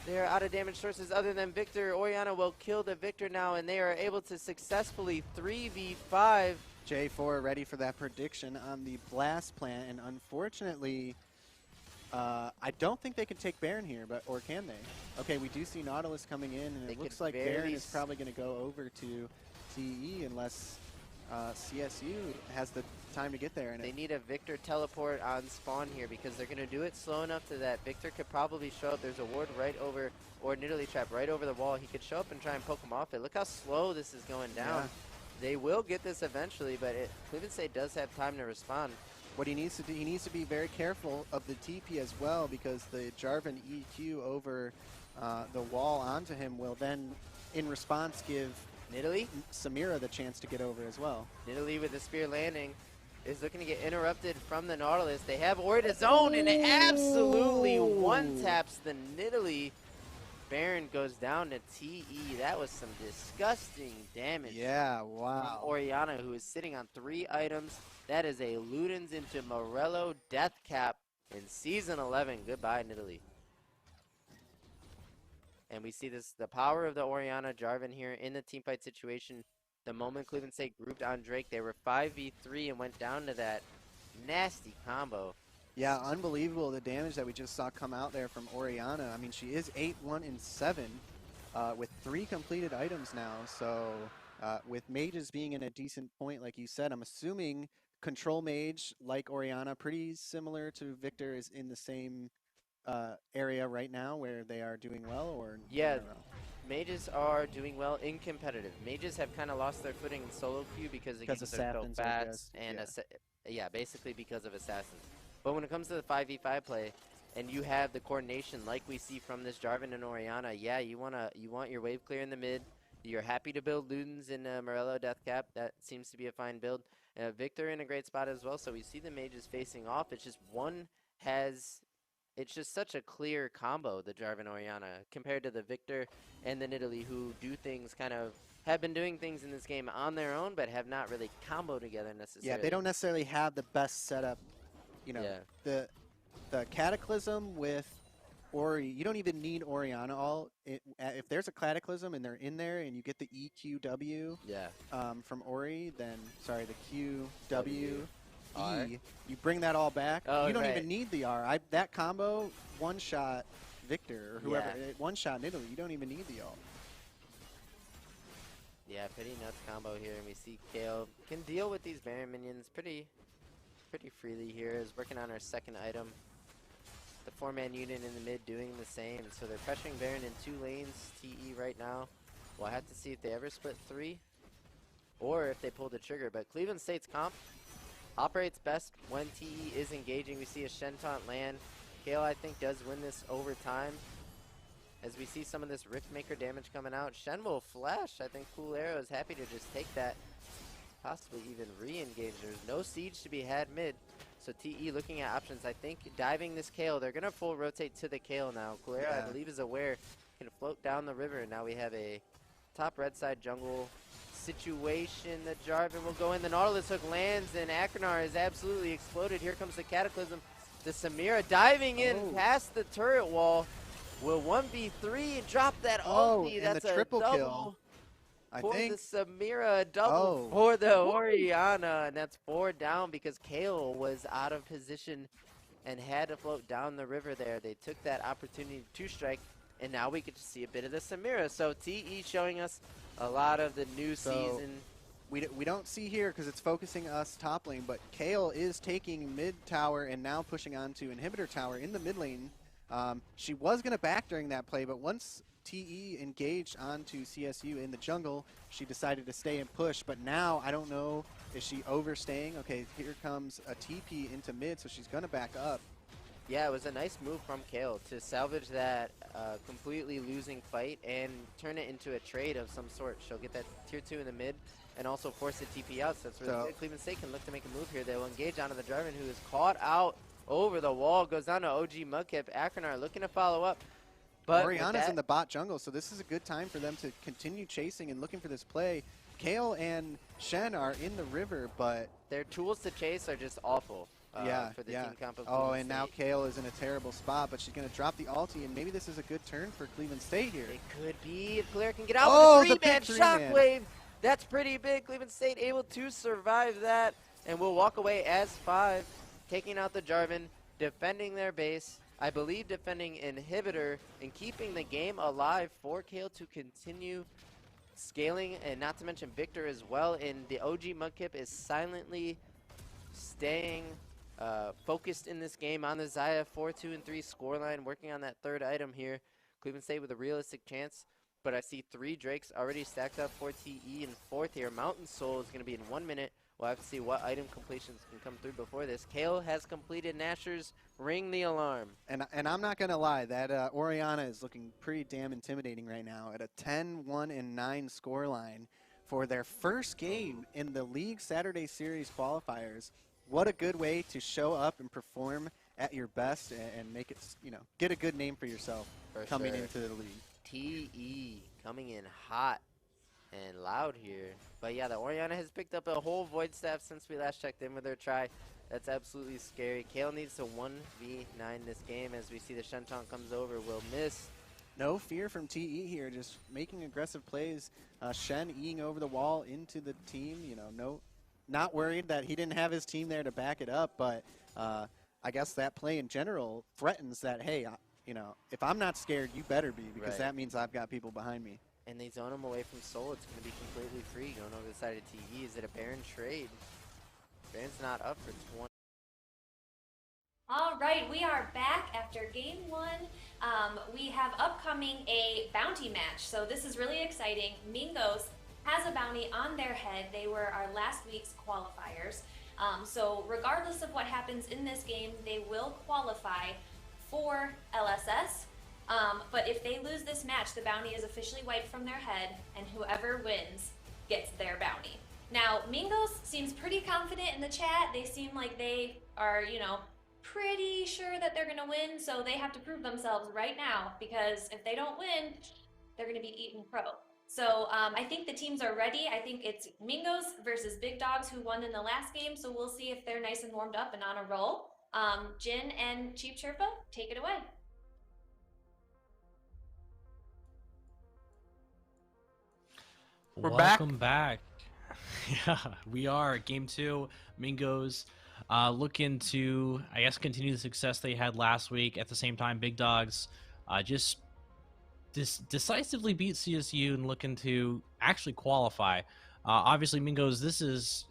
They are out of damage sources other than Victor. Oriana will kill the Victor now, and they are able to successfully 3v5. J4 ready for that prediction on the Blast Plant, and unfortunately, I don't think they can take Baron here, or can they? Okay, we do see Nautilus coming in, and They it looks could like barely Baron is probably going to go over to TE unless CSU has the time to get there. And They need a Victor teleport on spawn here because they're going to do it slow enough to that Victor could probably show up. There's a ward right over, or Nidalee trap right over the wall. He could show up and try and poke him off it. Look how slow this is going down. Yeah. They will get this eventually, but Cleveland State does have time to respond. What he needs to do, he needs to be very careful of the TP as well, because the Jarvan EQ over the wall onto him will then, in response, give Nidalee? Samira the chance to get over as well. Nidalee with the spear landing is looking to get interrupted from the Nautilus. They have Ori to zone, and it absolutely one-taps the Nidalee. Baron goes down to TE. That was some disgusting damage. Yeah, wow. From Oriana, who is sitting on 3 items. That is a Ludens into Morello death cap in Season 11. Goodbye, Nidalee. And we see this, the power of the Oriana Jarvan here in the teamfight situation. The moment Cleveland State grouped on Drake, they were 5v3 and went down to that nasty combo. Yeah, unbelievable the damage that we just saw come out there from Oriana. I mean, she is 8-1-7 with 3 completed items now. So with mages being in a decent point, like you said, I'm assuming Control Mage, like Oriana, pretty similar to Victor, is in the same area right now where they are doing well, or Yeah, I don't know. mages are doing well in competitive. Mages have kind of lost their footing in solo queue because the games are so Assassins, I fast, guess. and Yeah. yeah, basically because of assassins. But when it comes to the 5v5 play, and you have the coordination like we see from this Jarvan and Oriana, yeah, you want your wave clear in the mid. You're happy to build Ludens in Morello Deathcap. That seems to be a fine build. Victor in a great spot as well. So we see the mages facing off. It's just it's just such a clear combo, the Jarvan Oriana, compared to the Victor and the Nidalee, who do things have been doing things in this game on their own, but have not really comboed together necessarily. Yeah, they don't necessarily have the best setup. You know, Yeah. the Cataclysm with Ori, you don't even need Oriana if there's a Cataclysm and they're in there and you get the EQW Yeah. from Ori, then, sorry, the QW, R. you bring that all back. Oh, you don't right. even need the R. That combo, one-shot Victor or whoever, Yeah. one-shot Nidalee, you don't even need the ult. Yeah, pretty nuts combo here, and we see Kale can deal with these Baron minions pretty freely here. Is working on our second item. The 4-man unit in the mid doing the same, so they're pressuring Baron in 2 lanes, TE right now. We'll have to see if they ever split 3, or if they pull the trigger, but Cleveland State's comp operates best when TE is engaging. We see a Shen taunt land. Kale, I think, does win this over time. As we see some of this Rift Maker damage coming out, Shen will flash. I think Cool Arrow is happy to just take that, possibly even re-engage. There's no siege to be had mid, so TE looking at options. I think diving this Kale, they're going to full rotate to the Kale now. Cool Arrow, Yeah. I believe, is aware, can float down the river, and now we have a top red side jungle situation. The Jarvan will go in. The Nautilus hook lands, and Akranar is absolutely exploded. Here comes the Cataclysm. The Samira diving in past the turret wall. Will 1v3 and drop that ulti? And That's the a triple double kill. I for think the Samira, a double for the Oriana, and that's 4 down because Kale was out of position and had to float down the river there. They took that opportunity to strike, and now we get to see a bit of the Samira. So TE showing us a lot of the new season. We don't see here because it's focusing us top lane, but Kale is taking mid tower and now pushing on to inhibitor tower in the mid lane. She was going to back during that play, but once TE engaged onto CSU in the jungle, she decided to stay and push. But now, I don't know, is she overstaying? Okay, here comes a TP into mid, so she's going to back up. Yeah, it was a nice move from Kale to salvage that completely losing fight and turn it into a trade of some sort. She'll get that tier 2 in the mid and also force the TP out. So that's really good. Cleveland State can look to make a move here. They'll engage onto the Jarvan, who is caught out over the wall. Goes down to OG Mudkip. Akranar looking to follow up. But Oriana's in the bot jungle, so this is a good time for them to continue chasing and looking for this play. Kale and Shen are in the river, but their tools to chase are just awful. For the team comp of Oh, Cleveland and now State. Kale is in a terrible spot, but she's going to drop the ulti, and maybe this is a good turn for Cleveland State here. It could be if Claire can get out Oh, with the a three-man big three-man. shockwave. That's pretty big. Cleveland State able to survive that, and will walk away as 5, taking out the Jarvan, defending their base. I believe defending inhibitor and keeping the game alive for Kale to continue scaling, and not to mention Victor as well. And the OG Mudkip is silently staying focused in this game on the Xayah 4-2 and 3 scoreline, working on that third item here. Cleveland State with a realistic chance, but I see 3 Drakes already stacked up for TE in 4th here. Mountain Soul is going to be in 1 minute. We'll have to see what item completions can come through before this. Kale has completed Nashers. Ring the alarm. And I'm not going to lie, that Oriana is looking pretty damn intimidating right now at a 10-1-9 scoreline for their first game in the League Saturday Series qualifiers. What a good way to show up and perform at your best and make it, get a good name for yourself coming into the league. TE coming in hot and loud here. But yeah, the Oriana has picked up a whole Void Staff since we last checked in with her try. That's absolutely scary. Kale needs to 1v9 this game as we see the Shenton comes over. Will miss. No fear from TE here, just making aggressive plays. Shen eating over the wall into the team, not worried that he didn't have his team there to back it up, but I guess that play in general threatens that, hey, if I'm not scared, you better be, because that means I've got people behind me. And they zone him away from Soul. It's going to be completely free going over the side of TE. Is it a Baron trade? Baron's not up for 20. All right, we are back after game 1. We have upcoming a bounty match, so this is really exciting. Mingos has a bounty on their head. They were our last week's qualifiers. So regardless of what happens in this game, they will qualify for LSS. But if they lose this match, the bounty is officially wiped from their head, and whoever wins gets their bounty. Now, Mingos seems pretty confident in the chat. They seem like they are, pretty sure that they're going to win, so they have to prove themselves right now, because if they don't win, they're going to be eaten crow. So I think the teams are ready. I think it's Mingos versus Big Dogs, who won in the last game, so we'll see if they're nice and warmed up and on a roll. Jin and Chief Chirpa, take it away. Welcome back. Yeah, we are. Game 2, Mingos looking to, I guess, continue the success they had last week. At the same time, Big Dogs just decisively beat CSU and looking to actually qualify. Obviously, Mingos, this is,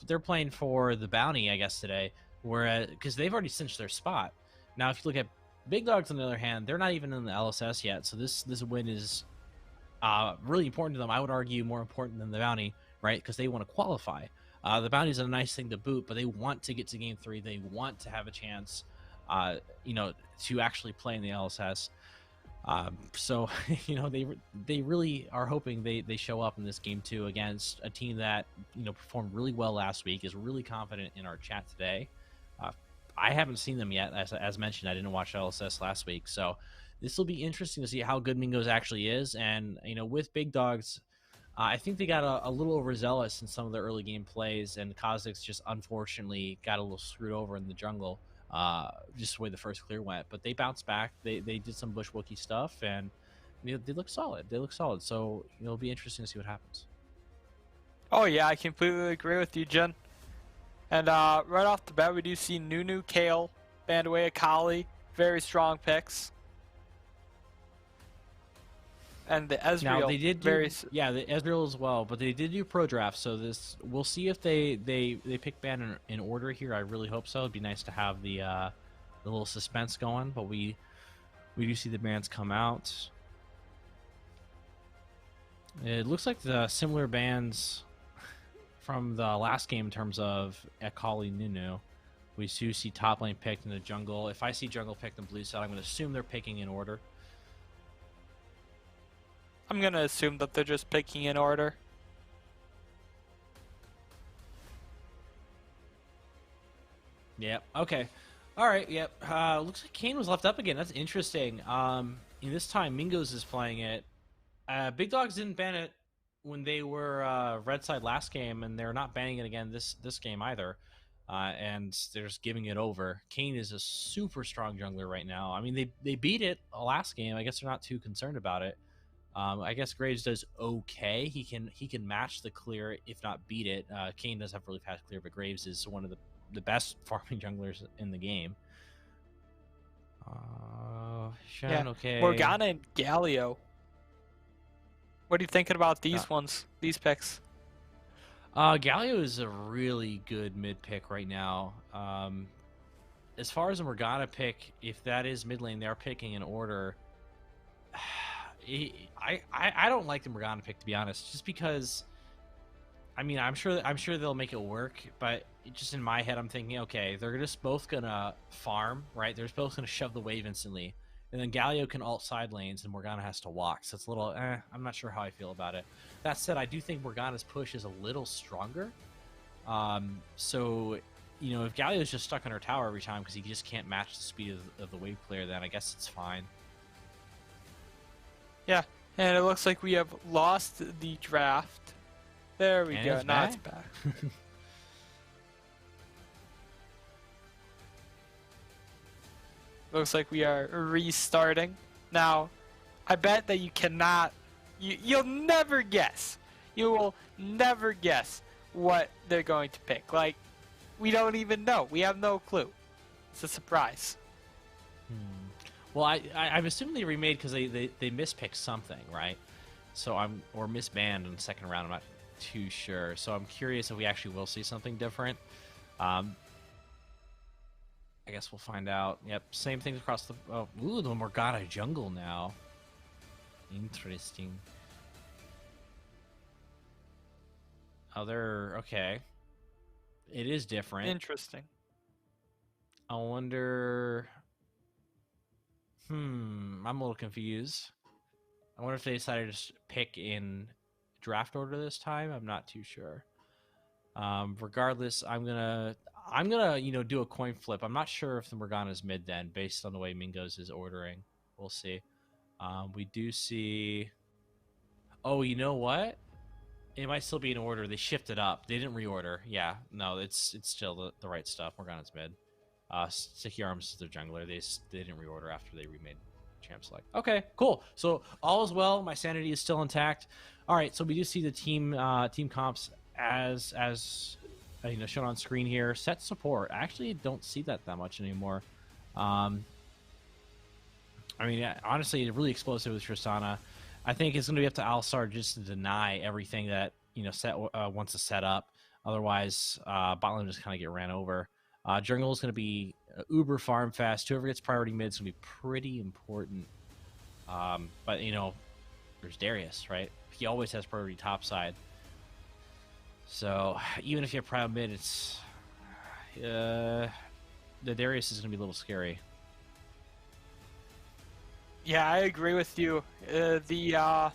they're playing for the bounty, I guess, today, whereas because they've already cinched their spot. Now, if you look at Big Dogs, on the other hand, they're not even in the LSS yet, so this win is really important to them. I would argue more important than the bounty, right? Because they want to qualify. The bounty is a nice thing to boot, but they want to get to game 3. They want to have a chance, to actually play in the LSS. So, they really are hoping they show up in this game 2 against a team that, performed really well last week, is really confident in our chat today. I haven't seen them yet. As mentioned, I didn't watch LSS last week. So this will be interesting to see how good Mingos actually is. And, with Big Dogs, I think they got a little overzealous in some of their early game plays, and Kha'Zix just unfortunately got a little screwed over in the jungle, just the way the first clear went. But they bounced back. They did some Bush Wookiee stuff, and they look solid. So it'll be interesting to see what happens. Oh yeah, I completely agree with you, Jen. And right off the bat, we do see Nunu, Kale, Bandaway, Akali, very strong picks. And the Ezreal. Now they did do, the Ezreal as well, but they did do pro draft. So we'll see if they pick ban in order here. I really hope so. It'd be nice to have the little suspense going, but we do see the bans come out. It looks like the similar bans from the last game in terms of Akali Nunu. We do see top lane picked in the jungle. If I see jungle picked in blue side, I'm going to assume they're picking in order. I'm gonna assume that they're just picking in order. Yep. Okay. All right. Yep. Looks like Kane was left up again. That's interesting. This time Mingos is playing it. Big Dogs didn't ban it when they were red side last game, and they're not banning it again this game either. And they're just giving it over. Kane is a super strong jungler right now. I mean, they beat it last game. I guess they're not too concerned about it. I guess Graves does okay. He can match the clear, if not beat it. Kane does have really fast clear, but Graves is one of the best farming junglers in the game. Shen, Yeah, okay. Morgana and Galio. What are you thinking about these ones, these picks? Galio is a really good mid pick right now. As far as a Morgana pick, if that is mid lane, they're picking in order. I don't like the Morgana pick, to be honest, just because. I mean, I'm sure they'll make it work, but just in my head, I'm thinking, okay, they're just both gonna farm, right? They're both gonna shove the wave instantly, and then Galio can ult side lanes, and Morgana has to walk. So it's a little, I'm not sure how I feel about it. That said, I do think Morgana's push is a little stronger. So, if Galio's just stuck on her tower every time because he just can't match the speed of the wave clear, then I guess it's fine. Yeah, and it looks like we have lost the draft. There we go. Now it's back. Looks like we are restarting. Now, I bet that you cannot... You'll never guess. You will never guess what they're going to pick. Like, we don't even know. We have no clue. It's a surprise. Well, I'm assuming they remade because they mispicked something, right? So or misbanned in the second round. I'm not too sure. So I'm curious if we actually will see something different. I guess we'll find out. Yep, same things across the... ooh, the Morgana jungle now. Interesting. Okay. It is different. Interesting. I wonder... I'm a little confused. I wonder if they decided to pick in draft order this time. I'm not too sure. Regardless, I'm gonna do a coin flip. I'm not sure if the Morgana's mid then, based on the way Mingos is ordering. We'll see. We do see. Oh, you know what? It might still be in order. They shifted up. They didn't reorder. Yeah, no, it's still the right stuff. Morgana's mid. Sticky Arms is their jungler. They didn't reorder after they remade champ select. Okay, cool. So all is well. My sanity is still intact. All right, so we do see the team comps as shown on screen here. Set support. I actually don't see that much anymore. I mean, honestly, really explosive with Tristana. I think it's going to be up to Alistar just to deny everything that Set wants to set up. Otherwise, bot just kind of get ran over. Jungle is going to be uber farm fast. Whoever gets priority mid is going to be pretty important. But there's Darius, right? He always has priority top side. So even if you have priority mid, it's the Darius is going to be a little scary. Yeah, I agree with you. I'm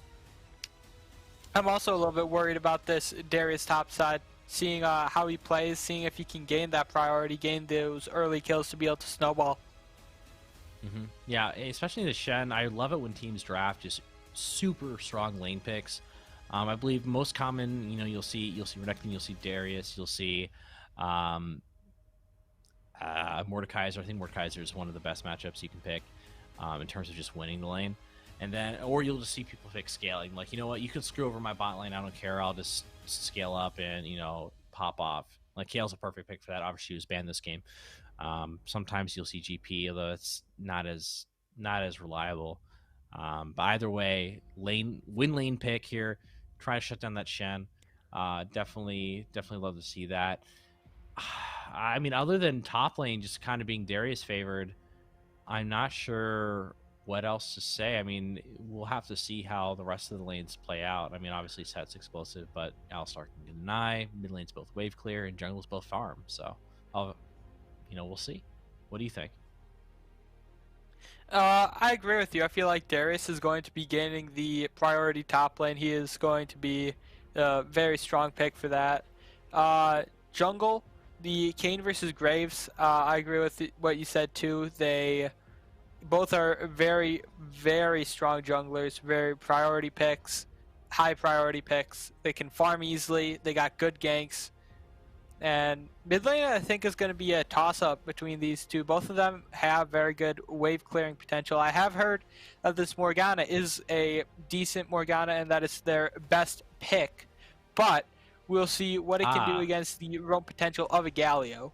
also a little bit worried about this Darius top side. Seeing how he plays, seeing if he can gain that priority, gain those early kills to be able to snowball. Yeah, especially the Shen. I love it when teams draft just super strong lane picks. I believe most common, you'll see Renekton, you'll see Darius, you'll see Mordekaiser. I think Mordekaiser is one of the best matchups you can pick in terms of just winning the lane. And then, or you'll just see people pick scaling. Like, you know what, you can screw over my bot lane, I don't care, I'll just scale up and, pop off. Like, Kale's a perfect pick for that. Obviously, he was banned this game. Sometimes you'll see GP, although it's not as reliable. But either way, win lane pick here. Try to shut down that Shen. Definitely love to see that. I mean, other than top lane just kind of being Darius favored, I'm not sure what else to say. I mean, we'll have to see how the rest of the lanes play out. I mean, obviously Set's explosive, but Alistar can deny. Mid lane's both wave clear, and jungle's both farm. So, we'll see. What do you think? I agree with you. I feel like Darius is going to be gaining the priority top lane. He is going to be a very strong pick for that. Jungle, the Kane versus Graves. I agree with what you said too. They both are very, very strong junglers. Very priority picks, high priority picks. They can farm easily. They got good ganks. And mid lane, I think, is going to be a toss-up between these two. Both of them have very good wave-clearing potential. I have heard that this Morgana is a decent Morgana and that it's their best pick. But we'll see what it can do against the roam potential of a Galio.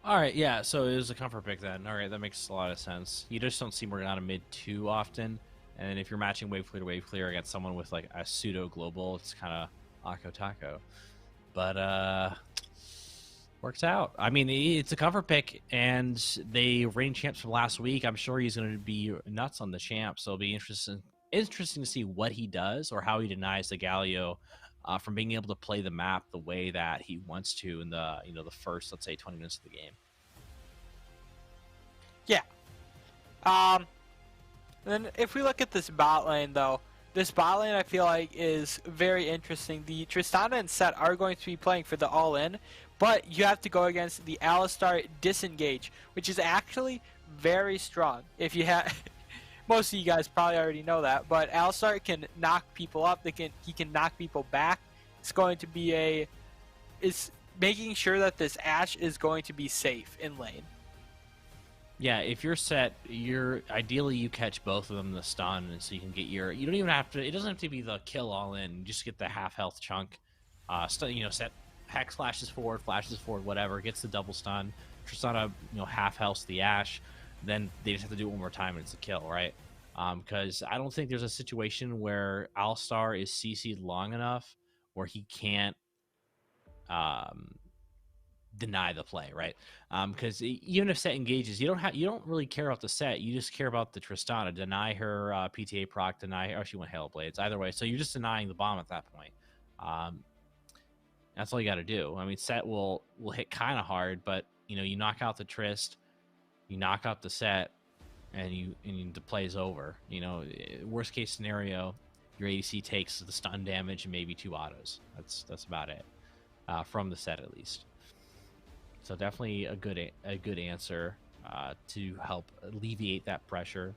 All right, yeah, so it was a comfort pick then. All right, that makes a lot of sense. You just don't see Morgana mid too often. And if you're matching wave clear to wave clear against someone with like a pseudo global, it's kind of Akko Taco. But works out. I mean, it's a cover pick, and they reigned champs from last week. I'm sure he's going to be nuts on the champ, so it'll be interesting to see what he does or how he denies the Galio from being able to play the map the way that he wants to in the the first, let's say, 20 minutes of the game. Yeah. Then if we look at this bot lane, though, this bot lane I feel like is very interesting. The Tristana and Set are going to be playing for the all-in, but you have to go against the Alistar Disengage, which is actually very strong. If you have, most of you guys probably already know that, but Alistar can knock people up. He can knock people back. It's going to be it's making sure that this Ashe is going to be safe in lane. Yeah, if you're set, ideally you catch both of them in the stun, and so you can get you don't even have to. It doesn't have to be the kill all in. You just get the half health chunk. Set Hex flashes forward, whatever, gets the double stun. Tristana, half health the Ashe. Then they just have to do it one more time, and it's a kill, right? Because I don't think there's a situation where Alistar is CC'd long enough where he can't deny the play, right? Because even if Set engages, you don't really care about the Set. You just care about the Tristana. Deny her PTA proc, deny her. Oh, she went Hail Blades. Either way, so you're just denying the bomb at that point. That's all you got to do. I mean, Set will hit kind of hard, but you knock out the Trist, you knock out the Set, and the play's over. Worst case scenario, your ADC takes the stun damage and maybe 2 autos. That's about it from the Set at least. So definitely a good answer to help alleviate that pressure.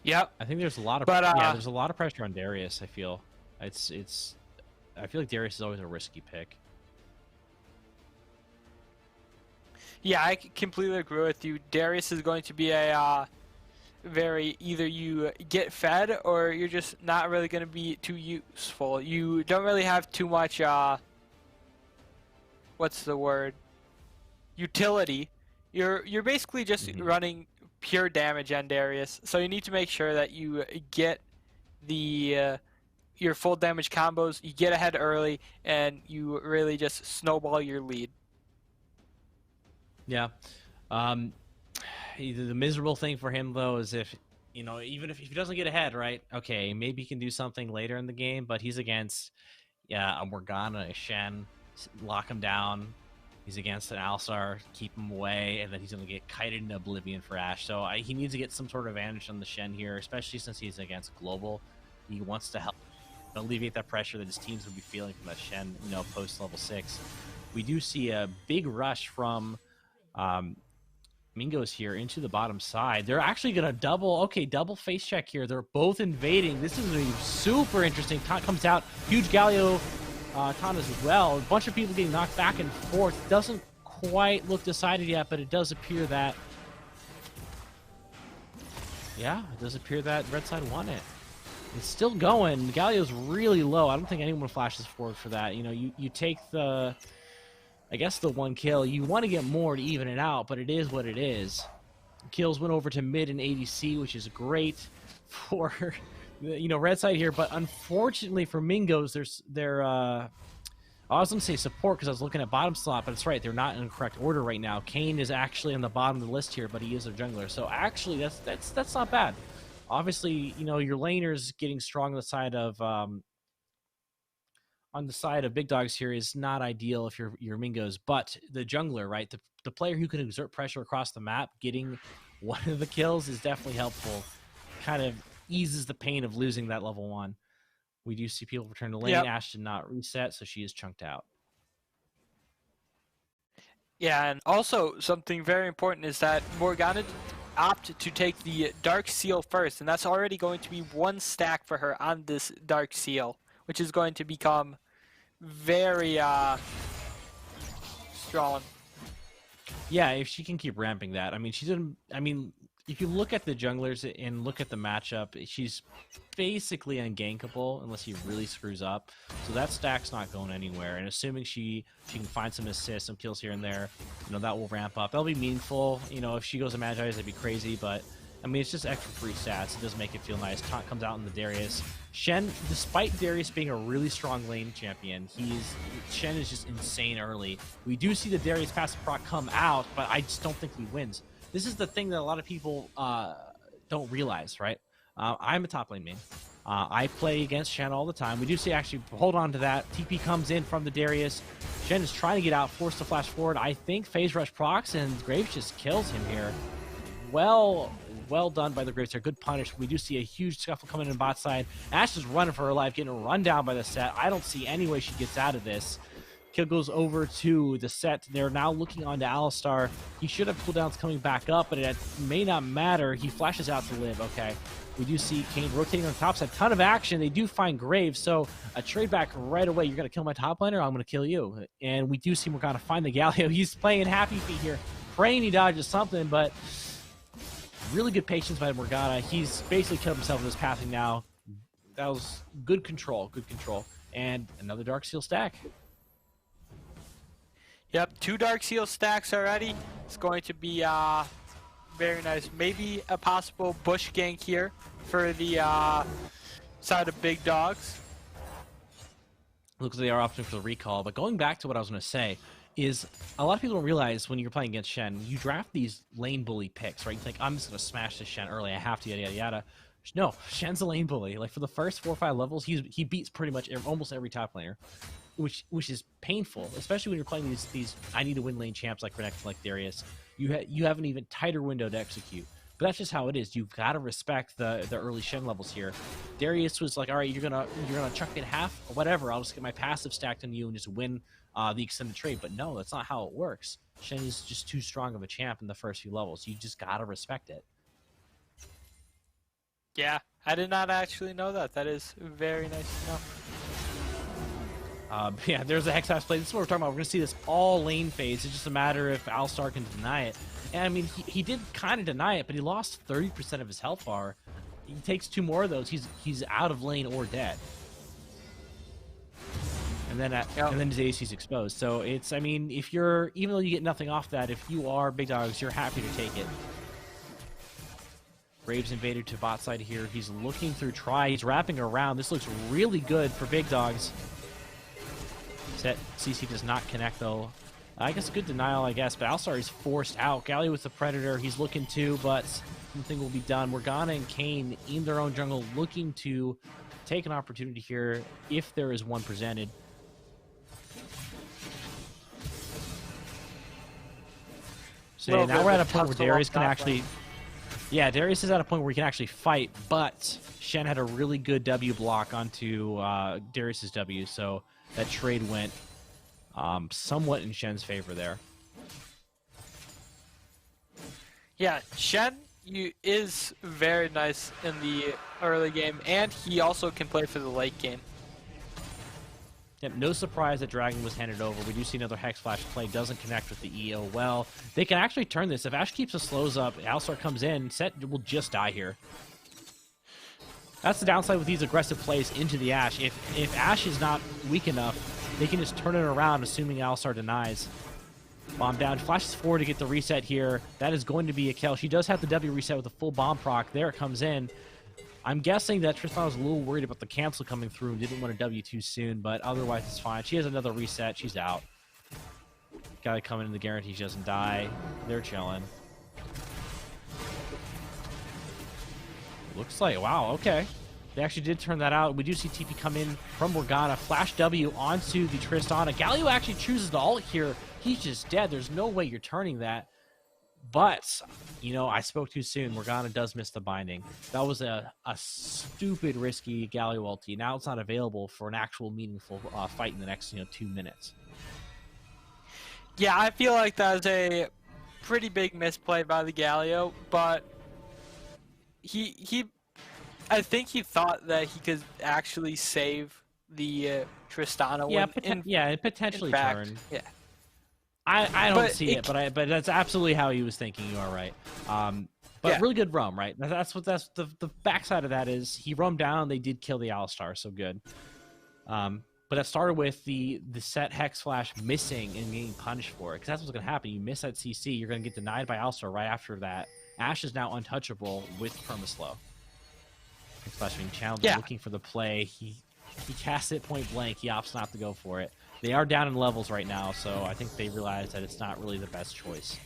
Yep. I think there's a lot of there's a lot of pressure on Darius. I feel I feel like Darius is always a risky pick. Yeah, I completely agree with you. Darius is going to be a very either you get fed or you're just not really going to be too useful. You don't really have too much what's the word? Utility. You're basically just running pure damage on Darius. So you need to make sure that you get the your full damage combos, you get ahead early, and you really just snowball your lead. Yeah. The miserable thing for him though is if even if he doesn't get ahead, right? Okay, maybe he can do something later in the game, but he's against a Morgana, a Shen, lock him down. He's against an Alistar, keep him away, and then he's going to get kited into oblivion for Ashe. So he needs to get some sort of advantage on the Shen here, especially since he's against Global. He wants to help alleviate that pressure that his teams would be feeling from that Shen, post level 6. We do see a big rush from Mingos here into the bottom side. They're actually going to double face check here. They're both invading. This is going to be super interesting. Taunt comes out. Huge Galio Taunt as well. A bunch of people getting knocked back and forth. Doesn't quite look decided yet, but it does appear that Red Side won it. It's still going. Galio's really low. I don't think anyone flashes forward for that. You take the one kill. You want to get more to even it out, but it is what it is. Kills went over to mid and ADC, which is great for Red Side here, but unfortunately for Mingos, I was going to say support because I was looking at bottom slot, but it's right. They're not in the correct order right now. Kane is actually on the bottom of the list here, but he is a jungler. So actually, that's not bad. Obviously, your laner's getting strong on the side of on the side of big dogs here is not ideal if you're Mingos, but the jungler, right? The player who can exert pressure across the map, getting one of the kills is definitely helpful. Kind of eases the pain of losing that level 1. We do see people return to lane. Yep. Ash did not reset, so she is chunked out. Yeah, and also something very important is that Morgana opted to take the Dark Seal first, and that's already going to be 1 stack for her on this Dark Seal, which is going to become very strong. Yeah, if she can keep ramping that. I mean, she didn't. I mean, if you look at the junglers and look at the matchup, she's basically ungankable unless he really screws up. So that stack's not going anywhere. And assuming she can find some assists, some kills here and there, that will ramp up. That'll be meaningful. If she goes to Magi's, that'd be crazy. But I mean, it's just extra free stats. It does make it feel nice. Taunt comes out in the Darius. Shen, despite Darius being a really strong lane champion, Shen is just insane early. We do see the Darius passive proc come out, but I just don't think he wins. This is the thing that a lot of people don't realize, right? I'm a top lane main. I play against Shen all the time. We do see, actually, hold on to that. TP comes in from the Darius. Shen is trying to get out, forced to flash forward. I think Phase Rush procs, and Graves just kills him here. Well done by the Graves there. Good punish. We do see a huge scuffle coming in bot side. Ash is running for her life, getting run down by the set. I don't see any way she gets out of this. Kill goes over to the set. They're now looking onto Alistar. He should have cooldowns coming back up, but it may not matter. He flashes out to live. Okay. We do see Kane rotating on the top side. Ton of action. They do find Graves, so a trade back right away. You're going to kill my top laner? I'm going to kill you. And we do see Morgana find the Galio. He's playing happy feet here, praying he dodges something, but really good patience by Morgana. He's basically killed himself in his pathing now. That was good control. Good control. And another Dark Seal stack. Yep, 2 Dark Seal stacks already. It's going to be very nice. Maybe a possible bush gank here for the side of big dogs. Looks like they are opting for the recall. But going back to what I was going to say is a lot of people don't realize when you're playing against Shen, you draft these lane bully picks, right? You think, I'm just going to smash this Shen early. I have to, yada, yada, yada. No, Shen's a lane bully. Like, for the first 4 or 5 levels, he beats pretty much almost every top laner. Which is painful, especially when you're playing these I need to win lane champs like Renekton, like Darius. You have an even tighter window to execute. But that's just how it is. You've got to respect the early Shen levels here. Darius was like, all right, you're gonna chuck me in half or whatever. I'll just get my passive stacked on you and just win the extended trade. But no, that's not how it works. Shen is just too strong of a champ in the first few levels. You just gotta respect it. Yeah, I did not actually know that. That is very nice to know. Yeah, there's a Hexash play. This is what we're talking about. We're going to see this all lane phase. It's just a matter if Alistar can deny it. And I mean, he did kind of deny it, but he lost 30% of his health bar. He takes 2 more of those. He's out of lane or dead. And then his AC's exposed. So it's, I mean, if you're, even though you get nothing off that, if you are big dogs, you're happy to take it. Graves invaded to bot side here. He's looking through try. He's wrapping around. This looks really good for big dogs. Set CC does not connect though. I guess good denial, I guess, but Alistar is forced out. Galio with the Predator, he's looking to, but nothing will be done. Morgana and Kane in their own jungle looking to take an opportunity here if there is one presented. So yeah, now we're at a point where Darius can actually... Yeah, Darius is at a point where he can actually fight, but Shen had a really good W block onto Darius's W, so that trade went somewhat in Shen's favor there. Yeah, Shen is very nice in the early game, and he also can play for the late game. Yep, no surprise that Dragon was handed over. We do see another Hex Flash play. Doesn't connect with the EO well. They can actually turn this. If Ashe keeps the slows up, Alistar comes in, Set will just die here. That's the downside with these aggressive plays into the Ashe. If Ashe is not weak enough, they can just turn it around, assuming Alistar denies. Bomb down, flashes forward to get the reset here. That is going to be a kill. She does have the W reset with a full bomb proc. There it comes in. I'm guessing that Tristan was a little worried about the cancel coming through and didn't want a W too soon, but otherwise it's fine. She has another reset. She's out. Gotta come in the guarantee she doesn't die. They're chilling. Looks like, wow, okay. They actually did turn that out. We do see TP come in from Morgana, flash W onto the Tristana. Galio actually chooses to ult here. He's just dead. There's no way you're turning that. But, you know, I spoke too soon. Morgana does miss the binding. That was a stupid, risky Galio ulti. Now it's not available for an actual meaningful fight in the next, 2 minutes. Yeah, I feel like that was a pretty big misplay by the Galio, but I think he thought that he could actually save the Tristana Yeah, win. it potentially turned. Yeah. I don't But see it, but that's absolutely how he was thinking. You are right. But Yeah. really good roam, right? That's the backside of that is he roamed down. They did kill the Alistar, so good. But it started with the set Hex Flash missing and getting punished for it, because that's what's going to happen. You miss that CC, you're going to get denied by Alistar right after that. Ashe is now untouchable with permaslow. Hex Flash being channeled, looking for the play. He casts it point blank. He opts not to go for it. They are down in levels right now, so I think they realize that it's not really the best choice.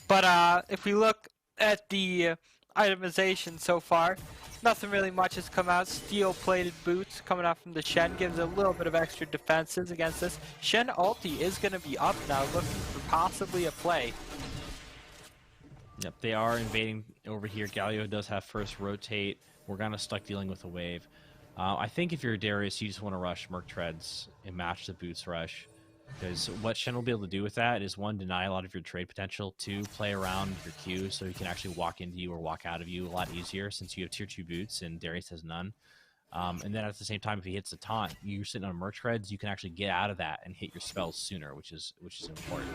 But if we look at the itemization so far, nothing really much has come out. Steel-plated boots coming out from the Shen gives a little bit of extra defenses against this. Shen ulti is going to be up now, looking for possibly a play. Yep, they are invading over here. Galio does have first rotate. We're kind of stuck dealing with a wave. I think if you're Darius, you just want to rush Merc Treads and match the boots rush. Because what Shen will be able to do with that is, one, deny a lot of your trade potential, two, play around your Q so he can actually walk into you or walk out of you a lot easier since you have tier 2 boots and Darius has none. And then at the same time, if he hits a taunt, you're sitting on Merc Treads, you can actually get out of that and hit your spells sooner, which is important.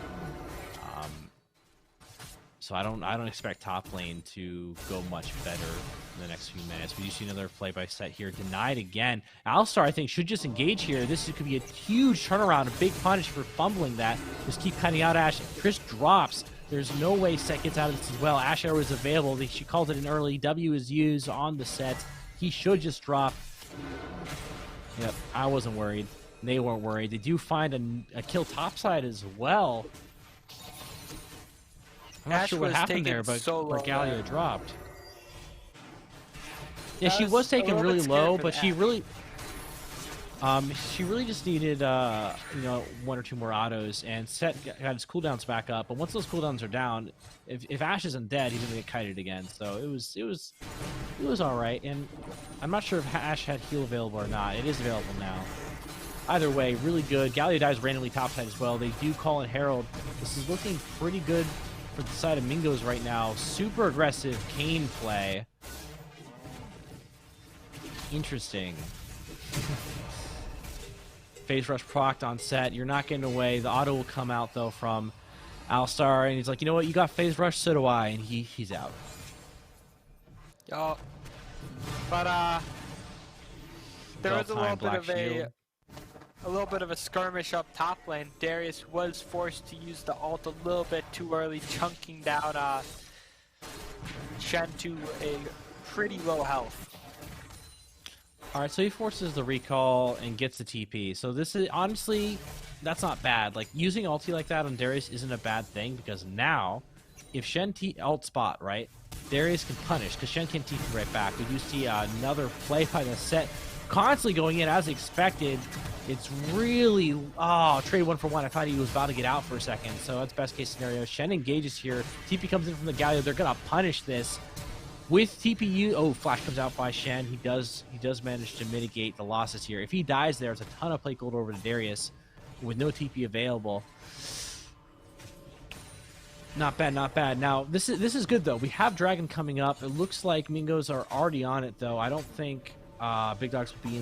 So I don't expect top lane to go much better in the next few minutes. We do see another play by Set here. Denied again. Alistar, I think, should just engage here. This could be a huge turnaround, a big punish for fumbling that. Just keep cutting out Ashe. Trish drops. There's no way Set gets out of this as well. Ashe Arrow is available. She calls it an early. W is used on the Set. He should just drop. Yep, I wasn't worried. They weren't worried. They do find a kill topside as well. I'm not sure what happened there, but Galio dropped. Yeah, she was taken really low, but she really just needed 1 or 2 more autos, and Set got his cooldowns back up. But once those cooldowns are down, if Ashe isn't dead, he's gonna get kited again. So it was all right. And I'm not sure if Ashe had heal available or not. It is available now. Either way, really good. Galio dies randomly topside as well. They do call in Herald. This is looking pretty good for the side of Mingos right now. Super aggressive Kayn play. Interesting. Phase rush procced on Set. You're not getting away. The auto will come out though from Alistar, and he's like, you know what? You got phase rush, so do I, and he's out. Yo, but there was a little bit of a skirmish up top lane. Darius was forced to use the ult a little bit too early, chunking down Shen to a pretty low health. Alright, so he forces the recall and gets the TP. So this is, honestly, that's not bad. Like, using ulti like that on Darius isn't a bad thing, because now, if Shen ult spot, right, Darius can punish, because Shen can TP right back. We do see another play by the Set, constantly going in as expected. It's really, trade 1 for 1. I thought he was about to get out for a second, so that's best case scenario. Shen engages here. TP comes in from the Galio. They're going to punish this. With TPU, flash comes out by Shen. He does manage to mitigate the losses here. If he dies there, it's a ton of plate gold over to Darius with no TP available. Not bad, not bad. Now, this is good, though. We have Dragon coming up. It looks like Mingos are already on it, though. I don't think Big Dogs will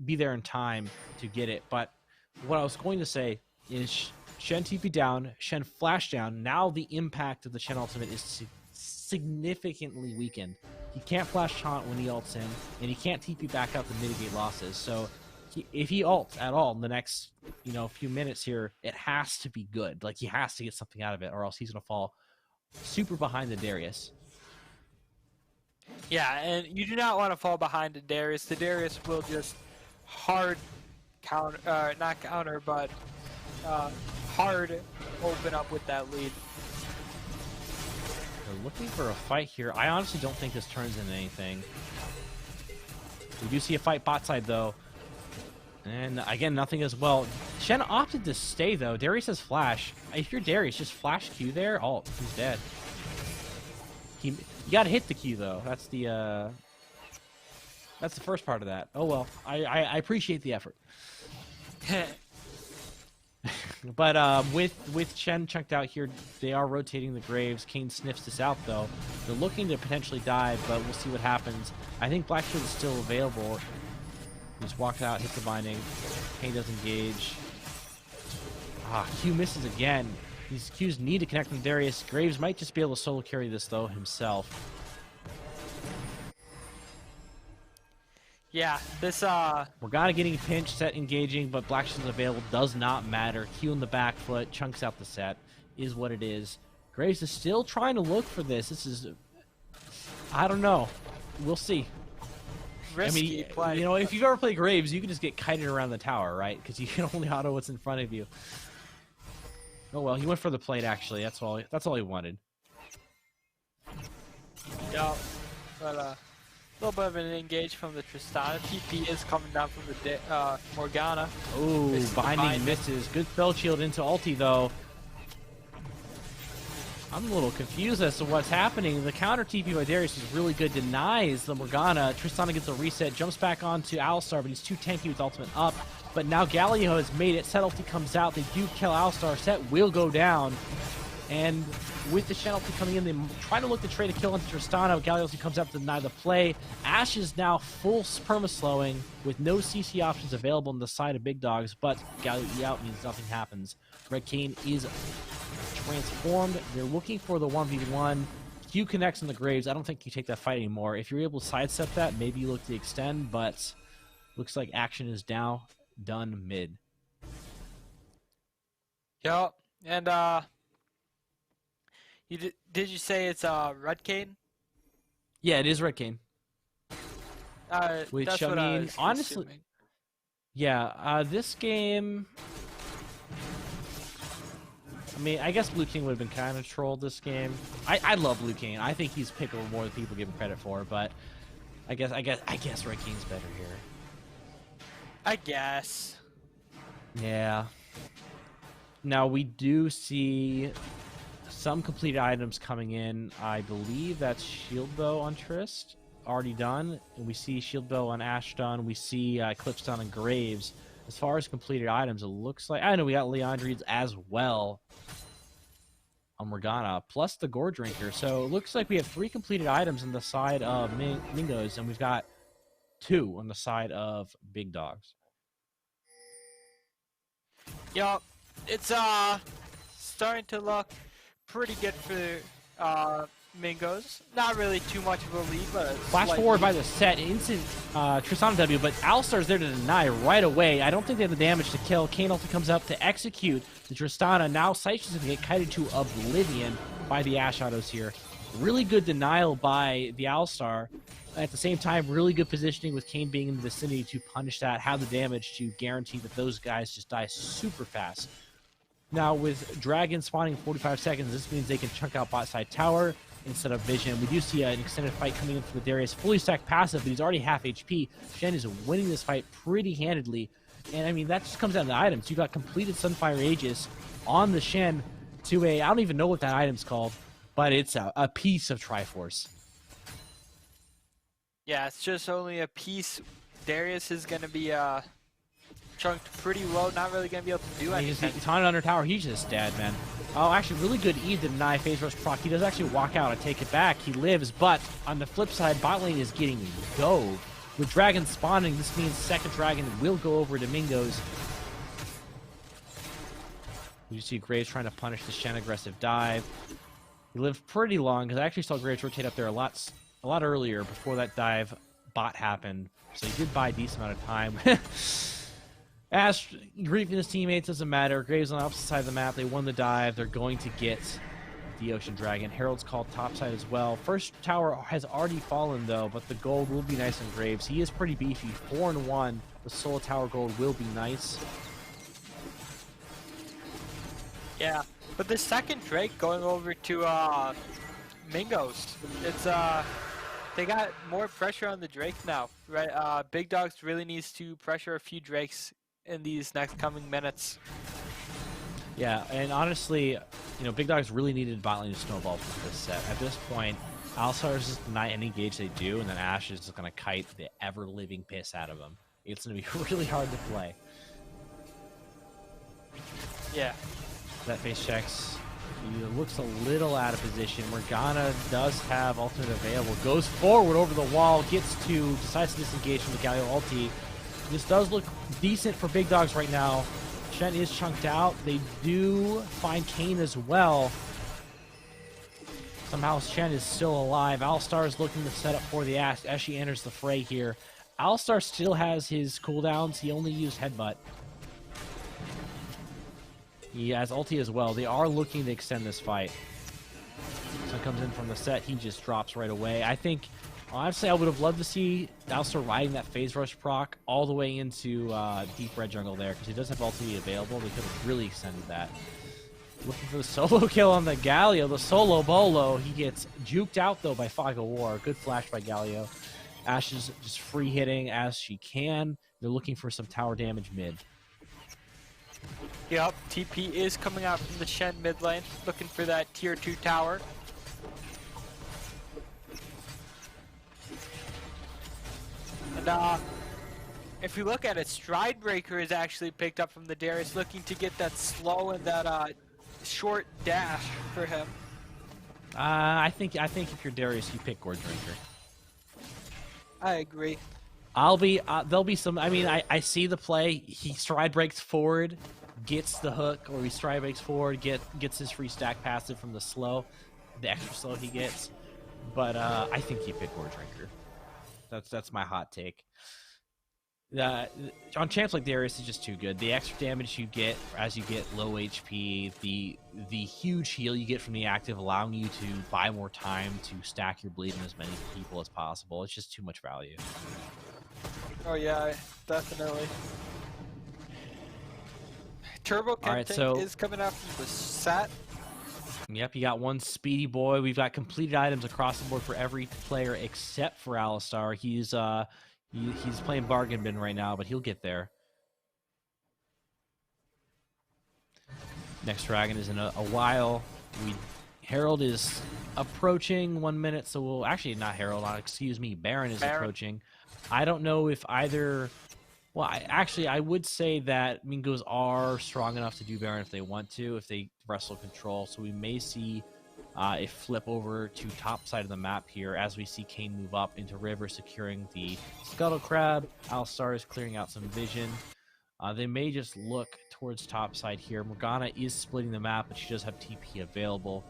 be there in time to get it. But what I was going to say is Shen TP down, Shen flash down. Now the impact of the Shen ultimate is significantly weakened. He can't flash taunt when he ults in, and he can't TP back up to mitigate losses. So if he ults at all in the next few minutes here, it has to be good. Like, he has to get something out of it, or else he's gonna fall super behind the Darius. Yeah, and you do not want to fall behind the Darius. The Darius will just hard hard to open up with that lead. They're looking for a fight here. I honestly don't think this turns into anything. We do see a fight bot side, though. And again, nothing as well. Shen opted to stay, though. Darius has flash. If you're Darius, just flash Q there. Oh, he's dead. You gotta hit the Q, though. That's the first part of that. Oh, well. I appreciate the effort. But with Shen chunked out here, they are rotating the Graves. Kane sniffs this out, though. They're looking to potentially dive, but we'll see what happens. I think Black Shield is still available. Just walks out, hits the binding. Kane does engage. Q misses again. These Qs need to connect with Darius. Graves might just be able to solo carry this, though, himself. Yeah, this Morgana getting pinched, set engaging, but Black Shield's available. Does not matter. Q in the back foot, chunks out the set. Is what it is. Graves is still trying to look for this. This is... I don't know. We'll see. risky play. You know, if you've ever played Graves, you can just get kited around the tower, right? Because you can only auto what's in front of you. Oh well, he went for the plate, actually. That's all he wanted. Yeah, but a little bit of an engage from the Tristana. TP is coming down from the Morgana. Oh, binding misses. Good spell shield into ulti, though. I'm a little confused as to what's happening. The counter TP by Darius is really good. Denies the Morgana. Tristana gets a reset. Jumps back onto Alistar, but he's too tanky with ultimate up. But now Galio has made it. Set ulti comes out. They do kill Alistar. Set will go down. And with the Shen ulti coming in, they try to look to trade a kill into Tristana. Galio ulti comes out to deny the play. Ashe is now full perma-slowing with no CC options available on the side of Big Dogs, but Galio out means nothing happens. Red Kane is transformed. They're looking for the 1v1. Q connects in the Graves. I don't think you take that fight anymore. If you're able to sidestep that, maybe you look to extend, but looks like action is now done mid. Yep, and did you say it's Red Kane? Yeah, it is Red Kane. Which, that's I what mean, was honestly, assuming. yeah, this game... I mean, I guess Blue King would have been kind of trolled this game. I love Blue King. I think he's pickable more than people give him credit for, but I guess Red King's better here. I guess. Yeah. Now we do see some completed items coming in. I believe that's Shield Bow on Trist, already done. And we see Shield Bow on Ashe done. We see Eclipse done on Graves. As far as completed items, it looks like... I know we got Leandrides as well on Morgana, plus the Gore Drinker. So it looks like we have 3 completed items on the side of Mingos, and we've got 2 on the side of Big Dogs. Yup, it's starting to look pretty good for Mingos. Not really too much of a lead, but Flash forward by the set, instant Tristana W, but Alistar's there to deny right away. I don't think they have the damage to kill. Kane ulti comes up to execute the Tristana. Now Seish is going to get kited to oblivion by the Ashe autos here. Really good denial by the Alistar. At the same time, really good positioning with Kane being in the vicinity to punish that, have the damage to guarantee that those guys just die super fast. Now with Dragon spawning in 45 seconds, this means they can chunk out bot side tower instead of vision. We do see an extended fight coming in for Darius. Fully stacked passive, but he's already half HP. Shen is winning this fight pretty handedly. And I mean, that just comes down to items. You got completed Sunfire Aegis on the Shen to a, I don't even know what that item's called, but it's a piece of Triforce. Yeah, it's just only a piece. Darius is going to be chunked pretty low, not really going to be able to do anything. He's haunted under tower, he's just dead, man. Oh, actually, really good E to deny phase rush proc. He does actually walk out and take it back. He lives, but on the flip side, bot lane is getting dove. With Dragon spawning, this means second Dragon will go over to Mingos. You see Graves trying to punish the Shen aggressive dive. He lived pretty long, because I actually saw Graves rotate up there a lot earlier before that dive bot happened. So he did buy a decent amount of time. Ashe griefing his teammates, doesn't matter. Graves on the opposite side of the map. They won the dive. They're going to get the Ocean Dragon. Herald's called topside as well. First tower has already fallen, though, but the gold will be nice on Graves. He is pretty beefy. 4-1. The solo tower gold will be nice. Yeah, but the second Drake going over to Mingos, it's they got more pressure on the Drake now, right? Big Dogs really needs to pressure a few Drakes in these next coming minutes. Yeah, and honestly, you know, Big Dogs really needed bot lane to snowball for this set. At this point, Alistar's just deny any engage they do, and then Ashe is just going to kite the ever-living piss out of them. It's going to be really hard to play. Yeah. That face checks. He looks a little out of position. Morgana does have ultimate available. Goes forward over the wall, decides to disengage from the Galio ulti. This does look decent for Big Dogs right now. Shen is chunked out. They do find Kayn as well. Somehow Shen is still alive. Alistar is looking to set up for the Ashe as she enters the fray here. Alistar still has his cooldowns. He only used Headbutt. He has ulti as well. They are looking to extend this fight. Sun comes in from the set. He just drops right away. I think, honestly, I would have loved to see Alistar riding that phase rush proc all the way into deep red jungle there, because he does have ulti available. They could have really extended that. Looking for the solo kill on the Galio. The solo bolo. He gets juked out, though, by Fog of War. Good flash by Galio. Ashe is just free hitting as she can. They're looking for some tower damage mid. Yep, TP is coming out from the Shen mid lane, looking for that tier 2 tower. And if you look at it, Stride Breaker is actually picked up from the Darius, looking to get that slow and that short dash for him. I think if you're Darius, you pick Gore Drinker. I agree. There'll be some, I mean, I see the play. He stride breaks forward, gets the hook, or he stride breaks forward, gets his free stack passive from the slow, the extra slow he gets. But I think you pick Gore Drinker. That's my hot take. On champs like Darius is just too good. The extra damage you get as you get low HP, the huge heal you get from the active, allowing you to buy more time to stack your bleed in as many people as possible. It's just too much value. Oh yeah, definitely. Turbo Kenting is coming out from the set. Yep, you got one speedy boy. We've got completed items across the board for every player except for Alistar. He's playing bargain bin right now, but he'll get there. Next dragon is in a while. Herald is approaching 1 minute, so we'll actually not Herald. Excuse me, Baron is approaching. I don't know if either. Well, I would say that Mingos are strong enough to do Baron if they want to, if they wrestle control. So we may see a flip over to top side of the map here as we see Kayn move up into river, securing the Scuttle Crab. Alistar is clearing out some vision. They may just look towards top side here. Morgana is splitting the map, but she does have TP available.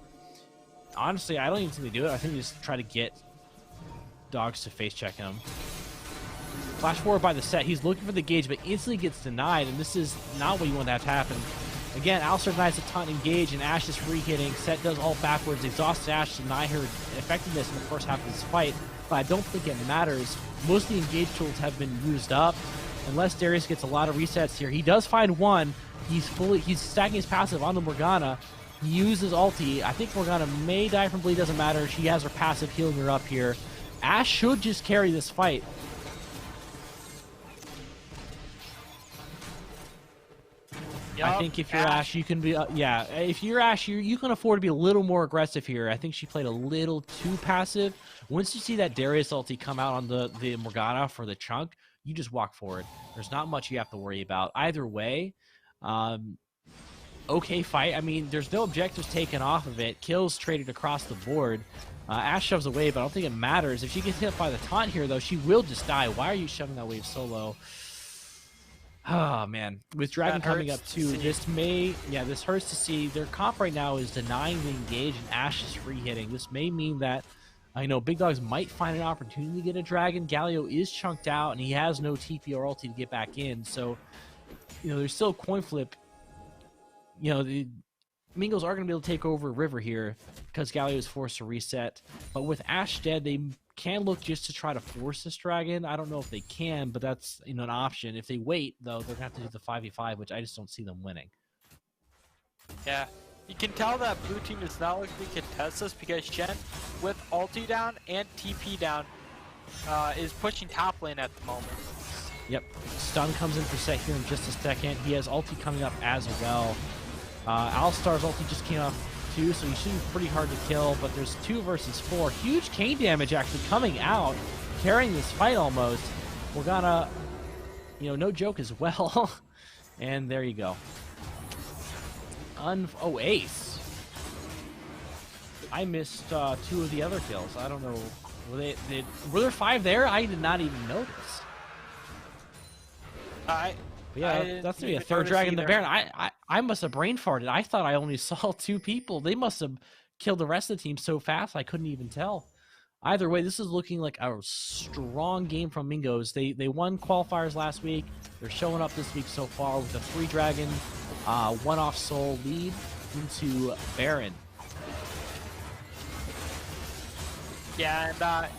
Honestly, I don't even think they do it. I think they just try to get Dogs to face check him. Flash forward by the set. He's looking for the gauge, but instantly gets denied, and this is not what you want to have to happen. Again, Alistar denies a ton engage, and Ashe is free hitting. Set does all backwards. Exhausted Ashe to deny her effectiveness in the first half of this fight, but I don't think it matters. Most of the engage tools have been used up. Unless Darius gets a lot of resets here. He does find one. He's stacking his passive onto Morgana. He uses ulti. I think Morgana may die from bleed, doesn't matter. She has her passive healing her up here. Ashe should just carry this fight. I think if you're Ashe, you can be, if you're Ashe, you can afford to be a little more aggressive here. I think she played a little too passive. Once you see that Darius ulti come out on the Morgana for the chunk, you just walk forward. There's not much you have to worry about. Either way, okay fight. I mean, there's no objectives taken off of it. Kills traded across the board. Ashe shoves away, but I don't think it matters. If she gets hit by the taunt here, though, she will just die. Why are you shoving that wave so low? Oh, man. With Dragon coming up, too, this hurts to see. Their comp right now is denying the engage, and Ashe is free hitting. This may mean that, I know, Big Dogs might find an opportunity to get a Dragon. Galio is chunked out, and he has no TP or ulti to get back in. So, there's still a coin flip. The Mingos are going to be able to take over River here because Galio is forced to reset. But with Ashe dead, they can look just to try to force this Dragon. I don't know if they can, but that's an option. If they wait, though, they're going to have to do the 5v5, which I just don't see them winning. Yeah. You can tell that blue team is not looking to contest this because Shen, with ulti down and TP down, is pushing top lane at the moment. Yep. Stun comes in for set here in just a second. He has ulti coming up as well. Alistar's ulti just came up too, so he should be pretty hard to kill, but there's 2 versus 4. Huge Kane damage actually coming out, carrying this fight almost. Morgana, no joke as well. And there you go. Oh, ace. I missed 2 of the other kills. I don't know. Were there 5 there? I did not even notice. But yeah, that's gonna be a 3rd dragon. The Baron. I must have brain farted. I thought I only saw 2 people. They must have killed the rest of the team so fast I couldn't even tell. Either way, this is looking like a strong game from Mingos. They won qualifiers last week. They're showing up this week so far with a 3 dragon, 1 off soul lead into Baron. Yeah, and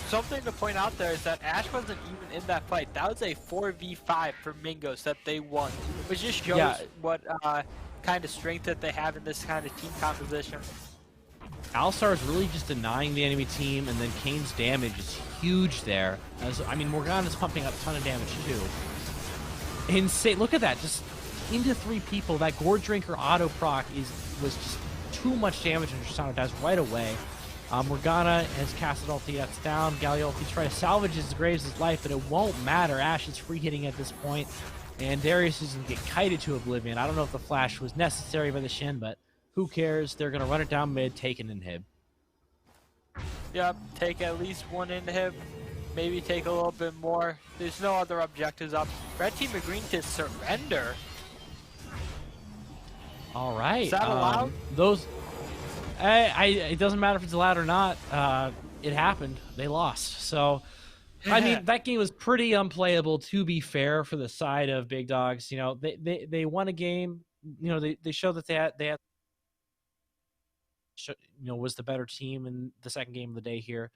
something to point out there is that Ashe wasn't even in that fight. That was a 4v5 for Mingos that they won, which just shows what kind of strength that they have in this kind of team composition. Alistar is really just denying the enemy team, and then Kane's damage is huge there. Morgana's pumping up a ton of damage too. Insane! Look at that, just into 3 people. That Gore Drinker auto proc was just too much damage, and Tristana dies right away. Morgana has casted ulti, that's down. Galliolfi tries to salvage his Graves' life, but it won't matter. Ashe is free hitting at this point, and Darius is going to get kited to oblivion. I don't know if the flash was necessary by the Shin, but who cares? They're going to run it down mid, take an inhib. Yep, take at least 1 inhib, maybe take a little bit more. There's no other objectives up. Red team agreeing to surrender. All right. Is that allowed? It doesn't matter if it's allowed or not. It happened. They lost. So, that game was pretty unplayable, to be fair, for the side of Big Dogs. They won a game. They showed that they had was the better team in the second game of the day here.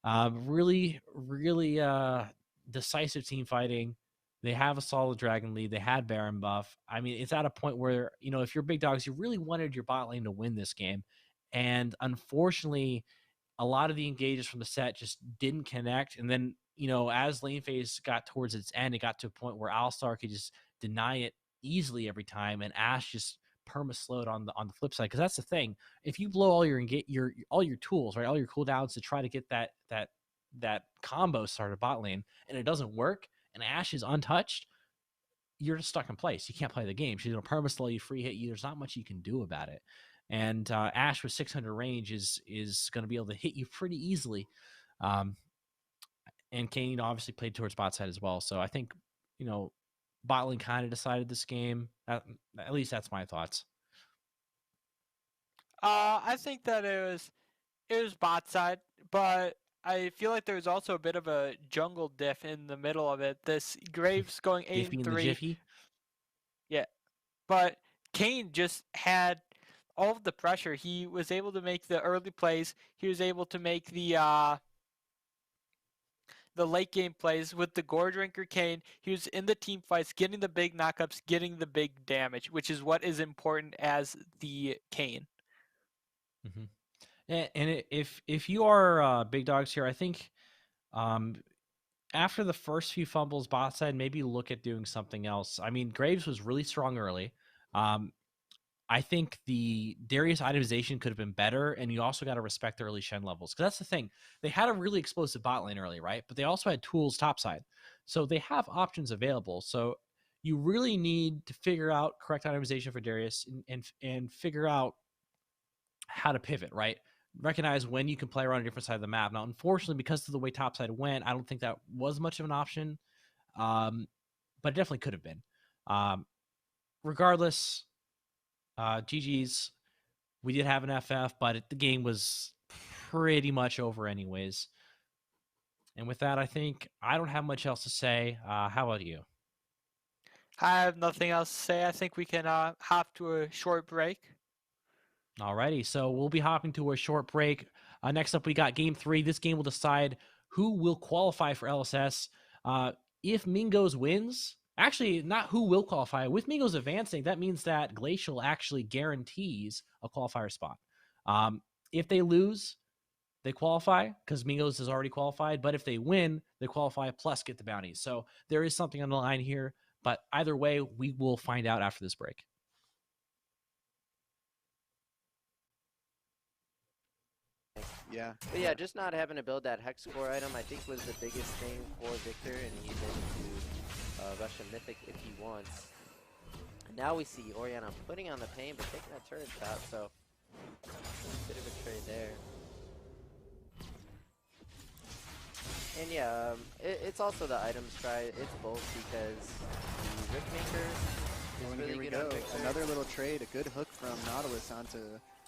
Really decisive team fighting. They have a solid dragon lead. They had Baron buff. It's at a point where, if you're Big Dogs, you really wanted your bot lane to win this game. And unfortunately, a lot of the engages from the set just didn't connect. And then, as lane phase got towards its end, it got to a point where Alistar could just deny it easily every time, and Ashe just perma-slowed on the flip side. Because that's the thing. If you blow all your tools, right, all your cooldowns to try to get that combo started bot lane, and it doesn't work, and Ashe is untouched, you're just stuck in place. You can't play the game. She's going to perma-slow you, free hit you. There's not much you can do about it. And Ashe with 600 range is going to be able to hit you pretty easily. And Kane obviously played towards bot side as well. So I think, bot lane kind of decided this game. At least that's my thoughts. I think that it was bot side, but I feel like there was also a bit of a jungle diff in the middle of it. This Graves going 8-3. Yeah, but Kane just had all of the pressure. He was able to make the early plays. He was able to make the late game plays with the Gore Drinker Kane. He was in the team fights, getting the big knockups, getting the big damage, which is what is important as the Kane. Mm-hmm. And if you are Big Dogs here, I think after the first few fumbles bot side, maybe look at doing something else. Graves was really strong early. I think the Darius itemization could have been better, and you also got to respect the early Shen levels. Because that's the thing. They had a really explosive bot lane early, right? But they also had tools topside. So they have options available. So you really need to figure out correct itemization for Darius and figure out how to pivot, right? Recognize when you can play around a different side of the map. Now, unfortunately, because of the way topside went, I don't think that was much of an option. But it definitely could have been. Regardless, GG's. We did have an FF, but the game was pretty much over anyways. And with that, I think I don't have much else to say. How about you? I have nothing else to say. I think we can hop to a short break. Alrighty, so we'll be hopping to a short break. Next up, we got Game 3. This game will decide who will qualify for LSS. If Mingos wins, Actually, not who will qualify. With Mingos advancing, that means that Glacial actually guarantees a qualifier spot. If they lose, they qualify because Mingos is already qualified. But if they win, they qualify plus get the bounties. So there is something on the line here. But either way, we will find out after this break. Yeah. But yeah, just not having to build that Hex Core item, I think, was the biggest thing for Victor, and he's able to rush a Mythic if he wants. And now we see Orianna putting on the pain, but taking that turret shot, so bit of a trade there. And yeah, it's also the items try. It's both because the Riftmaker is really Here we good on go. Victor. Another little trade, a good hook from Nautilus onto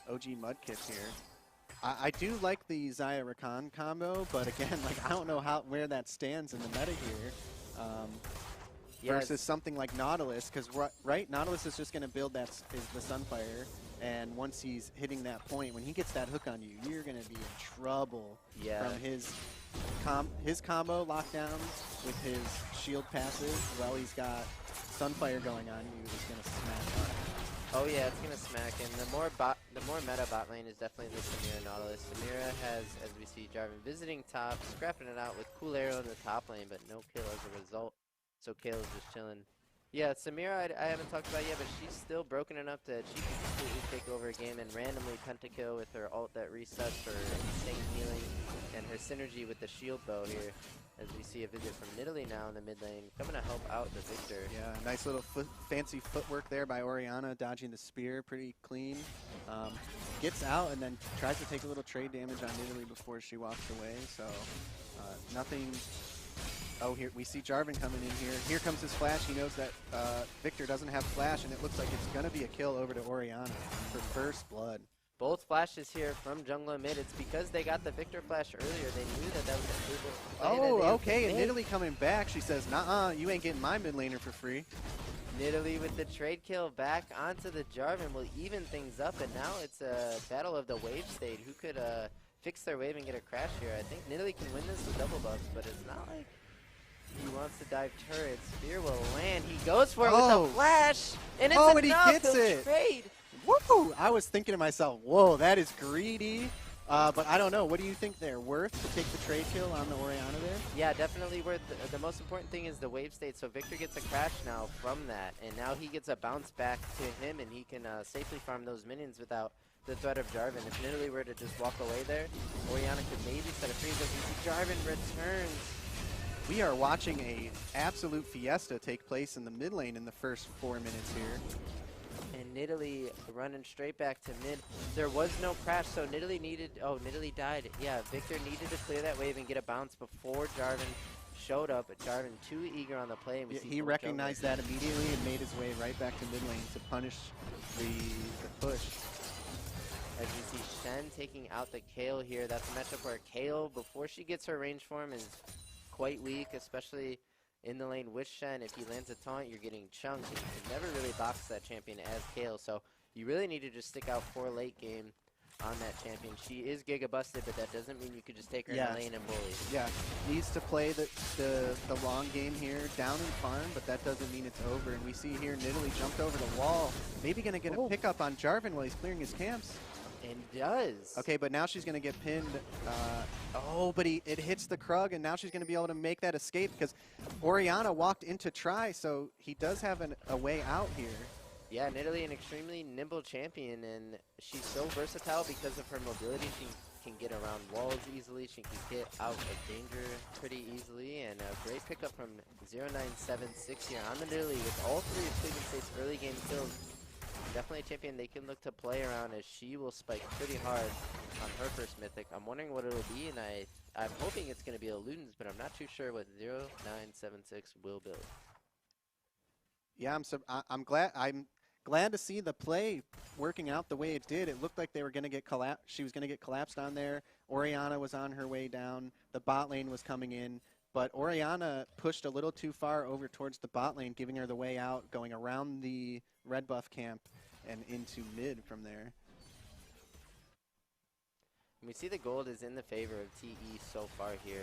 OG Mudkip here. I do like the Xayah Rakan combo, but again, like I don't know where that stands in the meta here. Versus something like Nautilus, because right, Nautilus is just going to build the Sunfire, and once he's hitting that point, when he gets that hook on you, you're going to be in trouble from his combo lockdowns with his shield passive. While he's got Sunfire going on you, is going to smash hard. Oh yeah, it's gonna smack, and the more meta bot lane is definitely the Samira Nautilus. Samira has, as we see, Jarvan visiting top, scrapping it out with Cool Arrow in the top lane, but no kill as a result. So Kale's just chilling. Yeah, Samira I haven't talked about yet, but she's still broken enough that she can completely take over a game and randomly pentakill with her ult that resets for insane healing, and her synergy with the shield bow here. As we see a visit from Nidalee now in the mid lane, coming to help out the Victor. Yeah, nice little fancy footwork there by Orianna, dodging the spear pretty clean. Gets out and then tries to take a little trade damage on Nidalee before she walks away, so nothing. Oh, here we see Jarvan coming in here. Here comes his flash. He knows that Victor doesn't have flash, and it looks like it's going to be a kill over to Orianna for first blood. Both flashes here from jungler mid. It's because they got the Victor flash earlier. They knew that was a stable play. Oh, okay, and Nidalee coming back. She says, "Nuh-uh, you ain't getting my mid laner for free." Nidalee with the trade kill back onto the Jarvan will even things up, and now it's a battle of the wave state. Who could fix their wave and get a crash here? I think Nidalee can win this with double buffs, but it's not like he wants to dive turret. Spear will land. He goes for it with a flash, and it's and enough. he gets He'll it. Trade. Woo! I was thinking to myself, whoa, that is greedy. But I don't know. What do you think they're worth to take the trade kill on the Orianna there? Yeah, definitely worth. The most important thing is the wave state. So Victor gets a crash now from that, and now he gets a bounce back to him, and he can safely farm those minions without the threat of Jarvan. If Nidalee were to just walk away there, Orianna could maybe set a freeze. As we see Jarvan returns. We are watching a absolute fiesta take place in the mid lane in the first 4 minutes here. And Nidalee running straight back to mid. There was no crash, so Nidalee needed... Oh, Nidalee died. Yeah, Victor needed to clear that wave and get a bounce before Jarvan showed up. But Jarvan too eager on the play. And he recognized that immediately and made his way right back to mid lane to punish the push. As we see Shen taking out the Kayle here. That's a matchup where Kayle, before she gets her range form, is quite weak, especially in the lane with Shen. If he lands a taunt, you're getting chunked, and you can never really box that champion as Kayle, so you really need to just stick out for late game on that champion. She is Giga busted, but that doesn't mean you could just take her in the lane and bully. Yeah, needs to play the long game here, down and farm, but that doesn't mean it's over. And we see here Nidalee jumped over the wall, maybe going to get a pickup on Jarvan while he's clearing his camps. And does. Okay, but now she's going to get pinned. But it hits the Krug, and now she's going to be able to make that escape because Orianna walked into try, so he does have a way out here. Yeah, Nidalee, an extremely nimble champion, and she's so versatile because of her mobility. She can get around walls easily. She can get out of danger pretty easily, and a great pickup from 0976 here on the Nidalee with all three of Cleveland State's early game kills. Definitely a champion they can look to play around, as she will spike pretty hard on her first mythic. I'm wondering what it'll be, and I'm hoping it's going to be a Ludens, but I'm not too sure what 0976 will build. Yeah, I'm glad to see the play working out the way it did. It looked like they were going to get she was going to get collapsed on there. Orianna was on her way down. The bot lane was coming in, but Orianna pushed a little too far over towards the bot lane, giving her the way out, going around the red buff camp and into mid from there. We see the gold is in the favor of TE so far here.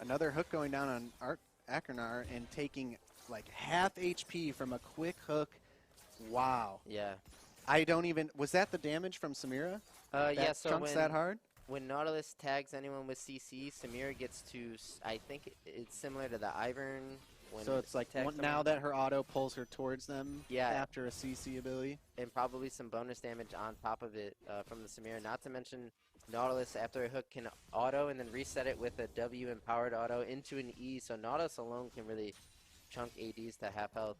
Another hook going down on Achernar and taking like half HP from a quick hook. Wow. Yeah. I don't even, was that the damage from Samira? Yeah, That so chunks that hard? when Nautilus tags anyone with CC, Samira gets to, I think it's similar to the Ivern. When So it's like tags now someone. that her auto pulls her towards them Yeah. after a CC ability. And probably some bonus damage on top of it from the Samira. Not to mention Nautilus, after a hook, can auto and then reset it with a W empowered auto into an E. So Nautilus alone can really chunk ADs to half health,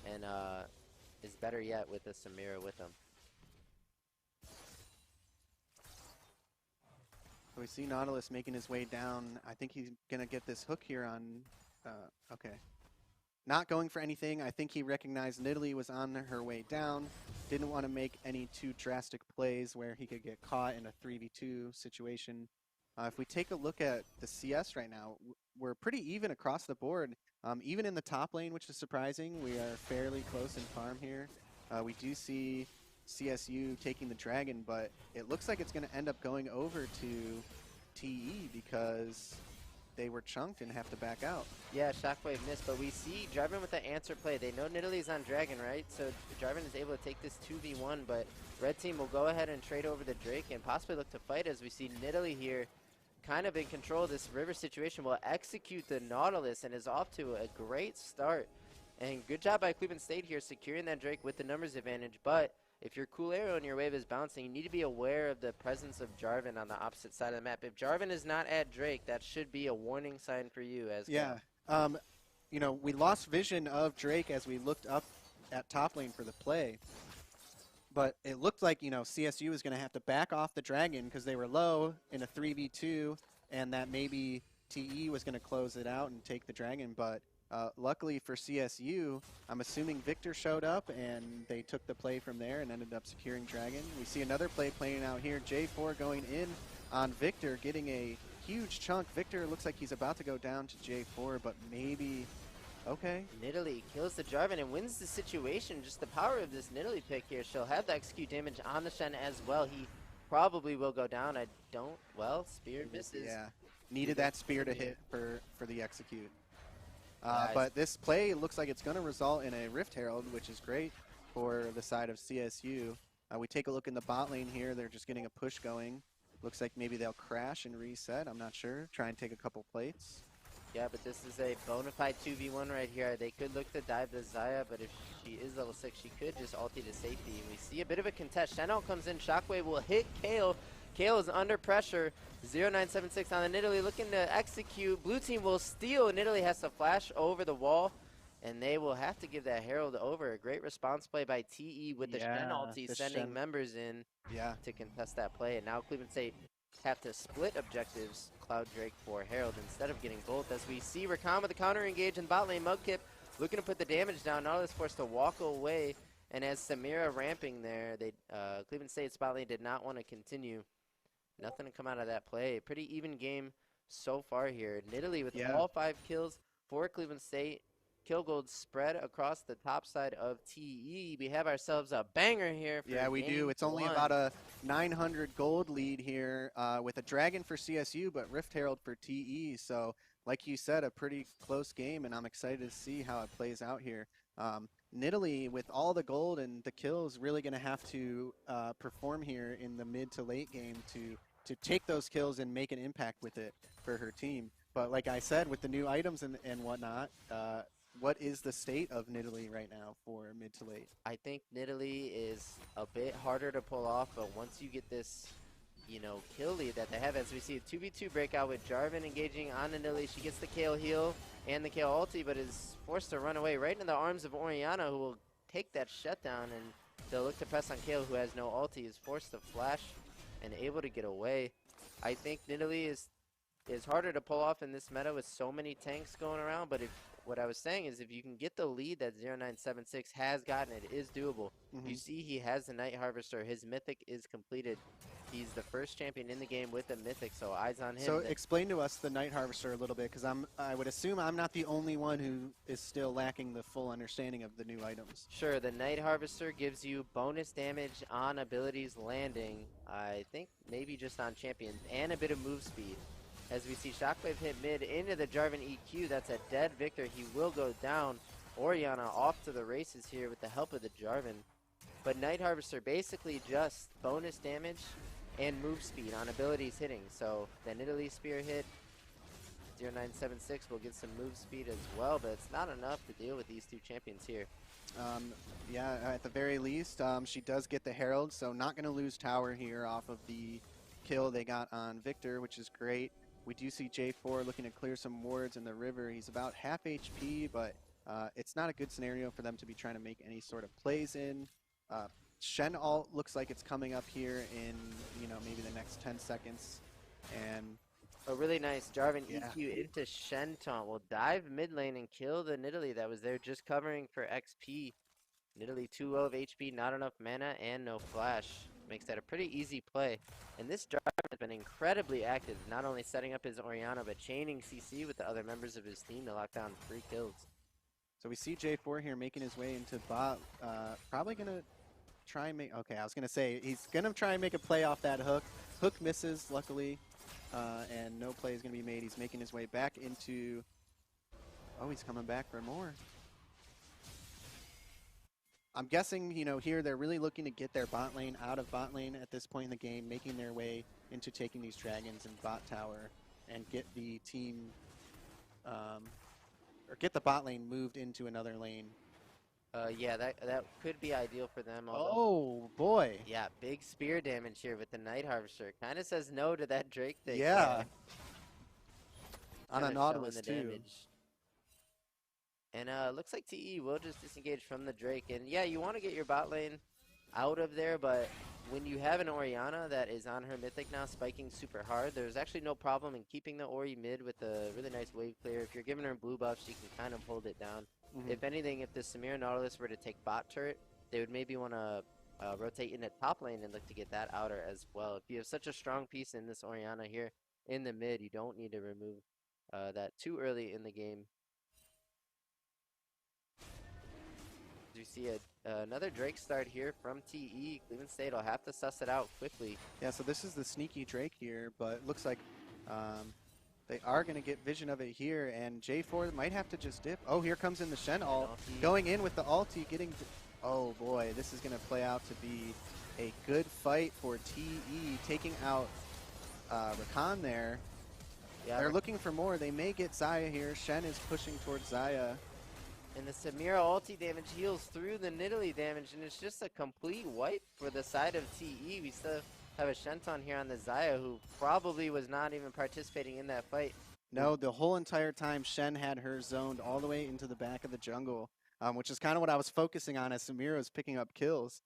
and is better yet with the Samira with them. So we see Nautilus making his way down. I think he's going to get this hook here on, okay. Not going for anything. I think he recognized Nidalee was on her way down. Didn't want to make any too drastic plays where he could get caught in a 3v2 situation. If we take a look at the CS right now, we're pretty even across the board. Even in the top lane, which is surprising, we are fairly close in farm here. We do see CSU taking the dragon, but it looks like it's going to end up going over to TE because they were chunked and have to back out. Yeah, Shockwave missed, but we see Jarvan with the answer play. They know Nidalee's on Dragon, right? So Jarvan is able to take this 2v1, but Red Team will go ahead and trade over the Drake and possibly look to fight, as we see Nidalee here kind of in control of this river situation, will execute the Nautilus and is off to a great start. And good job by Cleveland State here securing that Drake with the numbers advantage, but if your cool arrow and your wave is bouncing, you need to be aware of the presence of Jarvan on the opposite side of the map. If Jarvan is not at Drake, that should be a warning sign for you as Yeah. You know, we lost vision of Drake as we looked up at top lane for the play. But it looked like, you know, CSU was going to have to back off the dragon because they were low in a 3v2, and that maybe TE was going to close it out and take the dragon. But luckily for CSU, I'm assuming Victor showed up and they took the play from there and ended up securing dragon. We see another play playing out here. J4 going in on Victor, getting a huge chunk. Victor looks like he's about to go down to J4, but maybe... Okay. Nidalee kills the Jarvan and wins the situation. Just the power of this Nidalee pick here. She'll have the execute damage on the Shen as well. He probably will go down. I don't... Well, spear misses. Yeah. Needed that spear to hit for the execute. Nice. But this play looks like it's going to result in a Rift Herald, which is great for the side of CSU. We take a look in the bot lane here. They're just getting a push going. Looks like maybe they'll crash and reset. I'm not sure. Try and take a couple plates. Yeah, but this is a bona fide 2v1 right here. They could look to dive the Xayah, but if she is level 6, she could just ulti to safety. And we see a bit of a contest. Shen'Al comes in. Shockwave will hit Kale. Kale is under pressure. 0976 on the Nidalee looking to execute. Blue team will steal. Nidalee has to flash over the wall, and they will have to give that Herald over. A great response play by TE with the Shen ulti, sending members in to contest that play. And now Cleveland State have to split objectives, Cloud Drake for Herald instead of getting both. As we see Rakan with the counter engage in bot lane, Mudkip looking to put the damage down. Nautilus forced to walk away, and as Samira ramping there, they Cleveland State's bot lane did not want to continue. Nothing to come out of that play. Pretty even game so far here. Nidalee with all 5 kills for Cleveland State. Kill gold spread across the top side of TE. We have ourselves a banger here. For we do. It's only about a 900 gold lead here with a dragon for CSU, but Rift Herald for TE. So, like you said, a pretty close game, and I'm excited to see how it plays out here. Nidalee, with all the gold and the kills, really going to have to perform here in the mid to late game to take those kills and make an impact with it for her team. But like I said, with the new items and whatnot, what is the state of Nidalee right now for mid to late? I think Nidalee is a bit harder to pull off, but once you get this, you know, kill lead that they have, as we see a 2v2 breakout with Jarvan engaging on Nidalee. She gets the Kale heal and the Kale ulti, but is forced to run away right into the arms of Orianna, who will take that shutdown, and they'll look to press on Kale, who has no ulti, is forced to flash and able to get away. I think Nidalee is harder to pull off in this meta with so many tanks going around, but what I was saying is if you can get the lead that 0976 has gotten, it is doable. You see he has the Night Harvester. His Mythic is completed. He's the first champion in the game with a Mythic, so eyes on him. So explain to us the Night Harvester a little bit, because I would assume I'm not the only one who is still lacking the full understanding of the new items. Sure, the Night Harvester gives you bonus damage on abilities landing, I think maybe just on champions, and a bit of move speed. As we see Shockwave hit mid into the Jarvan EQ, that's a dead Victor. He will go down. Orianna off to the races here with the help of the Jarvan. But Night Harvester basically just bonus damage and move speed on abilities hitting. So the Nidalee Spear hit, 0976 will get some move speed as well, but it's not enough to deal with these two champions here. Yeah, at the very least, she does get the Herald, so not going to lose tower here off of the kill they got on Victor, which is great. We do see J4 looking to clear some wards in the river. He's about half HP, but it's not a good scenario for them to be trying to make any sort of plays in. Shen ult looks like it's coming up here in, maybe the next 10 seconds. And a really nice Jarvan Yeah. EQ into Shen taunt will dive mid lane and kill the Nidalee that was there just covering for XP. Nidalee 2 low of HP, not enough mana, and no flash. Makes that a pretty easy play. And this Jarvan has been incredibly active, not only setting up his Orianna, but chaining CC with the other members of his team to lock down 3 kills. so we see J4 here making his way into bot. Probably going to try and make... Okay, I was going to say, he's going to try and make a play off that hook. Hook misses, luckily, and no play is going to be made. He's making his way back into... Oh, he's coming back for more. I'm guessing, here they're really looking to get their bot lane out of bot lane at this point in the game, making their way into taking these dragons and bot tower and get the team, or get the bot lane moved into another lane. Yeah, that could be ideal for them. Oh, boy. Yeah, big spear damage here with the Night Harvester. Kind of says no to that Drake thing. Yeah. On a Kinda Nautilus, showing the too. damage. And looks like TE will just disengage from the Drake. And yeah, you want to get your bot lane out of there, but when you have an Orianna that is on her Mythic now spiking super hard, there's actually no problem in keeping the Ori mid with a really nice wave clear. If you're giving her blue buffs, she can kind of hold it down. If anything, if the Samira Nautilus were to take bot turret, they would maybe want to rotate into top lane and look to get that outer as well. If you have such a strong piece in this Orianna here in the mid, you don't need to remove that too early in the game. You see another Drake start here from TE. Cleveland State will have to suss it out quickly. Yeah, so this is the sneaky Drake here, but it looks like they are going to get vision of it here, and J4 might have to just dip. Oh, here comes in the Shen ult. Going in with the ulti, getting... Oh, boy, this is going to play out to be a good fight for TE, taking out Rakan there. Yeah, They're looking for more. They may get Xayah here. Shen is pushing towards Xayah. and the Samira ulti damage heals through the Nidalee damage, and it's just a complete wipe for the side of TE. We still have a Shenton here on the Xayah, who probably was not even participating in that fight. No, the whole entire time Shen had her zoned all the way into the back of the jungle, which is kind of what I was focusing on as Samira was picking up kills.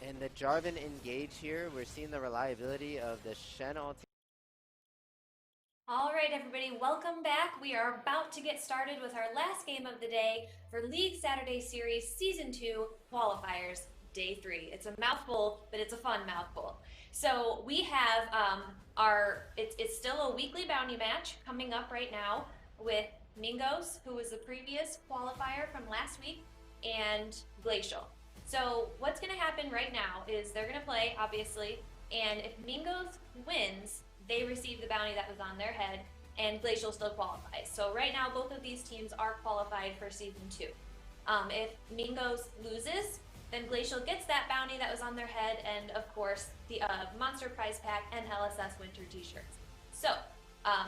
And the Jarvan engage here, we're seeing the reliability of the Shen ulti. All right, everybody, welcome back. We are about to get started with our last game of the day for League Saturday Series Season 2 Qualifiers, Day 3. It's a mouthful, but it's a fun mouthful. So we have it's still a weekly bounty match coming up right now with Mingos, who was the previous qualifier from last week, and Glacial. So what's going to happen right now is they're going to play, obviously, and if Mingos wins, they receive the bounty that was on their head, and Glacial still qualifies. So right now, both of these teams are qualified for Season 2. If Mingos loses, then Glacial gets that bounty that was on their head, and of course, the Monster Prize Pack and LSS Winter T-shirts. So,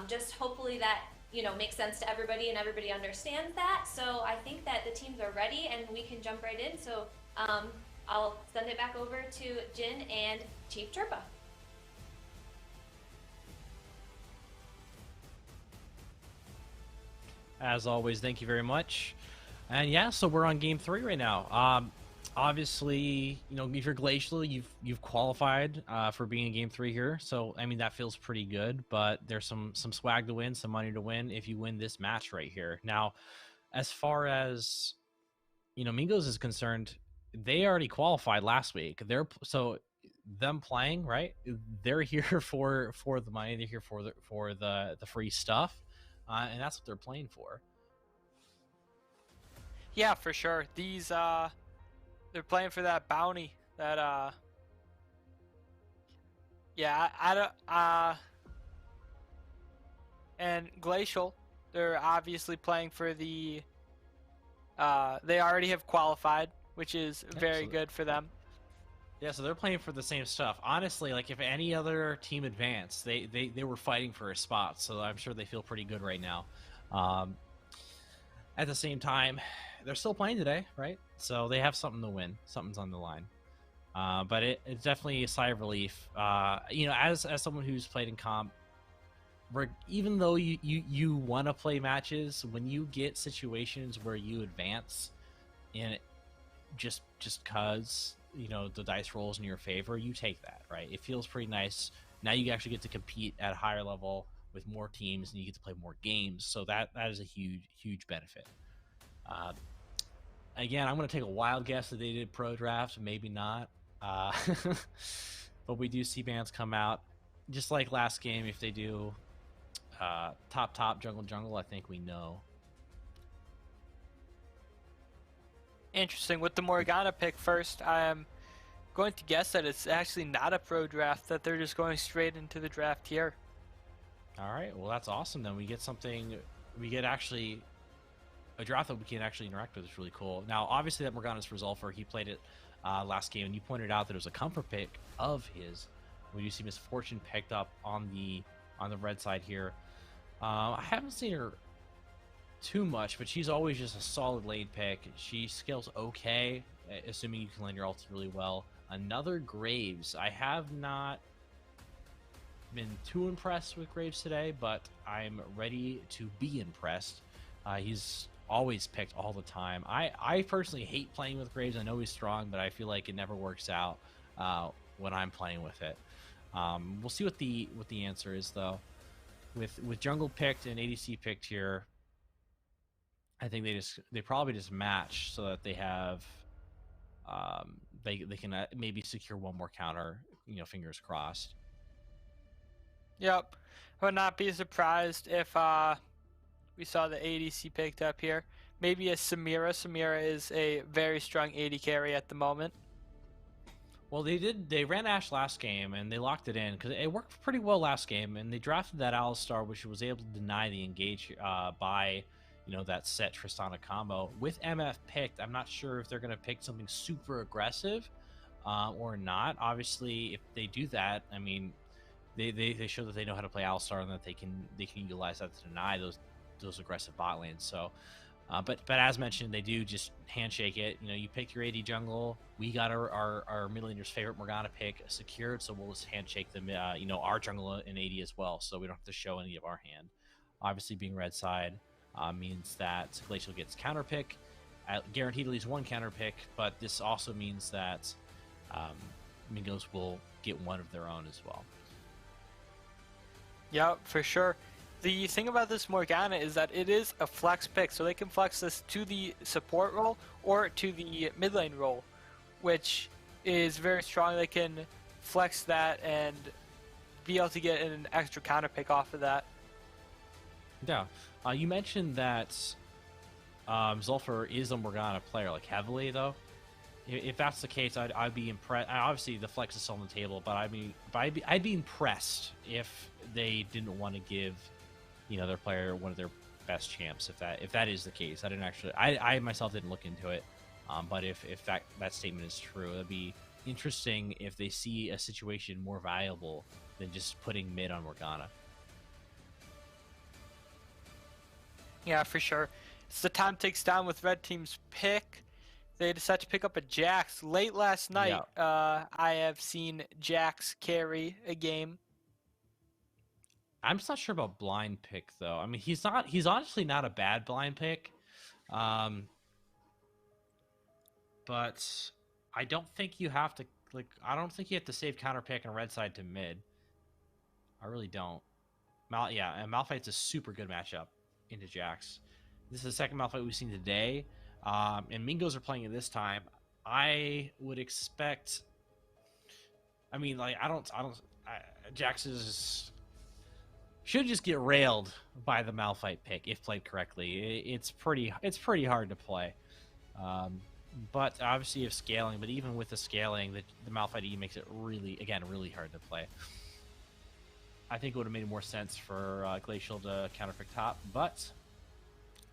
just hopefully that, makes sense to everybody and everybody understands that. So I think that the teams are ready, and we can jump right in. So I'll send it back over to Jin and Chief Chirpa. As always, thank you very much. And yeah, so we're on game 3 right now. Obviously, if you're Glacial, you've qualified for being in game 3 here. So I mean that feels pretty good, but there's some swag to win, some money to win if you win this match right here. Now, as far as Mingos is concerned, they already qualified last week. So them playing, right? They're here for the money. They're here for the free stuff, and that's what they're playing for. Yeah, for sure. These they're playing for that bounty. That yeah, I don't and Glacial, they're obviously playing for the They already have qualified, which is very so- good for them. Yeah, so they're playing for the same stuff. Honestly, like if any other team advanced, they were fighting for a spot, so I'm sure they feel pretty good right now. At the same time, they're still playing today, right? So they have something to win. Something's on the line. But it's definitely a sigh of relief. As someone who's played in comp, even though you want to play matches, when you get situations where you advance, and just cause the dice rolls in your favor, you take that, right? It feels pretty nice. Now you actually get to compete at a higher level with more teams, and you get to play more games. So that is a huge benefit. Again, I'm going to take a wild guess that they did pro drafts, maybe not. But we do see bans come out, just like last game. If they do top jungle, I think we know. Interesting. With the Morgana pick first, I am going to guess that it's actually not a pro draft, that they're just going straight into the draft here. All right, well that's awesome. Then we get something. We get actually a draft that we can actually interact with. Is really cool. Now, obviously, that Morgana's for Zulfer. He played it last game, and you pointed out that it was a comfort pick of his. We do see Misfortune picked up on the red side here. I haven't seen her too much, but she's always just a solid lane pick. She scales okay, assuming you can land your ulti really well. Another Graves. I have not been too impressed with Graves today, but I'm ready to be impressed. He's always picked all the time. I personally hate playing with Graves. I know he's strong, but I feel like it never works out when I'm playing with it. We'll see what the answer is though. With jungle picked and ADC picked here, I think they probably just match so that they have they can maybe secure one more counter. Fingers crossed. Yep. I would not be surprised if we saw the ADC picked up here. Maybe a Samira. Samira is a very strong AD carry at the moment. Well, they ran Ashe last game, and they locked it in, because it worked pretty well last game, and they drafted that Alistar, which was able to deny the engage by, that set Tristana combo. With MF picked, I'm not sure if they're going to pick something super aggressive or not. Obviously, if they do that, I mean, they show that they know how to play Alistar, and that they can utilize that to deny those aggressive bot lanes. So, but as mentioned, they do just handshake it. You pick your AD jungle. We got our middle laner's favorite Morgana pick secured, so we'll just handshake them. Our jungle and AD as well, so we don't have to show any of our hand. Obviously, being red side means that Glacial gets counter pick, guaranteed at least one counter pick. But this also means that Mingos will get one of their own as well. Yeah, for sure. The thing about this Morgana is that it is a flex pick, so they can flex this to the support role or to the mid lane role, which is very strong. They can flex that and be able to get an extra counter pick off of that. Yeah. You mentioned that Zulfer is a Morgana player, like heavily though. If that's the case, I'd be impressed. Obviously, the flex is still on the table, but I'd be impressed if they didn't want to give, their player one of their best champs. If that is the case, I myself didn't look into it, but if that statement is true, it'd be interesting if they see a situation more valuable than just putting mid on Morgana. Yeah, for sure. It's the time ticks down with red team's pick. They decide to pick up a Jax. Late last night, Yeah. I have seen Jax carry a game. I'm just not sure about blind pick though. I mean, he's honestly not a bad blind pick, but I don't think you have to save counter pick on red side to mid. I really don't. And Malphite's a super good matchup into Jax. This is the second Malphite we've seen today, and Mingos are playing it this time. I would expect. I mean, like Jax should just get railed by the Malphite pick if played correctly. It's pretty hard to play. But obviously you have scaling, but even with the scaling, the Malphite E makes it really hard to play. I think it would have made more sense for Glacial to counterpick top, but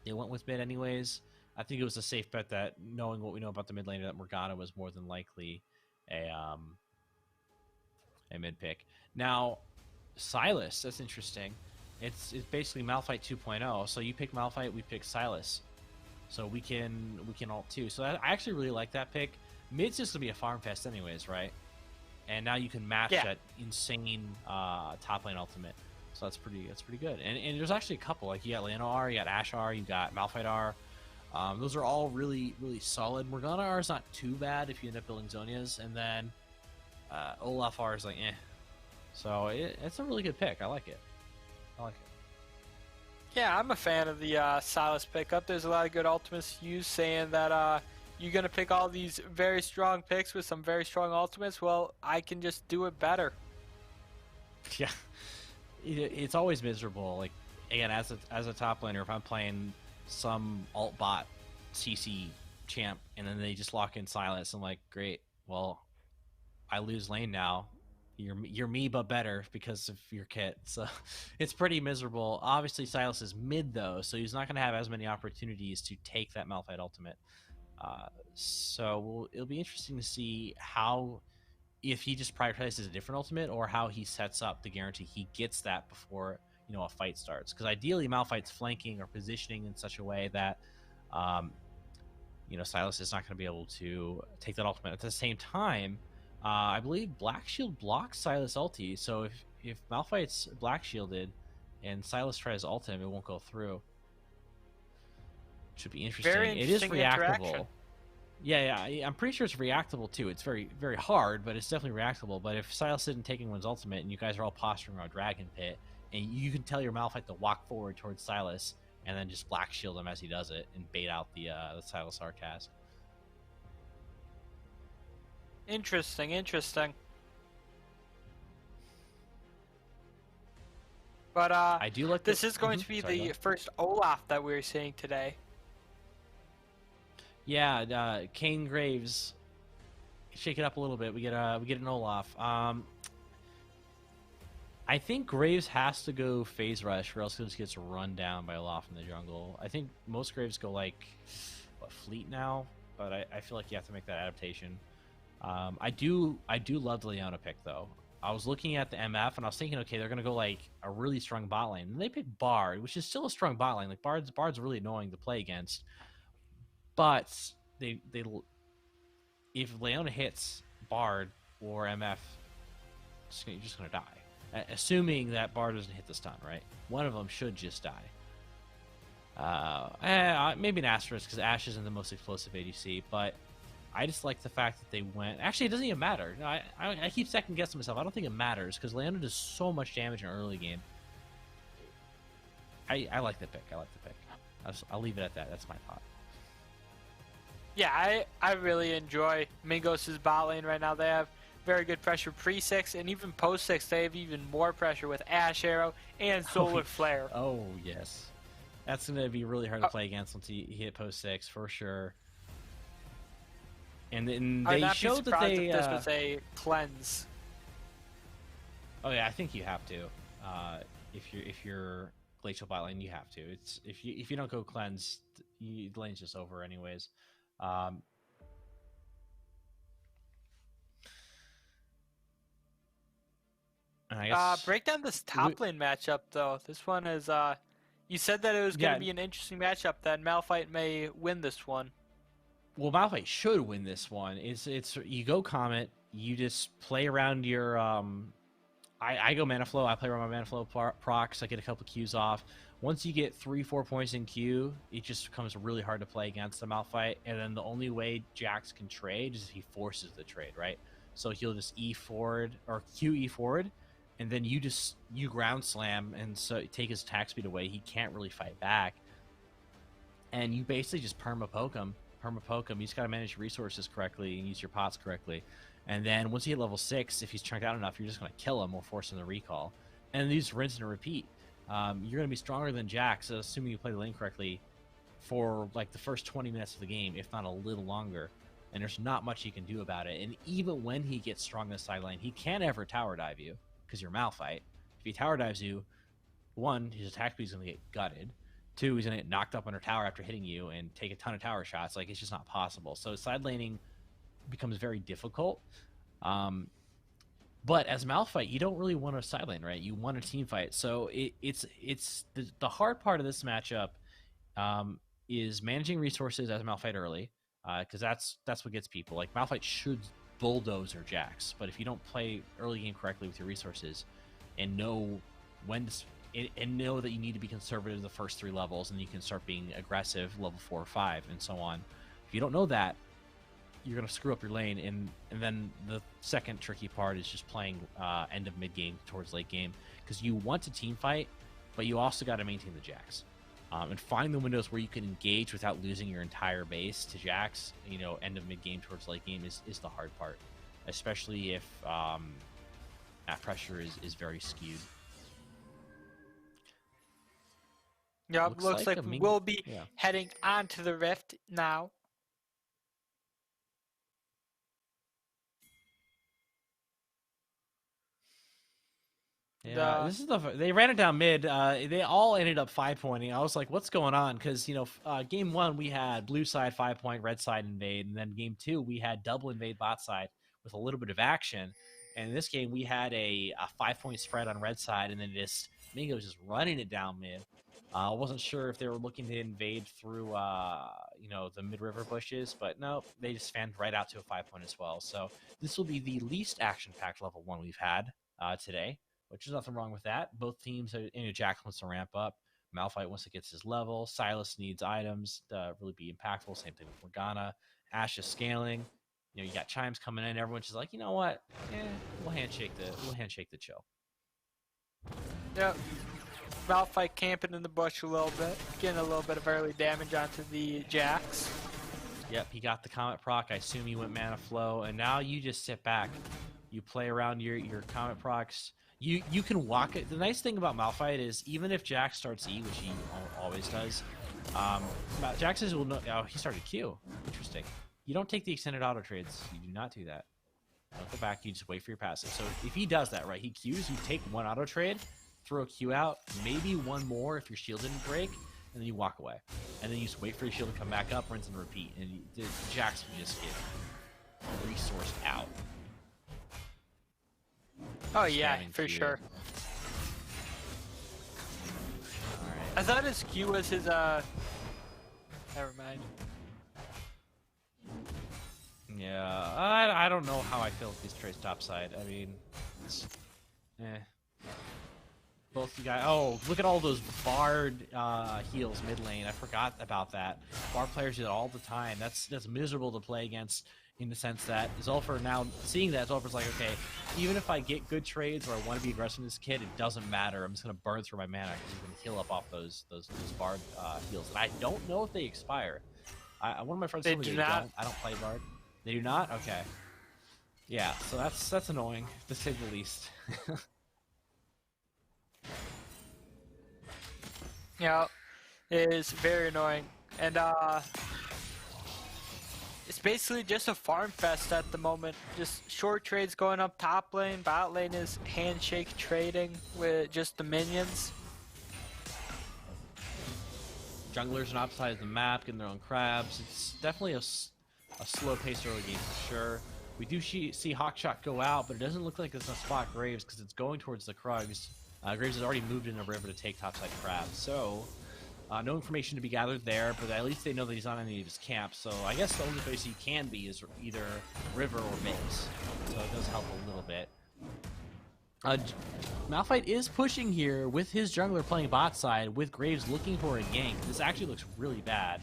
they went with mid anyways. I think it was a safe bet that, knowing what we know about the mid laner, that Morgana was more than likely a mid pick. Now, Silas, that's interesting. It's basically Malphite 2.0. So you pick Malphite, we pick Silas. So we can ult too. So I actually really like that pick. Mid's just gonna be a farm fest anyways, right? And now you can match that insane top lane ultimate. So that's pretty good. And there's actually a couple. Like you got Lano R, you got Ashe R, you got Malphite R. Those are all really solid. Morgana R is not too bad if you end up building Zonias, and then Olaf R is like eh. So it's a really good pick. I like it. Yeah, I'm a fan of the Silas pickup. There's a lot of good ultimates used, saying that you're going to pick all these very strong picks with some very strong ultimates. Well, I can just do it better. Yeah, it's always miserable. Like, again, as a top laner, if I'm playing some alt bot CC champ and then they just lock in Silas, I'm like, great. Well, I lose lane now. You're me, but better because of your kit. So it's pretty miserable. Obviously, Silas is mid though, so he's not going to have as many opportunities to take that Malphite ultimate. So it'll be interesting to see how, if he just prioritizes a different ultimate, or how he sets up to guarantee he gets that before a fight starts. Because ideally, Malphite's flanking or positioning in such a way that Silas is not going to be able to take that ultimate. At the same time, I believe Black Shield blocks Silas ulti, so if Malphite's Black Shielded and Silas tries ult him, it won't go through. Should be interesting. Very interesting. It is reactable. Yeah, I'm pretty sure it's reactable too. It's very hard, but it's definitely reactable. But if Silas isn't taking one's ultimate and you guys are all posturing around Dragon Pit, and you can tell your Malphite to walk forward towards Silas and then just Black Shield him as he does it and bait out the Silas Sarcast. Interesting. But I do like this is going to be the first Olaf that we're seeing today. Yeah, Kane Graves, shake it up a little bit. We get an Olaf. I think Graves has to go phase rush, or else he just gets run down by Olaf in the jungle. I think most Graves go like fleet now, but I feel like you have to make that adaptation. I do love the Leona pick though. I was looking at the MF and I was thinking, okay, they're gonna go like a really strong bot lane, and they pick Bard, which is still a strong bot lane. Like Bard's really annoying to play against, but they if Leona hits Bard or MF, you're just gonna die. Assuming that Bard doesn't hit the stun, right? One of them should just die. Maybe an asterisk because Ashe isn't the most explosive ADC, but I just like the fact that they went. Actually, it doesn't even matter. No, I keep second guessing myself. I don't think it matters because Leona does so much damage in early game. I like the pick. I'll leave it at that. That's my thought. Yeah, I really enjoy Mingos' bot lane right now. They have very good pressure pre-6, and even post-6 they have even more pressure with Ashe Arrow and Solar Flare. Oh, yes. That's going to be really hard to play against once you hit post-6, for sure. And then they showed that they... if this was a cleanse. Oh, yeah, I think you have to. If you're Glacial bot lane, you have to. It's if you don't go cleanse, the lane's just over anyways. And I guess break down this top lane matchup though. This one is you said that it was going to be an interesting matchup. That Malphite may win this one. Well, Malphite should win this one. It's you go Comet. You just play around your I go Mana Flow. I play around my Mana Flow procs. I get a couple Qs off. Once you get 3-4 points in Q, it just becomes really hard to play against the Malphite. And then the only way Jax can trade is if he forces the trade, right? So he'll just E forward or QE forward, and then you ground slam and so take his attack speed away. He can't really fight back, and you basically just perma poke him. You just got to manage your resources correctly and use your pots correctly. And then once you hit level 6, if he's chunked out enough, you're just going to kill him or force him to recall. And you just rinse and repeat. You're going to be stronger than Jax, assuming you play the lane correctly, for like the first 20 minutes of the game, if not a little longer. And there's not much you can do about it. And even when he gets strong in the side lane, he can't ever tower dive you because you're Malphite. If he tower dives you, 1, his attack speed is going to get gutted. 2, he's going to get knocked up under tower after hitting you and take a ton of tower shots. Like, it's just not possible. So side laning becomes very difficult. But as Malphite, you don't really want a side lane, right? You want a team fight. So it's the hard part of this matchup is managing resources as Malphite early, because that's what gets people. Like, Malphite should bulldoze or Jax, but if you don't play early game correctly with your resources and know when to, and know that you need to be conservative the first 3 levels, and you can start being aggressive level 4 or 5 and so on. If you don't know that, you're going to screw up your lane, and then the second tricky part is just playing end of mid game towards late game, because you want to team fight, but you also got to maintain the Jax. And find the windows where you can engage without losing your entire base to Jax, end of mid game towards late game is the hard part, especially if that pressure is very skewed. Yeah, looks like we'll be heading onto the Rift now. Yeah, this is they ran it down mid. They all ended up 5-pointing. I was like, what's going on? Because game 1 we had blue side 5-point, red side invade, and then game 2 we had double invade bot side with a little bit of action. And in this game we had a 5-point spread on red side, and then Mingo was just running it down mid. I wasn't sure if they were looking to invade through the mid river bushes, but no, they just fanned right out to a 5-point as well. So this will be the least action-packed level 1 we've had today, which is nothing wrong with that. Both teams, Jack wants to ramp up. Malphite wants to get his level. Silas needs items to really be impactful. Same thing with Morgana. Ashe is scaling. You got Chimes coming in. Everyone's just like, you know what? We'll handshake the chill. Yep. Malphite camping in the bush a little bit, getting a little bit of early damage onto the Jax. Yep, he got the Comet proc. I assume he went Mana Flow, and now you just sit back. You play around your Comet procs. You can walk it. The nice thing about Malphite is even if Jax starts E, which he always does, Jax will know. Oh, he started Q. Interesting. You don't take the extended auto trades. You do not do that. Don't go back. You just wait for your passive. So if he does that, right, he Qs. You take 1 auto trade, throw a Q out, maybe 1 more if your shield didn't break, and then you walk away. And then you just wait for your shield to come back up, rinse and repeat. And Jax will just get resourced out. Oh yeah, for sure. Alright. I thought his Q was his never mind. Yeah, I don't know how I feel with these trades topside. I mean, both you guys. Oh, look at all those Bard heals mid lane. I forgot about that. Bard players do that all the time. That's miserable to play against, in the sense that Zulfer, now seeing that, Zulfer's like, okay, even if I get good trades or I want to be aggressive with this kid, it doesn't matter. I'm just going to burn through my mana because he's going to heal up off those Bard heals. And I don't know if they expire. One of my friends told me they don't. I don't play Bard. They do not? Okay. Yeah, so that's annoying, to say the least. Yeah, it is very annoying. And it's basically just a farm fest at the moment. Just short trades going up top lane. Bot lane is handshake trading with just the minions. Junglers on opposite sides of the map, getting their own crabs. It's definitely a slow pace early game for sure. We do see Hawkshot go out, but it doesn't look like it's going to spot Graves because it's going towards the Krugs. Graves has already moved in the river to take topside crabs, so no information to be gathered there, but at least they know that he's not in any of his camps, so I guess the only place he can be is either river or base, so it does help a little bit. Malphite is pushing here with his jungler playing bot side, with Graves looking for a gank. This actually looks really bad.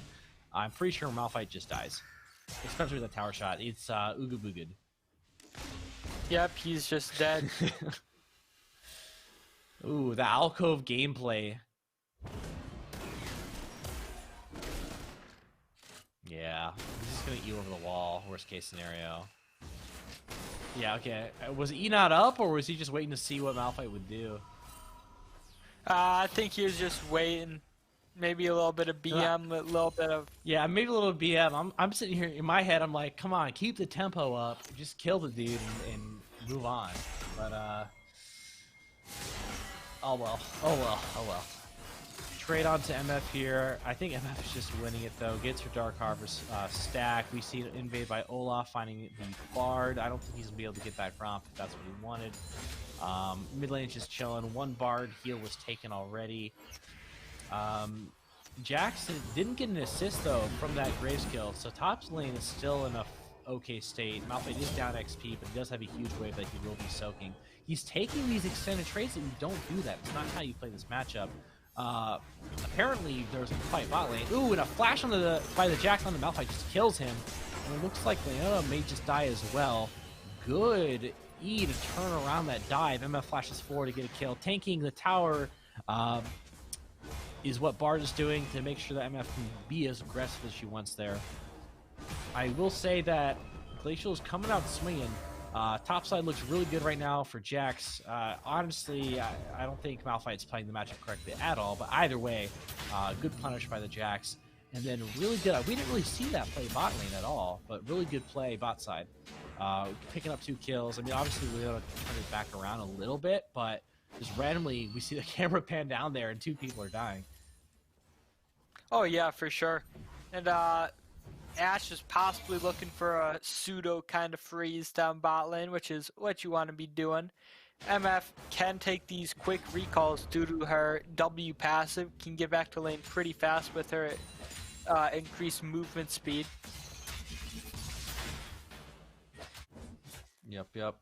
I'm pretty sure Malphite just dies, especially with the tower shot. It's Ooga Boogad. Yep, he's just dead. Ooh, the alcove gameplay. Yeah, he's just gonna E over the wall, worst case scenario. Yeah, okay. Was E not up, or was he just waiting to see what Malphite would do? I think he was just waiting. Maybe a little bit of BM, a little bit of... Yeah, maybe a little BM. I'm sitting here, in my head, I'm like, come on, keep the tempo up. Just kill the dude and move on. But, oh well. trade onto MF here. I think MF is just winning it though. Gets her Dark Harvest stack. We see it invade by Olaf, finding the Bard. I don't think he's gonna be able to get that Gromp if that's what he wanted. Mid lane is just chilling. One Bard heal was taken already. Jax didn't get an assist though from that Graves kill, so top lane is still in a okay state. Malphite is down XP, but he does have a huge wave that he will be soaking. He's taking these extended trades, and you don't do that. It's not how you play this matchup. Apparently, there's a fight bot lane. Ooh, and a flash by the Jax on the Malphite just kills him. And it looks like Leona may just die as well. Good E to turn around that dive. MF flashes forward to get a kill. Tanking the tower is what Bard is doing to make sure that MF can be as aggressive as she wants there. I will say that Glacial is coming out swinging. Top side looks really good right now for Jax. Honestly, I don't think Malphite's playing the matchup correctly at all, but either way, good punish by the Jax. And then really good, we didn't really see that play bot lane at all, but really good play bot side. Picking up 2 kills. I mean, obviously we gotta turn it back around a little bit, but just randomly we see the camera pan down there and 2 people are dying. Oh yeah, for sure. And Ashe is possibly looking for a pseudo kind of freeze down bot lane, which is what you want to be doing. MF can take these quick recalls due to her W passive, can get back to lane pretty fast with her increased movement speed. Yep. It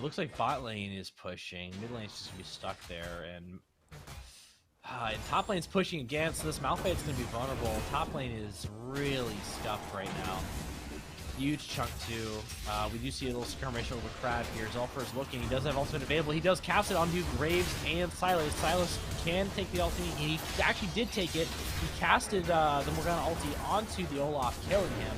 looks like bot lane is pushing. Mid lane's just gonna be stuck there, and top lane's pushing again, so this Malphite's gonna be vulnerable. Top lane is really scuffed right now. Huge chunk too. We do see a little skirmish over Crab here. Zulfer is looking. He does have ultimate available. He does cast it onto Graves and Silas. Silas can take the ultimate. He actually did take it. He casted the Morgana ulti onto the Olaf, killing him.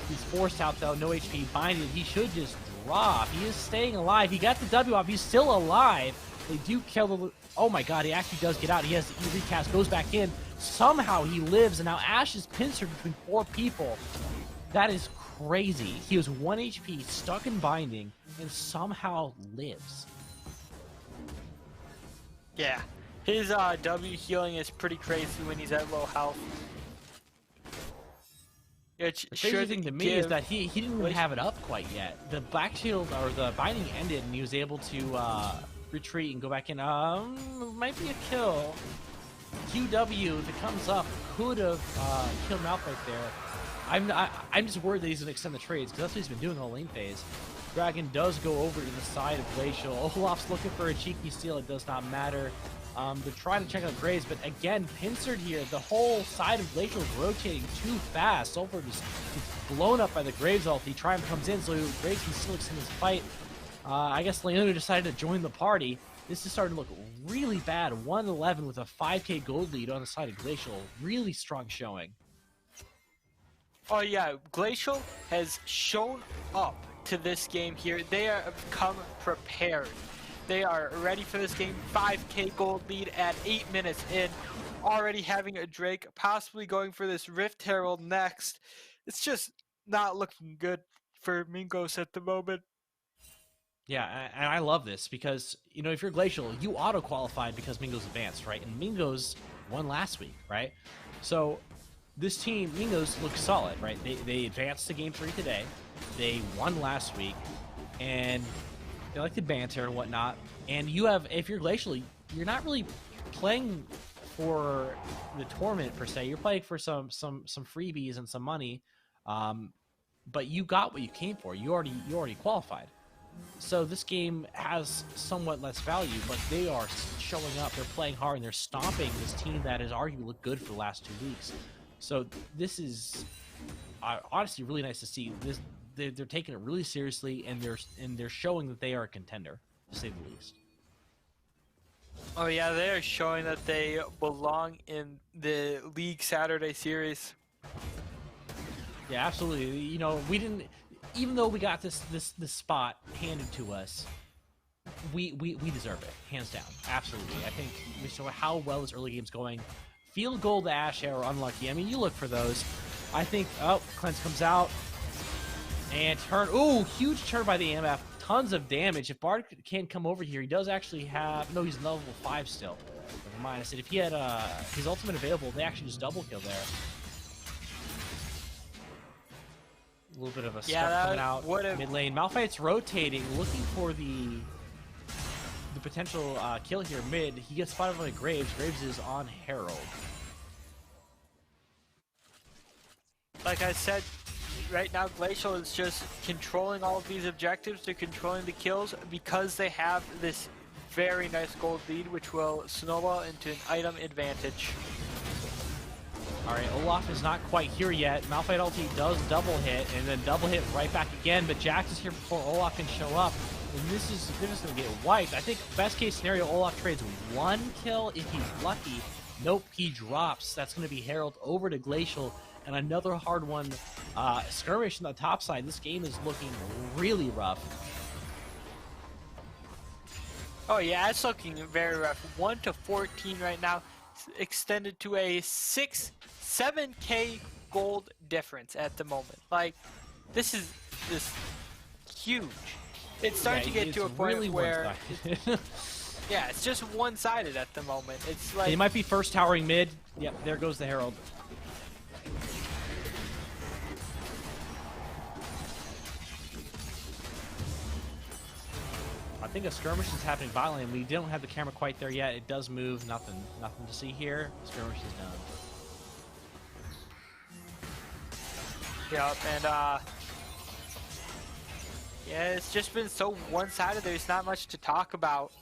He's forced out though. No HP. Binded. He should just drop. He is staying alive. He got the W off. He's still alive. They do kill the... Oh my god, he actually does get out. He has the E recast, goes back in. Somehow he lives, and now Ashe is pincered between 4 people. That is crazy. He was 1 HP, stuck in binding, and somehow lives. Yeah, his W healing is pretty crazy when he's at low health. The crazy thing to me is that he didn't even have it up quite yet. The Black Shield, or the binding ended, and he was able to retreat and go back in. Might be a kill. QW, if it comes up, could have killed Malphite there. I'm just worried that he's going to extend the trades, because that's what he's been doing the whole lane phase. Dragon does go over to the side of Glacial. Olaf's looking for a cheeky steal. It does not matter. They're trying to check out Graves, but again, pincered here. The whole side of Glacial is rotating too fast. Sulfur just gets blown up by the Graves ulti. Triumph comes in, so Graves can still extend his fight. I guess Leona decided to join the party. This is starting to look really bad. 1-11 with a 5k gold lead on the side of Glacial. Really strong showing. Oh yeah, Glacial has shown up to this game here. They have come prepared. They are ready for this game. 5k gold lead at 8 minutes in. Already having a Drake, possibly going for this Rift Herald next. It's just not looking good for Mingos at the moment. Yeah, and I love this because, you know, if you're Glacial, you auto-qualified because Mingos advanced, right? And Mingos won last week, right? So this team, Mingos, looks solid, right? They advanced to Game 3 today. They won last week, and they like to banter and whatnot. And you have, if you're Glacial, you're not really playing for the tournament per se. You're playing for some freebies and some money, but you got what you came for. You already qualified. So this game has somewhat less value, but they are showing up. They're playing hard, and they're stomping this team that has arguably looked good for the last 2 weeks. So this is honestly really nice to see. They're taking it really seriously, and they're showing that they are a contender, to say the least. Oh yeah, they are showing that they belong in the League Saturday series. Yeah, absolutely. You know, we didn't. Even though we got this spot handed to us, we deserve it, hands down. Absolutely. I think we saw how well this early game's going. Field goal to Ashe are unlucky. I mean, you look for those. I think, oh, Cleanse comes out. And turn, ooh, huge turn by the MF. tons of damage. If Bard can't come over here, he does actually have... No, he's level 5 still. Never mind. I said if he had his ultimate available, they actually just double kill there. A little bit of a step coming out mid lane. Malphite's rotating, looking for the potential kill here mid. He gets spotted by Graves. Graves is on Herald. Like I said, right now Glacial is just controlling all of these objectives. They're controlling the kills because they have this very nice gold lead, which will snowball into an item advantage. Alright, Olaf is not quite here yet. Malphite ulti does double hit, and then double hit right back again, but Jax is here before Olaf can show up. And they're just going to get wiped. I think best case scenario, Olaf trades 1 kill if he's lucky. Nope, he drops. That's going to be Herald over to Glacial, and another hard one. Skirmish on the top side. This game is looking really rough. Oh yeah, it's looking very rough. 1 to 14 right now, extended to a 7K gold difference at the moment. Like, this is huge. It's starting to get to a point really where yeah, it's just one-sided at the moment. It's like he might be first towering mid. Yep, there goes the Herald. I think a skirmish is happening bot lane. We don't have the camera quite there yet. It does move. Nothing to see here. Skirmish is done. Yep, and yeah, it's just been so one-sided. There's not much to talk about.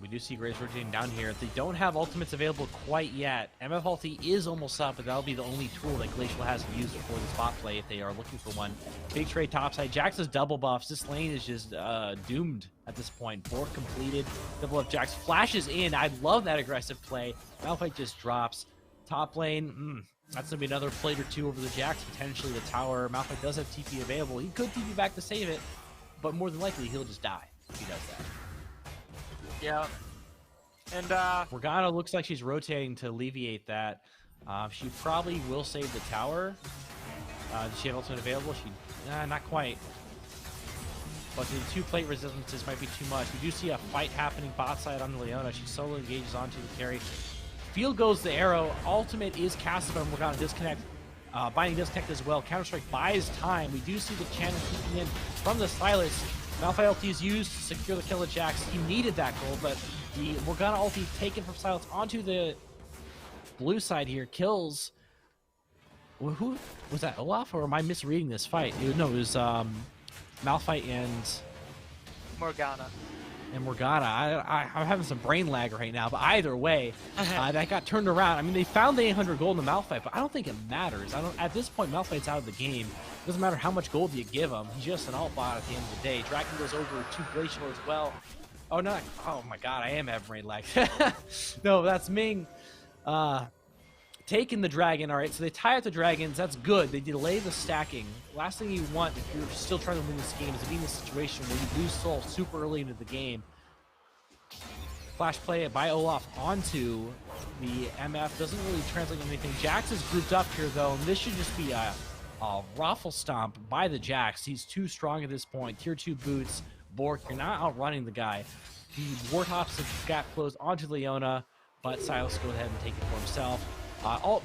We do see Graves rotating down here. They don't have ultimates available quite yet. MF ulti is almost up, but that'll be the only tool that Glacial has to use for the spot play if they are looking for one. Big trade topside. Jax's double buffs. This lane is just doomed at this point. Bork completed. Double up Jax flashes in. I love that aggressive play. Malphite just drops. Top lane, that's going to be another plate or two over the Jax, potentially the tower. Malphite does have TP available. He could TP back to save it, but more than likely he'll just die if he does that. Yeah. And Morgana looks like she's rotating to alleviate that. She probably will save the tower. Does she have ultimate available? Not quite. But the 2 plate resistances might be too much. We do see a fight happening bot side on Leona. She solo engages onto the carry. Field goes the arrow. Ultimate is casted on Morgana. Disconnect. Binding disconnect as well. Counter-Strike buys time. We do see the cannon keeping in from the Silas. Malphite ulti is used to secure the kill of Jax. He needed that goal, but the Morgana ulti taken from Silas onto the blue side here kills. Who was that? Olaf, or am I misreading this fight? It was Malphite and Morgana. I'm having some brain lag right now, but either way, that got turned around. I mean, they found the 800 gold in the Malphite, but I don't think it matters. At this point, Malphite's out of the game. It doesn't matter how much gold you give him. He's just an alt bot at the end of the day. Dragon goes over to Glacial as well. Oh, no. Oh, my God. I am having brain lag. No, that's Ming. Taking the dragon. All right, so they tie out the dragons. That's good. They delay the stacking. Last thing you want if you're still trying to win this game is to be in a situation where you lose soul super early into the game. Flash play by Olaf onto the MF. Doesn't really translate into anything. Jax is grouped up here, though, and this should just be a raffle stomp by the Jax. He's too strong at this point. Tier 2 boots. Bork, you're not outrunning the guy. He wartops the gap close onto Leona, but Silas goes ahead and take it for himself.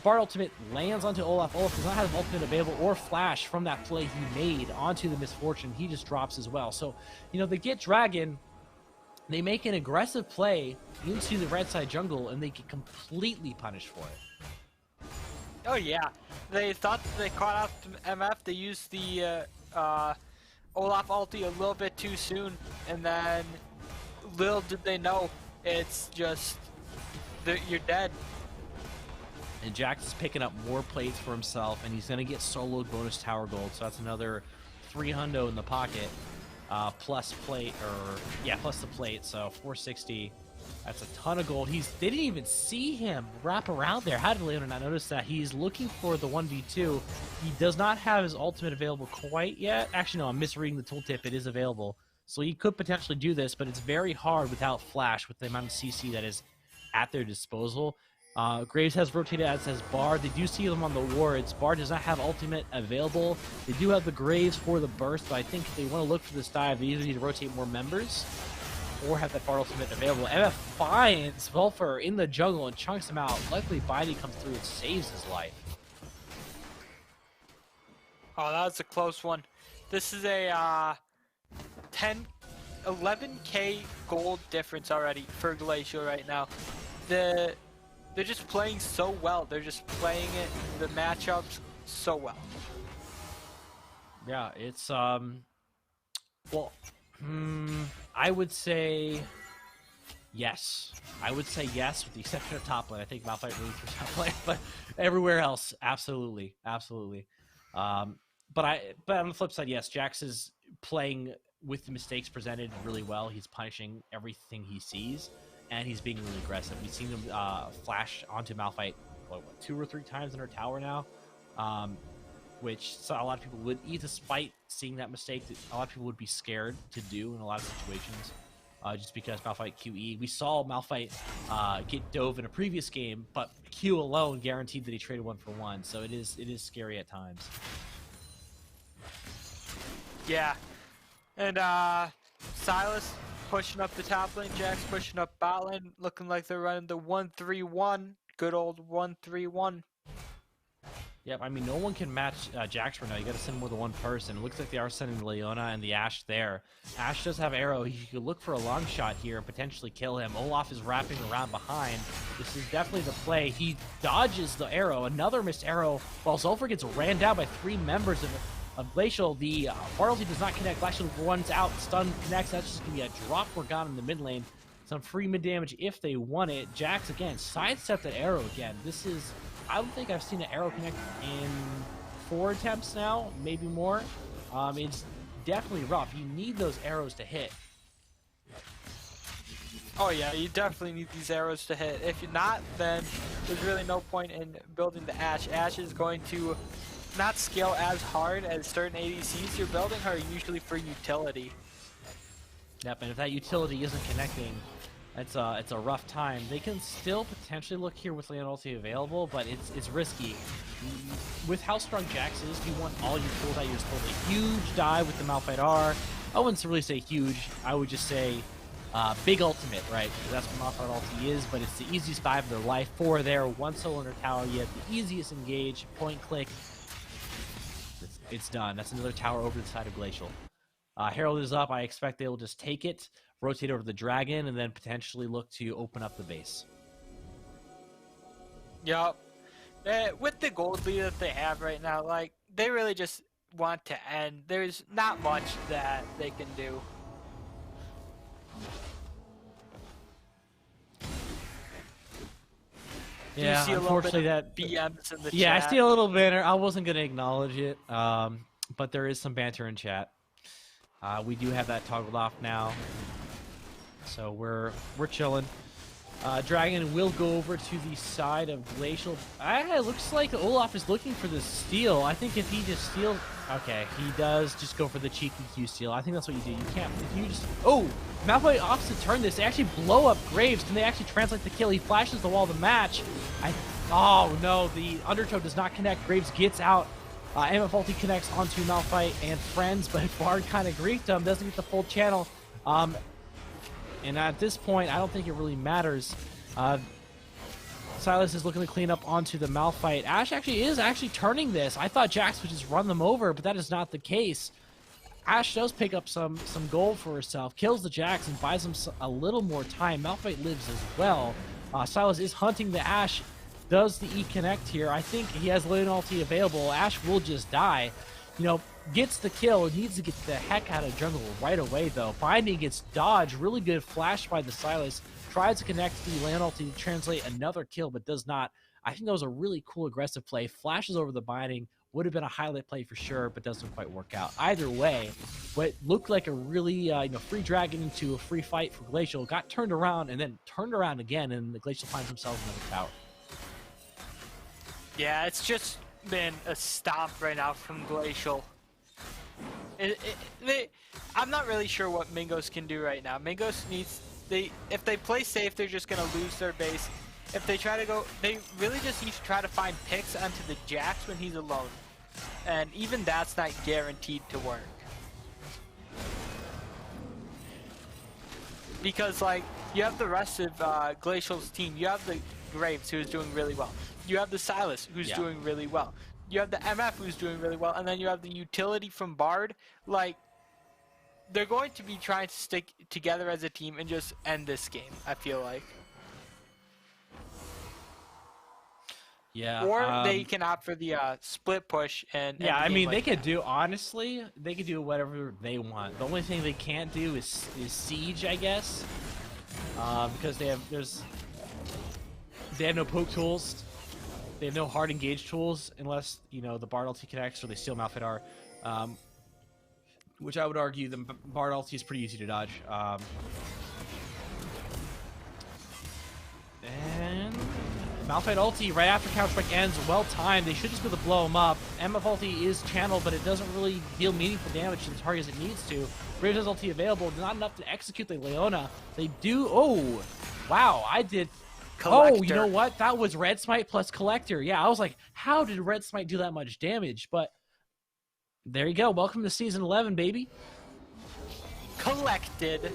Bard ultimate lands onto Olaf. Olaf does not have ultimate available or flash from that play he made onto the Misfortune. He just drops as well. So, they get Dragon. They make an aggressive play into the red side jungle, and they get completely punished for it. Oh yeah, they thought they caught out the MF. They used the Olaf ulti a little bit too soon, and then little did they know, it's just you're dead. And Jax is picking up more plates for himself, and he's going to get soloed bonus tower gold, so that's another 300 in the pocket, plus plate, plus the plate, so 460. That's a ton of gold. They didn't even see him wrap around there. How did Leona not notice that? He's looking for the 1v2. He does not have his ultimate available quite yet. Actually, no, I'm misreading the tooltip. It is available. So he could potentially do this, but it's very hard without flash with the amount of CC that is at their disposal. Graves has rotated, as has Bard. They do see them on the wards. Bard does not have ultimate available. They do have the Graves for the burst, but I think if they want to look for this dive, they either need to rotate more members or have that Bard ultimate available. MF finds Volfer in the jungle and chunks him out. Luckily, Bidey comes through and saves his life. Oh, that was a close one. This is a 11k gold difference already for Glacial right now. They're just playing so well. They're just playing it, the matchups, so well. Yeah, it's well, I would say yes. I would say yes, with the exception of top lane. I think Malphite really for top lane, but everywhere else, absolutely, absolutely. But on the flip side, yes, Jax is playing with the mistakes presented really well. He's punishing everything he sees, and he's being really aggressive. We've seen him flash onto Malphite, what, 2 or 3 times in her tower now, which a lot of people would, despite seeing that mistake, a lot of people would be scared to do in a lot of situations, just because Malphite QE. We saw Malphite get dove in a previous game, but Q alone guaranteed that he traded 1-for-1, so it is scary at times. Yeah, and Silas pushing up the top lane, Jax pushing up bot lane, looking like they're running the 1-3-1, good old 1-3-1. Yep, I mean, no one can match Jax right now. You got to send more than one person. It looks like they are sending Leona and the Ashe there. Ashe does have arrow. He could look for a long shot here and potentially kill him. Olaf is wrapping around behind. This is definitely the play. He dodges the arrow. Another missed arrow while Zulfer gets ran down by 3 members of Glacial. The Bartley does not connect. Glacial runs out. Stun connects. That's just going to be a drop Morgana in the mid lane. Some free mid damage if they want it. Jax, again, sidestep that arrow again. This is... I don't think I've seen an arrow connect in 4 attempts now, maybe more. It's definitely rough. You need those arrows to hit. Oh yeah, you definitely need these arrows to hit. If you're not, then there's really no point in building the Ashe. Ashe is going to not scale as hard as certain ADCs. You're building her usually for utility. Yep, and if that utility isn't connecting, it's a rough time. They can still potentially look here with Leon ulti available, but it's risky. With how strong Jax is, you want all your tools at your disposal. A huge dive with the Malphite R. I wouldn't really say huge. I would just say big ultimate, right? Because that's what Malphite ulti is, but it's the easiest dive of their life. 4 there, 1 solo in her tower. You have the easiest engage, point click. It's done. That's another tower over the side of Glacial. Herald is up. I expect they will just take it, rotate over the dragon, and then potentially look to open up the base. Yup. With the gold lead that they have right now, like, they really just want to end. There's not much that they can do. Yeah, you see unfortunately a little bit of BMs in the chat. Yeah, I see a little banter. I wasn't going to acknowledge it, but there is some banter in chat. We do have that toggled off now, so we're chilling. Dragon will go over to the side of Glacial. It looks like Olaf is looking for the steal. I think if he just steals... Okay, he does just go for the cheeky Q steal. I think that's what you do. You can't... If you just... Oh! Malphite opts to turn this. They actually blow up Graves. Can they actually translate the kill? He flashes the wall of the match. Oh, no. The Undertow does not connect. Graves gets out. MF ulti connects onto Malphite and friends, but Bard kind of griefed him. Doesn't get the full channel. And at this point, I don't think it really matters. Silas is looking to clean up onto the Malphite. Ashe is turning this. I thought Jax would just run them over, but that is not the case. Ashe does pick up some gold for herself, kills the Jax, and buys him a little more time. Malphite lives as well. Silas is hunting the Ashe. Does the E connect here? I think he has Leon ulti available. Ashe will just die. You know, gets the kill. Needs to get the heck out of jungle right away, though. Binding gets dodged. Really good flash by the Silas. Tries to connect the Leon ulti to translate another kill, but does not. I think that was a really cool aggressive play. Flashes over the Binding. Would have been a highlight play for sure, but doesn't quite work out. Either way, what looked like a really free dragon into a free fight for Glacial got turned around and then turned around again, and the Glacial finds himself in the tower. Yeah, it's just been a stomp right now from Glacial. I'm not really sure what Mingos can do right now. Mingos needs... if they play safe, they're just going to lose their base. if they try to go, they really just need to try to find picks onto the Jax when he's alone. And even that's not guaranteed to work. Because, like, you have the rest of Glacial's team. You have the Graves, who's doing really well. You have the Silas, who's doing really well. You have the MF, who's doing really well. And then you have the utility from Bard. Like, they're going to be trying to stick together as a team and just end this game, I feel like. Yeah. Or they can opt for the split push and Yeah, I mean, like they could do, honestly, they could do whatever they want. The only thing they can't do is siege, I guess. Because they have no poke tools. They have no hard engage tools unless, you know, the Bard ulti connects or they steal Malphite R. Which I would argue the Bard ulti is pretty easy to dodge. And Malphite ulti right after Counter Strike ends, well timed. They should just be able to blow him up. MF ulti is channeled, but it doesn't really deal meaningful damage to the target as it needs to. Graves' ulti available, not enough to execute the Leona. They do. Oh, wow! I did. Collector. Oh, you know what? That was Red Smite plus Collector. Yeah, I was like, how did Red Smite do that much damage? But there you go. Welcome to Season 11, baby. Collected.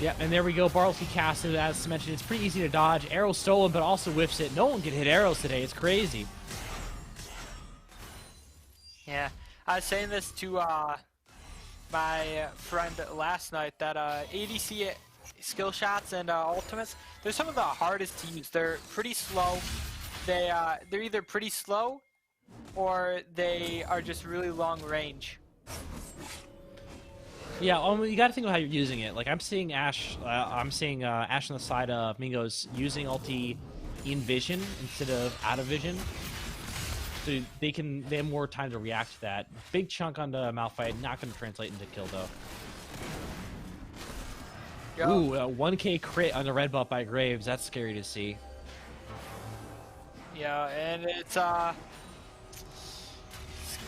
Yep, and there we go. Bartley casted. As mentioned, it's pretty easy to dodge. Arrow stolen, but also whiffs it. No one can hit arrows today. It's crazy. Yeah, I was saying this to my friend last night that ADC skill shots and ultimates, they're some of the hardest to use. They're pretty slow. They're either pretty slow or they are just really long range. Yeah, you got to think about how you're using it. Like I'm seeing Ashe on the side of Mingo's using ulti in vision instead of out of vision, so they have more time to react to that. Big chunk onto Malphite, not going to translate into kill though. Yo. Ooh, a 1K crit on the red buff by Graves. That's scary to see. Yeah, and it's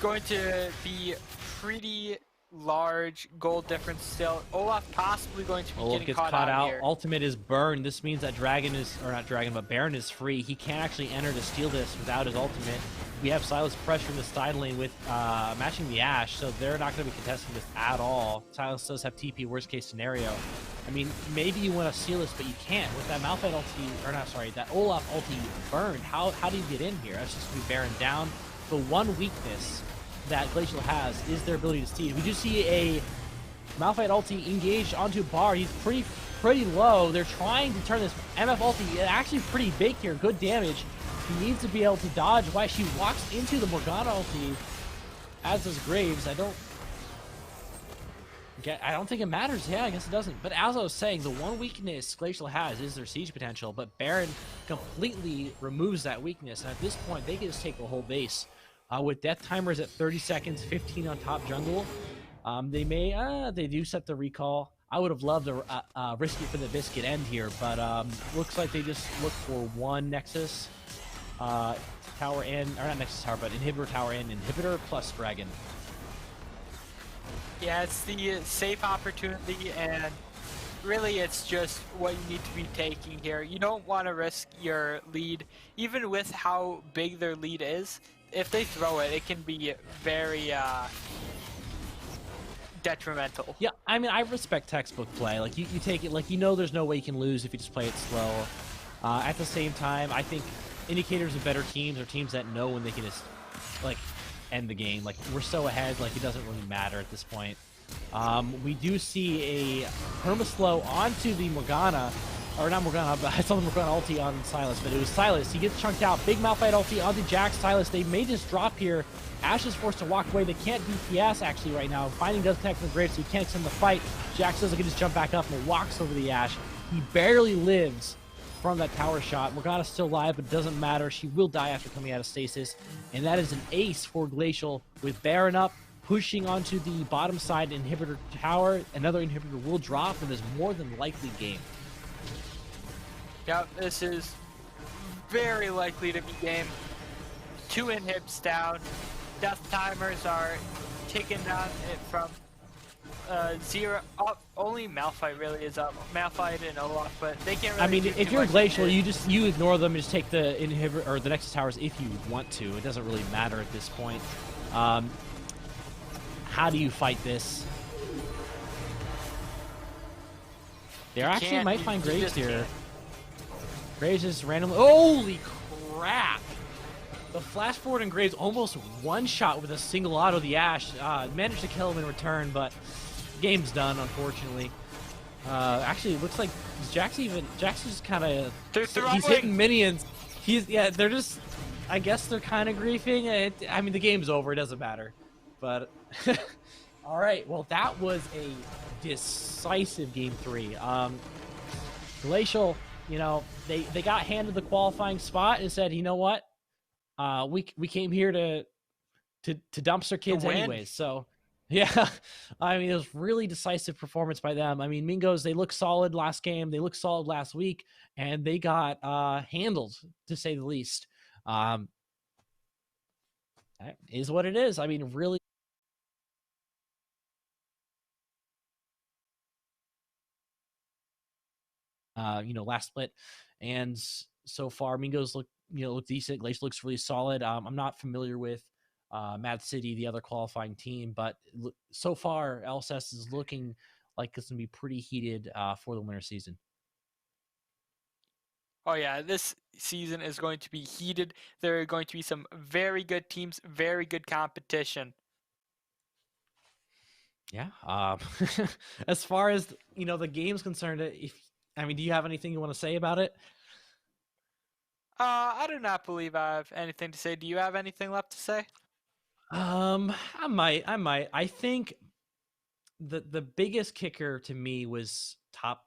going to be pretty large gold difference still. Olaf possibly going to be Olaf getting gets caught out here. Ultimate is burned. This means that Dragon is, or not Dragon, but Baron is free. He can't actually enter to steal this without his ultimate. We have Silas pressure in the side lane with matching the Ashe, so they're not going to be contesting this at all. Silas does have TP, worst case scenario. I mean, maybe you want to steal this, but you can't. With that Malphite ulti, or not, sorry, that Olaf ulti burned, how do you get in here? That's just going to be Baron down. The one weakness that Glacial has is their ability to steal. We do see a Malphite ulti engaged onto Bar. He's pretty low. They're trying to turn this MF ulti actually pretty big here. Good damage. He needs to be able to dodge while she walks into the Morgana ulti, as does Graves. I don't think it matters. Yeah, I guess it doesn't. But as I was saying, the one weakness Glacial has is their siege potential, but Baron completely removes that weakness. And at this point, they can just take the whole base. With death timers at 30 seconds, 15 on top jungle, they do set the recall. I would have loved to risk it for the biscuit end here, but looks like they just look for one Nexus tower in, or not Nexus tower, but inhibitor tower in, inhibitor plus dragon. Yeah, it's the safe opportunity, and really it's just what you need to be taking here. You don't want to risk your lead, even with how big their lead is. If they throw it, it can be very detrimental. Yeah, I mean, I respect textbook play. Like, you take it, like, you know there's no way you can lose if you just play it slow. At the same time, I think indicators of better teams are teams that know when they can just, like, end the game. Like, we're so ahead, like, it doesn't really matter at this point. We do see a perma-slow onto the Morgana. Or not Morgana, but I saw the Morgana ulti on Silas, but it was Silas. He gets chunked out. Big Malphite ulti onto Jax, Silas. They may just drop here. Ashe is forced to walk away. They can't DPS actually right now. Finding does connect with the Graves, so he can't extend the fight. Jax doesn't get just jump back up and walks over the Ashe. He barely lives from that tower shot. Morgana's still alive, but it doesn't matter. She will die after coming out of stasis. And that is an ace for Glacial with Baron up, pushing onto the bottom side inhibitor tower. Another inhibitor will drop, and there's more than likely game. Yep, this is very likely to be game. 2 inhibs down. Death timers are ticking down it from Zero. Only Malphite really is up. Malphite and Olaf, but they can't really. I mean, do if too you're much Glacial, with it. you ignore them, and just take the inhibitor or the Nexus towers if you want to. It doesn't really matter at this point. How do you fight this? They actually might find Graves here. Graves is randomly. Holy crap! The flash forward and Graves almost one shot with a single auto. The Ashe managed to kill him in return, but game's done, unfortunately. Actually, it looks like Jack's just kind of he's hitting minions. They're just. I guess they're kind of griefing. I mean, the game's over. It doesn't matter. But all right. Well, that was a decisive game 3. Glacial, you know, they got handed the qualifying spot and said, you know what, we came here to dumpster kids anyways. So yeah, I mean, it was really decisive performance by them. I mean, Mingos, they looked solid last game, they looked solid last week, and they got handled, to say the least. That is what it is. I mean, really. Last split, and so far Mingos look decent. Glacial looks really solid. I'm not familiar with Mad City, the other qualifying team, but so far LSS is looking like it's gonna be pretty heated for the winter season. Oh yeah, this season is going to be heated. There are going to be some very good teams, very good competition. Yeah. As far as the game's concerned, do you have anything you want to say about it? I do not believe I have anything to say. Do you have anything left to say? I might. I think the biggest kicker to me was top.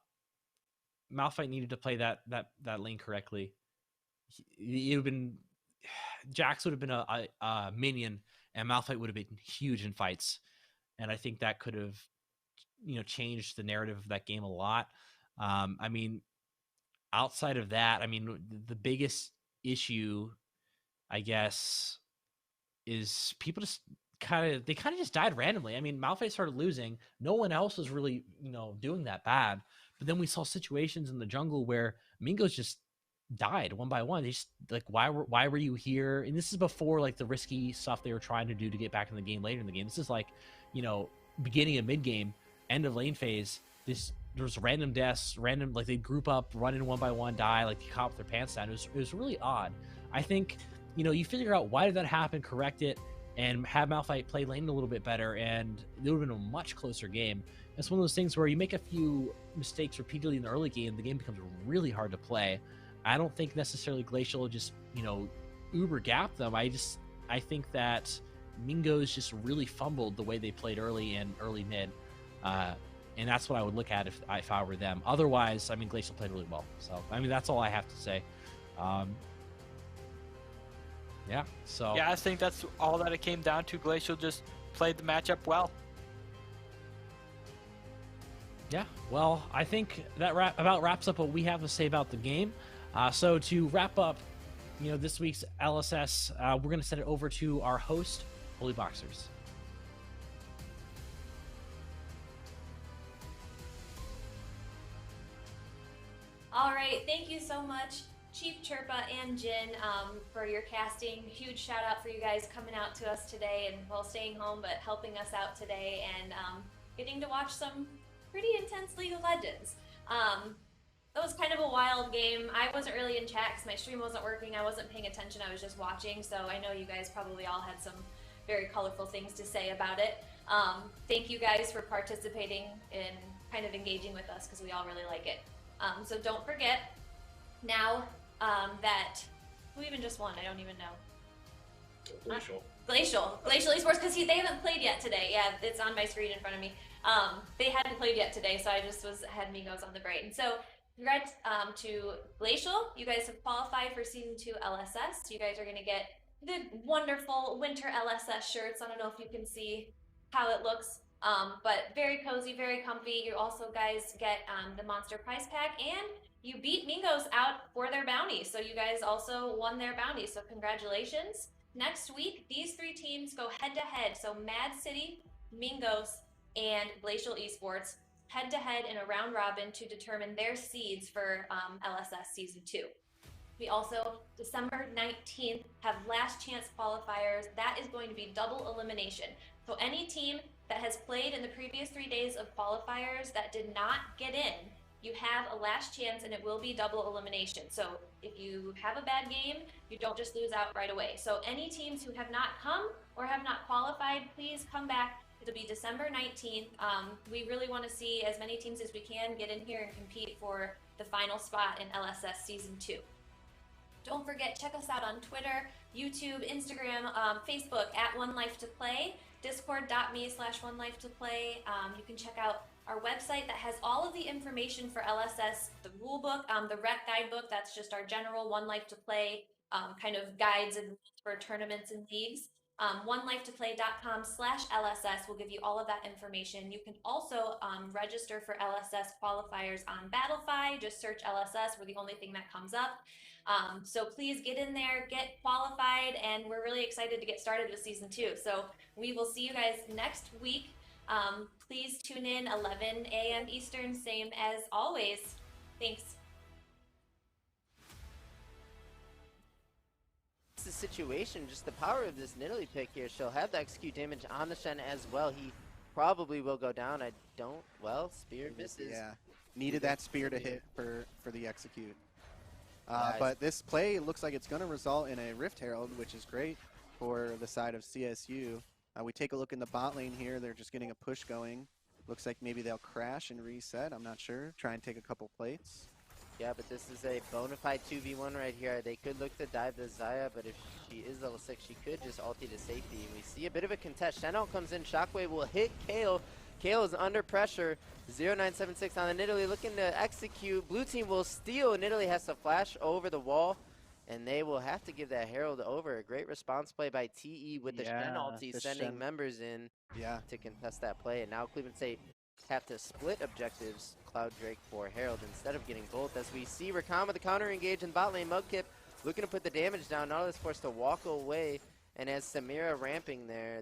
Malphite needed to play that lane correctly. It would have been Jax would have been a minion, and Malphite would have been huge in fights, and I think that could have changed the narrative of that game a lot. I mean, outside of that, I mean, the biggest issue, I guess, is people just kind of just died randomly. I mean, Malphite started losing. No one else was really doing that bad. But then we saw situations in the jungle where Mingos just died one by one. They just like, why were you here? And this is before like the risky stuff they were trying to do to get back in the game later in the game. This is like, beginning of mid game, end of lane phase. There's random deaths, like they group up, run in one by one, die, like they cop their pants down. It was really odd. I think you figure out why did that happen, correct it, and have Malphite play lane a little bit better, and it would have been a much closer game. It's one of those things where you make a few mistakes repeatedly in the early game, the game becomes really hard to play. I don't think necessarily Glacial just, uber gap them. I think that Mingos just really fumbled the way they played early and early mid. And that's what I would look at if I were them. Otherwise, I mean, Glacial played really well. So, I mean, that's all I have to say. Yeah, so. Yeah, I think that's all that it came down to. Glacial just played the matchup well. Yeah, well, I think that about wraps up what we have to say about the game. So to wrap up, this week's LSS, we're going to send it over to our host, Holy Boxers. All right, thank you so much, Chief Chirpa and Jin, for your casting. Huge shout out for you guys coming out to us today and staying home, but helping us out today and getting to watch some pretty intense League of Legends. That was kind of a wild game. I wasn't really in chat because my stream wasn't working. I wasn't paying attention. I was just watching. So I know you guys probably all had some very colorful things to say about it. Thank you guys for participating and kind of engaging with us because we all really like it. So don't forget now that who even just won? I don't even know. Glacial Esports, because they haven't played yet today. Yeah, it's on my screen in front of me. They hadn't played yet today, so I just had Mingos on the brain. So congrats to Glacial. You guys have qualified for Season 2 LSS. You guys are going to get the wonderful winter LSS shirts. I don't know if you can see how it looks, but very cozy, very comfy. You also guys get the Monster Prize Pack, and you beat Mingos out for their bounty. So you guys also won their bounty, so congratulations. Next week, these three teams go head-to-head. So Mad City, Mingos, and Glacial Esports head-to-head in a round robin to determine their seeds for LSS Season 2. We also, December 19th, have last chance qualifiers. That is going to be double elimination. So any team that has played in the previous 3 days of qualifiers that did not get in, you have a last chance and it will be double elimination. So if you have a bad game, you don't just lose out right away. So any teams who have not come or have not qualified, please come back. It'll be December 19th. We really want to see as many teams as we can get in here and compete for the final spot in LSS Season 2. Don't forget, check us out on Twitter, YouTube, Instagram, Facebook at One Life to Play, discord.me/OneLifeToPlay. You can check out our website that has all of the information for LSS, the rule book, the rec guidebook. That's just our general One Life to Play kind of guides and for tournaments and leagues. OneLifeToPlay.com/LSS will give you all of that information. You can also register for LSS qualifiers on Battlefy. Just search LSS. We're the only thing that comes up. So please get in there, get qualified, and we're really excited to get started with Season 2. So we will see you guys next week. Please tune in 11 a.m. Eastern, same as always. Thanks. The situation, just the power of this Nidalee pick here. She'll have the execute damage on the Shen as well. He probably will go down. Spear misses. Yeah, needed that spear to hit for the execute. Nice. But this play looks like it's going to result in a Rift Herald, which is great for the side of CSU. We take a look in the bot lane here. They're just getting a push going. Looks like maybe they'll crash and reset. I'm not sure. Try and take a couple plates. Yeah, but this is a bona fide 2v1 right here. They could look to dive the Xayah, but if she is level 6, she could just ulti to safety. We see a bit of a contest. Shen'L comes in. Shockwave will hit Kale. Kale is under pressure. 0976 on the Nidalee looking to execute. Blue team will steal. Nidalee has to flash over the wall, and they will have to give that Herald over. A great response play by TE with the Shen ulti, sending members in to contest that play. And now Cleveland State have to split objectives. Cloud Drake for Herald instead of getting both. As we see Rakan with the counter engage in bot lane. Mudkip looking to put the damage down. Nautilus forced to walk away. And as Samira ramping there,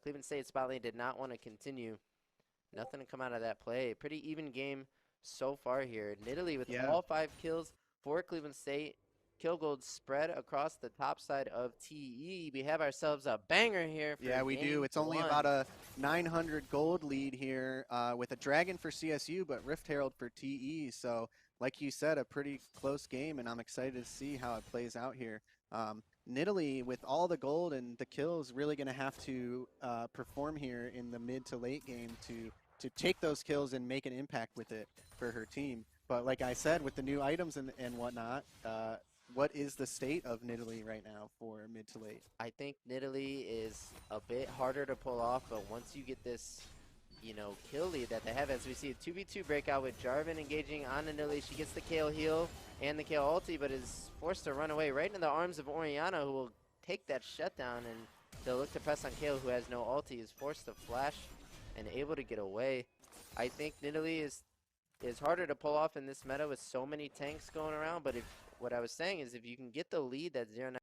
Cleveland State's bot lane did not want to continue. Nothing to come out of that play. Pretty even game so far here. Nidalee with all 5 kills for Cleveland State. Kill gold spread across the top side of TE. We have ourselves a banger here. For we do. It's only about a 900 gold lead here with a Dragon for CSU, but Rift Herald for TE. So, like you said, a pretty close game, and I'm excited to see how it plays out here. Nidalee, with all the gold and the kills, really going to have to perform here in the mid to late game to take those kills and make an impact with it for her team. But like I said, with the new items and whatnot, what is the state of Nidalee right now for mid to late? I think Nidalee is a bit harder to pull off, but once you get this, kill lead that they have, as we see a 2v2 breakout with Jarvan engaging on Nidalee, she gets the Kale heal and the Kale ulti, but is forced to run away right into the arms of Orianna, who will take that shutdown, and they'll look to press on Kale, who has no ulti, is forced to flash and able to get away. I think Nidalee is harder to pull off in this meta with so many tanks going around, but what I was saying is if you can get the lead that 0-9